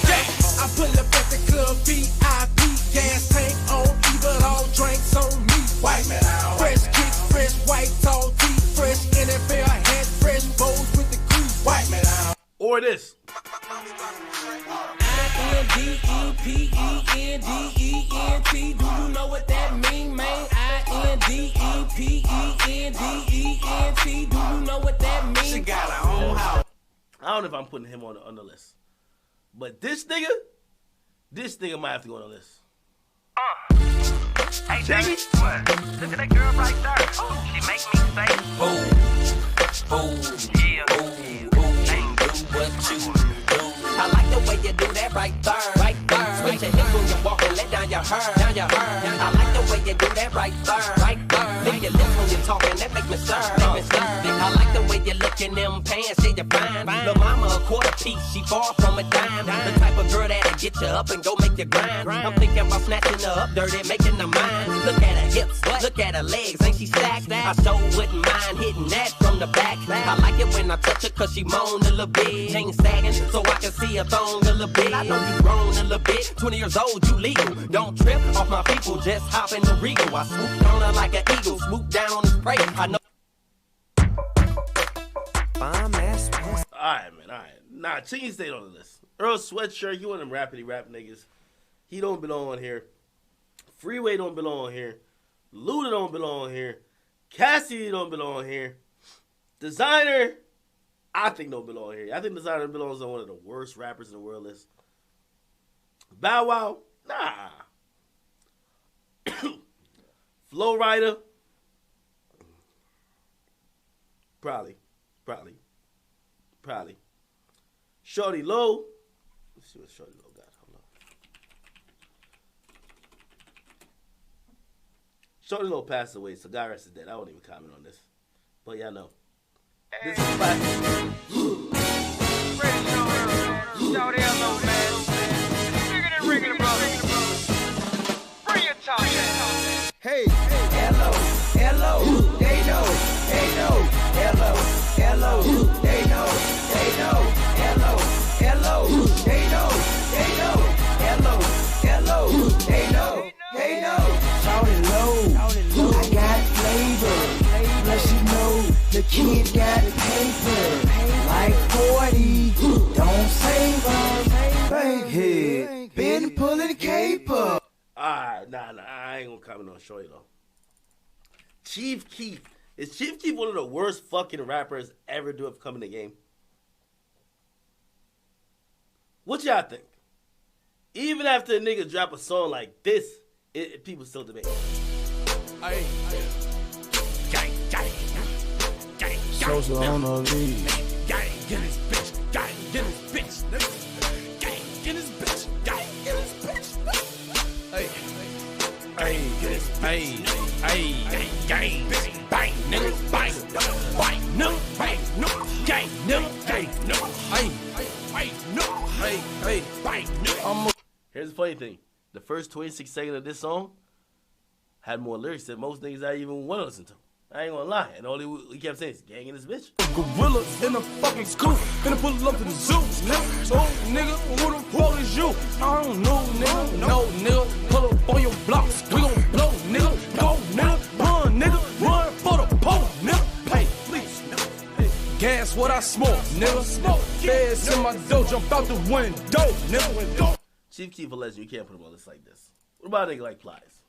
Yeah, I pull up at the club, VIP, gas tank on E, but all drinks on me. White man out. Fresh kicks, fresh white tall teeth, fresh NFL hat, fresh bows with the crease. White man out. Or this. I-N-D-E-P-E-N-D-E-N-T. Do you know what that mean, man? I-N-D-E-P-E-N-D-E-N-T. Do you know what that mean? She got her own house. I don't know if I'm putting him on the list. But this nigga might have to go on the list. Hey, Jimmy, what? Look at that girl right there. She make me say, boom, boom, yeah, boom, boom, ain't do what you do. I like the way you do that right there, right there. Switch your hips when you walk and let down your hair, down your hair. I like the way you do that right there, right there. Lick your lips when you're talking, that make me stir, make me stir. I like the way you look in them pants, see you fine. Lil' mama a quarter piece, she far from a dime. The type of girl that'll get you up and go make you grind. I'm thinking about snatching her up dirty, making her mine. Look at her hips, look at her legs, ain't she stacked? I sure wouldn't mind hitting that from the back. I like it when I touch her cause she moan a little bit. Chain sagging so I can see her thong a little bit. I know you grown a little bit, 20 years old, you legal. Don't trip off my people, just hop in the Regal. I swoop on her like an eagle, swoop down on his prey. I know. Alright, man, alright. Nah, Chingy stayed on the list. Earl Sweatshirt, he one of them rapidy rap niggas. He don't belong here. Freeway don't belong here. Luda don't belong here. Cassidy don't belong here. Designer, I think don't belong here. I think Designer belongs on one of the worst rappers in the world list. Bow Wow, nah. Flow Rider, probably. Shorty Low, let's see what Shorty Low got. Hold on. Shorty Low passed away, so God rest his dead. I won't even comment on this, but y'all know. This is classic. Shorty Low, man. Bigger than ringing the brother. Bring your talk. Hey, hello, they know, hello, hello, hello, they know, hello, hello, they know, hello, they know, Shorty Low, I got flavor, plus you know, the kid got paper, like 40, don't save us, bankhead, been pulling caper. Nah, I ain't gonna comment on Shorty Low. Chief Keef. Is Chief Keef one of the worst fucking rappers ever to have come in the game? What y'all think? Even after a nigga drop a song like this, people still debate. Hey. Gang. Social on the lead. Gang, get his bitch. Gang, get his bitch. Gang, get his bitch. Gang, get his bitch. Hey, gang, bang, nigga, bang, no, bang, no, gang, no, hey, bang, no. Here's the funny thing: the first 26 seconds of this song had more lyrics than most niggas I even want to listen to. I ain't gonna lie, and all he kept saying is gang in this bitch. Gorilla in the fucking school, finna pull up to the zoo, nigga. Oh, nigga, who the fuck is you? I don't know, nigga. No, nigga, pull up on your blocks. We gon' blow, nigga. Go, nigga. Run for the pole, nigga. Hey, please, nigga. Gas what I smoke, nigga. Feds in my dough, jump out the window, nigga. Chief Keef a legend, you can't put him on this like this. What about a nigga like Plies?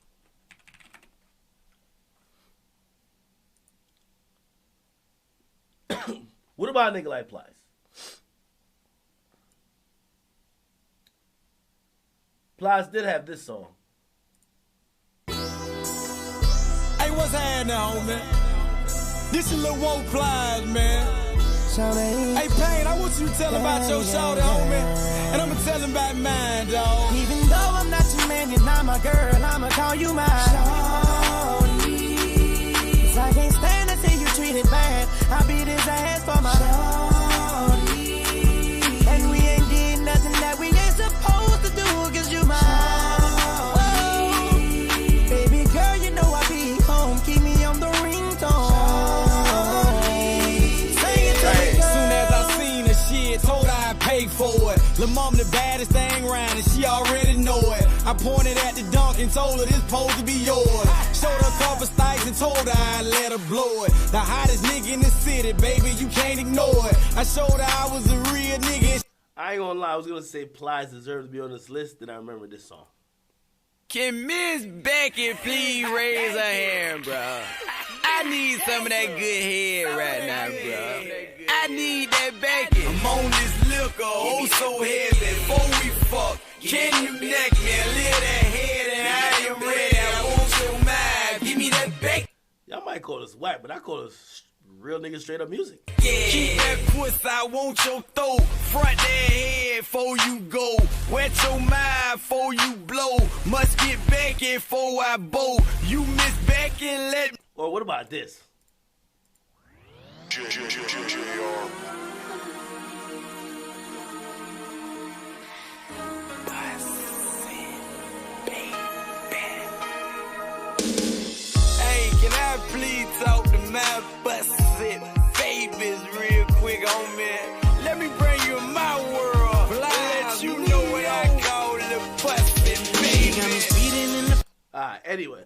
What about a nigga like Plies? Plies did have this song. Hey, what's happening, homie? This is Lil Woe Plies, man. Hey, Payne, I want you to tell about your shorty, homie. And I'ma tell him about mine, dog. Even though I'm not your man, you're not my girl, I'ma call you mine. Shorty. 'Cause I can't stand to see it bad. I beat his ass for my shorty. And we ain't did nothing that we ain't supposed to do, cause you my shorty. Baby girl, you know I be home. Keep me on the ringtone. Sing it to me, girl. Soon as I seen her shit, told her I'd pay for it. Lil' mom the baddest thing round and she already know it. I pointed at the dunk and told her this supposed to be yours. Showed her a couple stikes and told her I'd let her blow it. The hottest nigga in the city, baby, you can't ignore it. I showed her I was a real nigga. I ain't gonna lie, I was gonna say Plies deserves to be on this list, then I remember this song. Can Miss Becky please raise her hand, bro? I need some of that good head right now, bro. I need that Becky. I'm on this liquor, oh so heavy. Before we fuck, can you neck me a little head and I am ready. I want your mind, give me that Becky. Y'all might call this whack, but I call this real nigga straight up music. Yeah. Keep that pussy, I want your throat. Front that head before you go. Wet your mind before you blow. Must get Becky before I bow. You miss Becky, let me. Or what about this? Hey, can I please talk to my busted babies real quick on me? Let me bring you in my world. Let you know what I call the busted baby. Alright, anyway.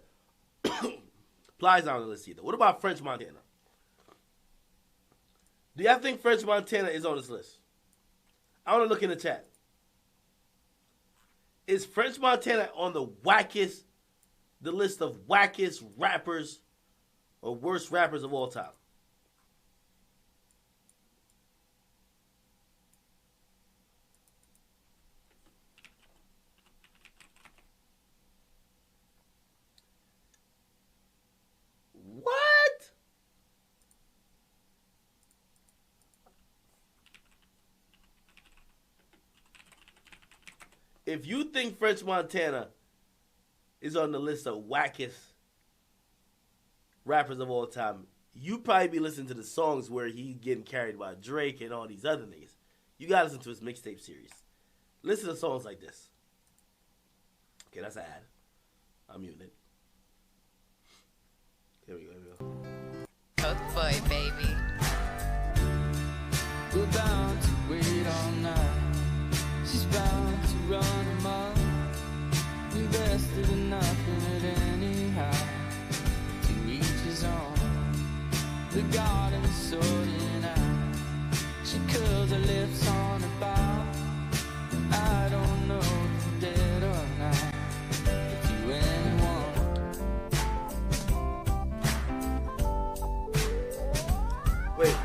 Plies on the list either. What about French Montana? Do y'all think French Montana is on this list? I want to look in the chat. Is French Montana on the list of wackest rappers or worst rappers of all time? What? If you think French Montana is on the list of wackest rappers of all time, you probably be listening to the songs where he's getting carried by Drake and all these other niggas. You gotta listen to his mixtape series. Listen to songs like this. Okay, that's an ad. I'm muting it. Here we go, Cook boy, baby. We're bound to wait all night. She's bound to run amok. We vested in nothing at any height. To each his own. The garden is sorting out. She curls her lips on her bow. I don't know if you're dead or not. If you anyone. Wait,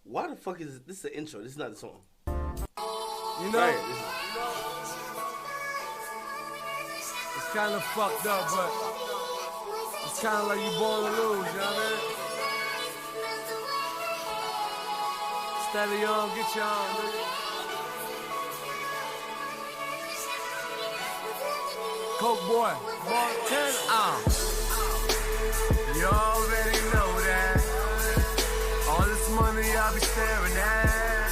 why the fuck is this? Is the intro? This is not the song. You know, it's kind of fucked up, but it's kind of like you born to lose, you know what I mean? Instead of young, get your own, nigga. Coke boy, Montana. You already know that. All this money I'll be staring at.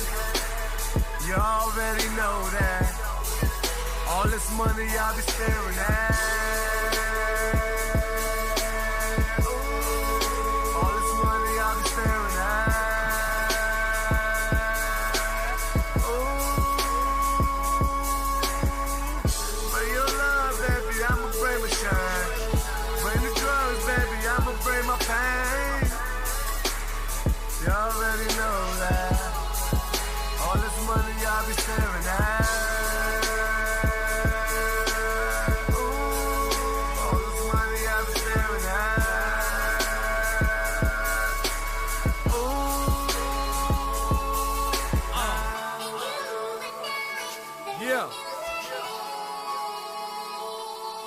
You already know that. All this money I'll be staring at. Ooh, all this money I'll be staring at. Ooh, for your love, baby, I'ma bring my shine. Bring the drugs, baby, I'ma bring my pain. You already know that. All this money I'll be staring at. Ooh, all this money I'll be staring at. Ooh. Yeah.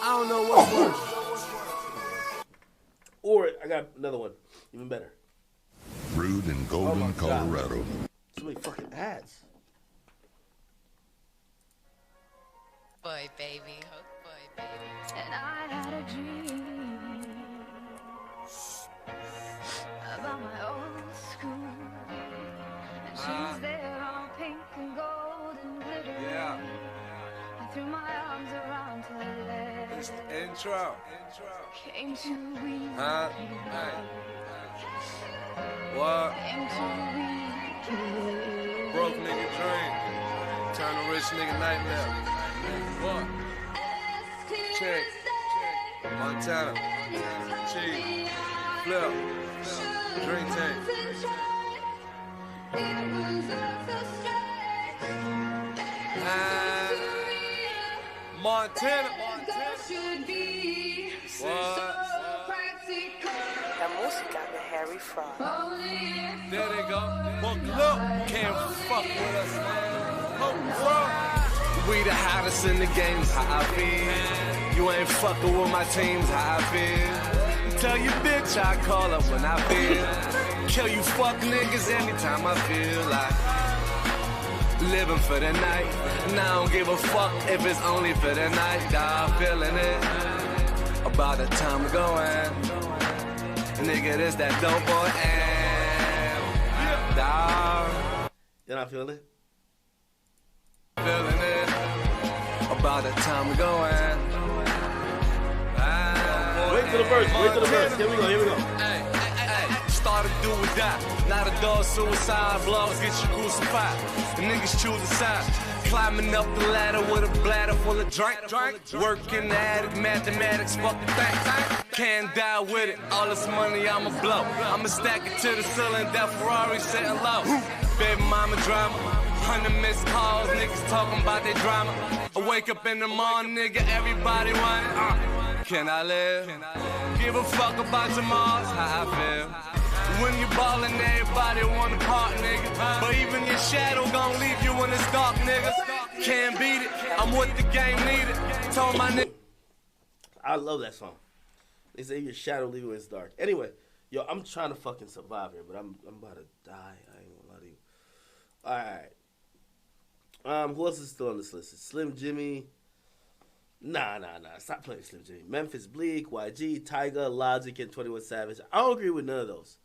I don't know what's worse. Or I got another one, even better. Brewed in Golden, Colorado. So many fucking ads. Boy, baby. Cook boy, baby. And I had a dream about my own It's the intro. Came to read. Huh? Hey. What? Broke nigga dream. Turn a rich nigga nightmare. What? Check. Montana. Cheese. Flip. Dream tank. Montana. What? La música de Harry Fraud. There they go. Buckle up. Can't fuck with us, man. Oh, we the hottest in the games, how I feel. You ain't fucking with my teams, how I feel. Tell your bitch I call her when I feel. Kill you fuck niggas anytime I feel like. Living for the night, and I don't give a fuck if it's only for the night. Dawg, feeling it. About the time going. Nigga, this that dope boy and dawg. You're not feeling it? Feeling it. About the time going. Wait till the verse, wait till the verse. Here we go, here we go. Start to do or die. Not a dog suicide. Blogs get you crucified. The niggas choose a side. Climbing up the ladder with a bladder full of drink. Working the attic, mathematics, fuck the thing. Can't die with it. All this money I'ma blow. I'ma stack it to the ceiling. That Ferrari sitting low. Baby mama drama. 100 missed calls. Niggas talking about their drama. I wake up in the morning, nigga. Everybody want. Can I live? Give a fuck about tomorrow's how I feel. When you ballin', everybody wanna part, nigga. But even your shadow gon' leave you when it's dark, nigga. Can't beat it. I'm what the game needed. Told my nigga. I love that song. They say your shadow leave you when it's dark. Anyway, yo, I'm trying to fucking survive here, but I'm about to die. I ain't gonna lie to you. Alright. Who else is still on this list? It's Slim Jimmy. Nah. Stop playing Slim Jimmy. Memphis Bleak, YG, Tyga, Logic, and 21 Savage. I don't agree with none of those.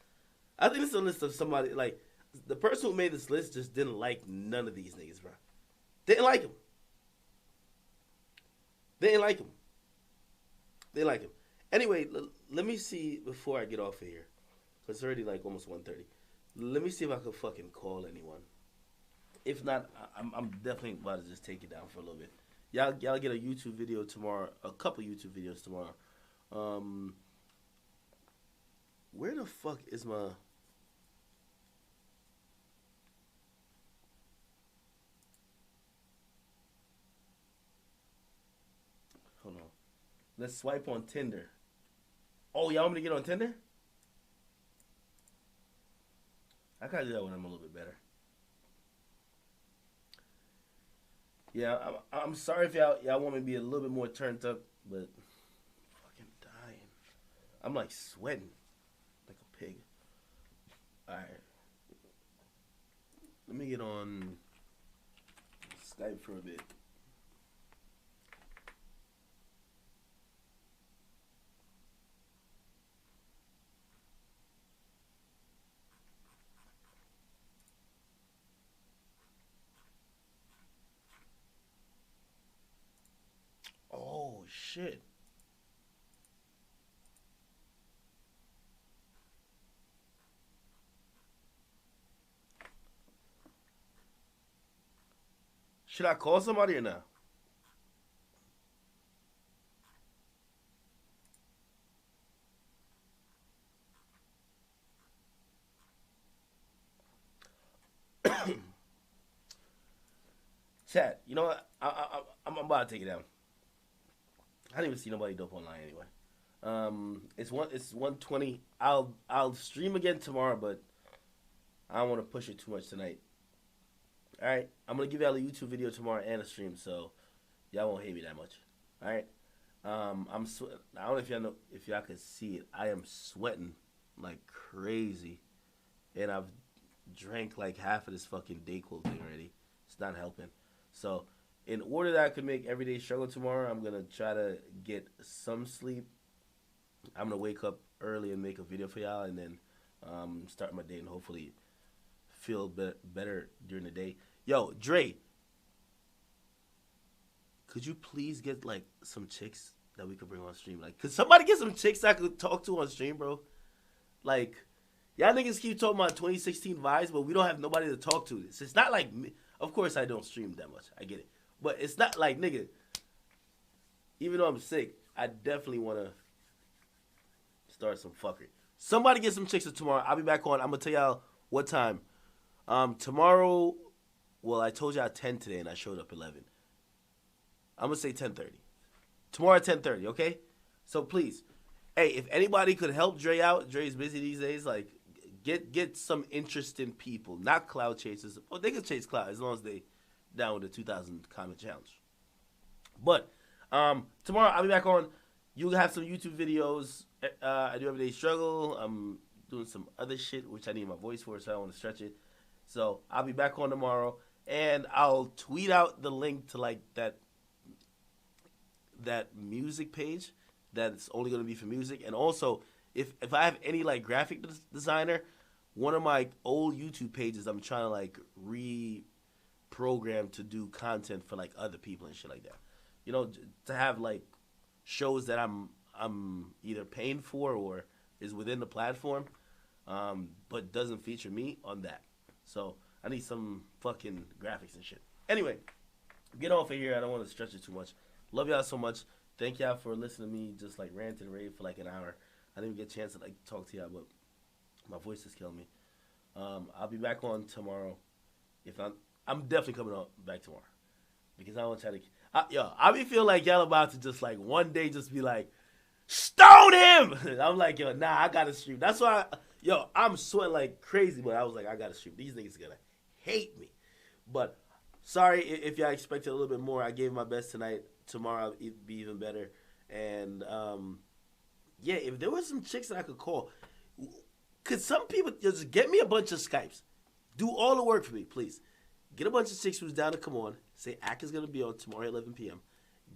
I think it's a list of somebody, like, the person who made this list just didn't like none of these niggas, bro. Didn't like him. They didn't like him. They like him. Anyway, let me see before I get off of here. Because it's already like almost 1:30. Let me see if I can fucking call anyone. If not, I'm definitely about to just take it down for a little bit. Y'all get a YouTube video tomorrow. A couple YouTube videos tomorrow. Where the fuck is my... Hold on. Let's swipe on Tinder. Oh, y'all want me to get on Tinder? I gotta do that when I'm a little bit better. Yeah, I'm sorry if y'all want me to be a little bit more turned up, but I'm fucking dying. I'm like sweating like a pig. Alright. Let me get on Skype for a bit. Oh, shit. Should I call somebody or not? Chat, you know what? I'm about to take it down. I didn't even see nobody dope online anyway. It's 1:20. I'll stream again tomorrow, but I don't want to push it too much tonight. All right, I'm gonna give y'all a YouTube video tomorrow and a stream, so y'all won't hate me that much. All right, I don't know if y'all can see it. I am sweating like crazy, and I've drank like half of this fucking Dayquil thing already. It's not helping. So, in order that I could make everyday struggle tomorrow, I'm gonna try to get some sleep. I'm gonna wake up early and make a video for y'all, and then start my day and hopefully feel better during the day. Yo, Dre, could you please get like some chicks that we could bring on stream? Like, could somebody get some chicks I could talk to on stream, bro? Like, y'all niggas keep talking about 2016 vibes, but we don't have nobody to talk to. It's not like me. Of course, I don't stream that much. I get it. But it's not like, nigga, even though I'm sick, I definitely want to start some fuckery. Somebody get some chicks for tomorrow. I'll be back on. I'm going to tell y'all what time. Tomorrow, well, I told y'all at 10 today, and I showed up 11. I'm going to say 10:30. Tomorrow at 10:30, okay? So please, hey, if anybody could help Dre out, Dre's busy these days, like, get some interesting people, not cloud chasers. Well, they can chase cloud as long as they down with the 2,000 comment challenge. But tomorrow I'll be back on. You'll have some YouTube videos. I do Everyday Struggle. I'm doing some other shit, which I need my voice for, so I don't want to stretch it. So I'll be back on tomorrow, and I'll tweet out the link to like that music page that's only going to be for music. And also, if I have any like graphic designer, one of my old YouTube pages I'm trying to like reprogram to do content for like other people and shit like that. You know, to have like shows that I'm either paying for or is within the platform, but doesn't feature me on that. So I need some fucking graphics and shit. Anyway, get off of here. I don't want to stretch it too much. Love y'all so much. Thank y'all for listening to me just like rant and rave for like an hour. I didn't even get a chance to like talk to y'all, but my voice is killing me. I'll be back on tomorrow. If I'm definitely coming on back tomorrow because I want to try to. I be feel like y'all about to just like one day just be like, stone him. I'm like, yo, nah, I gotta stream. That's why, I'm sweating like crazy, but I was like, I gotta stream. These niggas gonna hate me. But sorry if y'all expected a little bit more. I gave my best tonight. Tomorrow it'd be even better. And yeah, if there was some chicks that I could call, could some people just get me a bunch of Skypes? Do all the work for me, please. Get a bunch of chicks who's down to come on. Say Ak is gonna be on tomorrow at 11 p.m.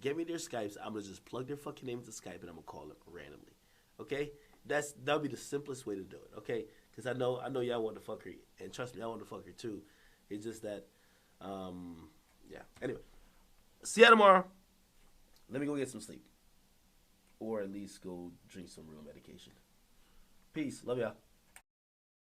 Get me their Skypes. I'm gonna just plug their fucking name into Skype and I'm gonna call them randomly. Okay? That'll be the simplest way to do it. Okay? Because I know y'all want to fuck her, and trust me, I want to fuck her too. It's just that, yeah. Anyway, see y'all tomorrow. Let me go get some sleep, or at least go drink some real medication. Peace. Love y'all.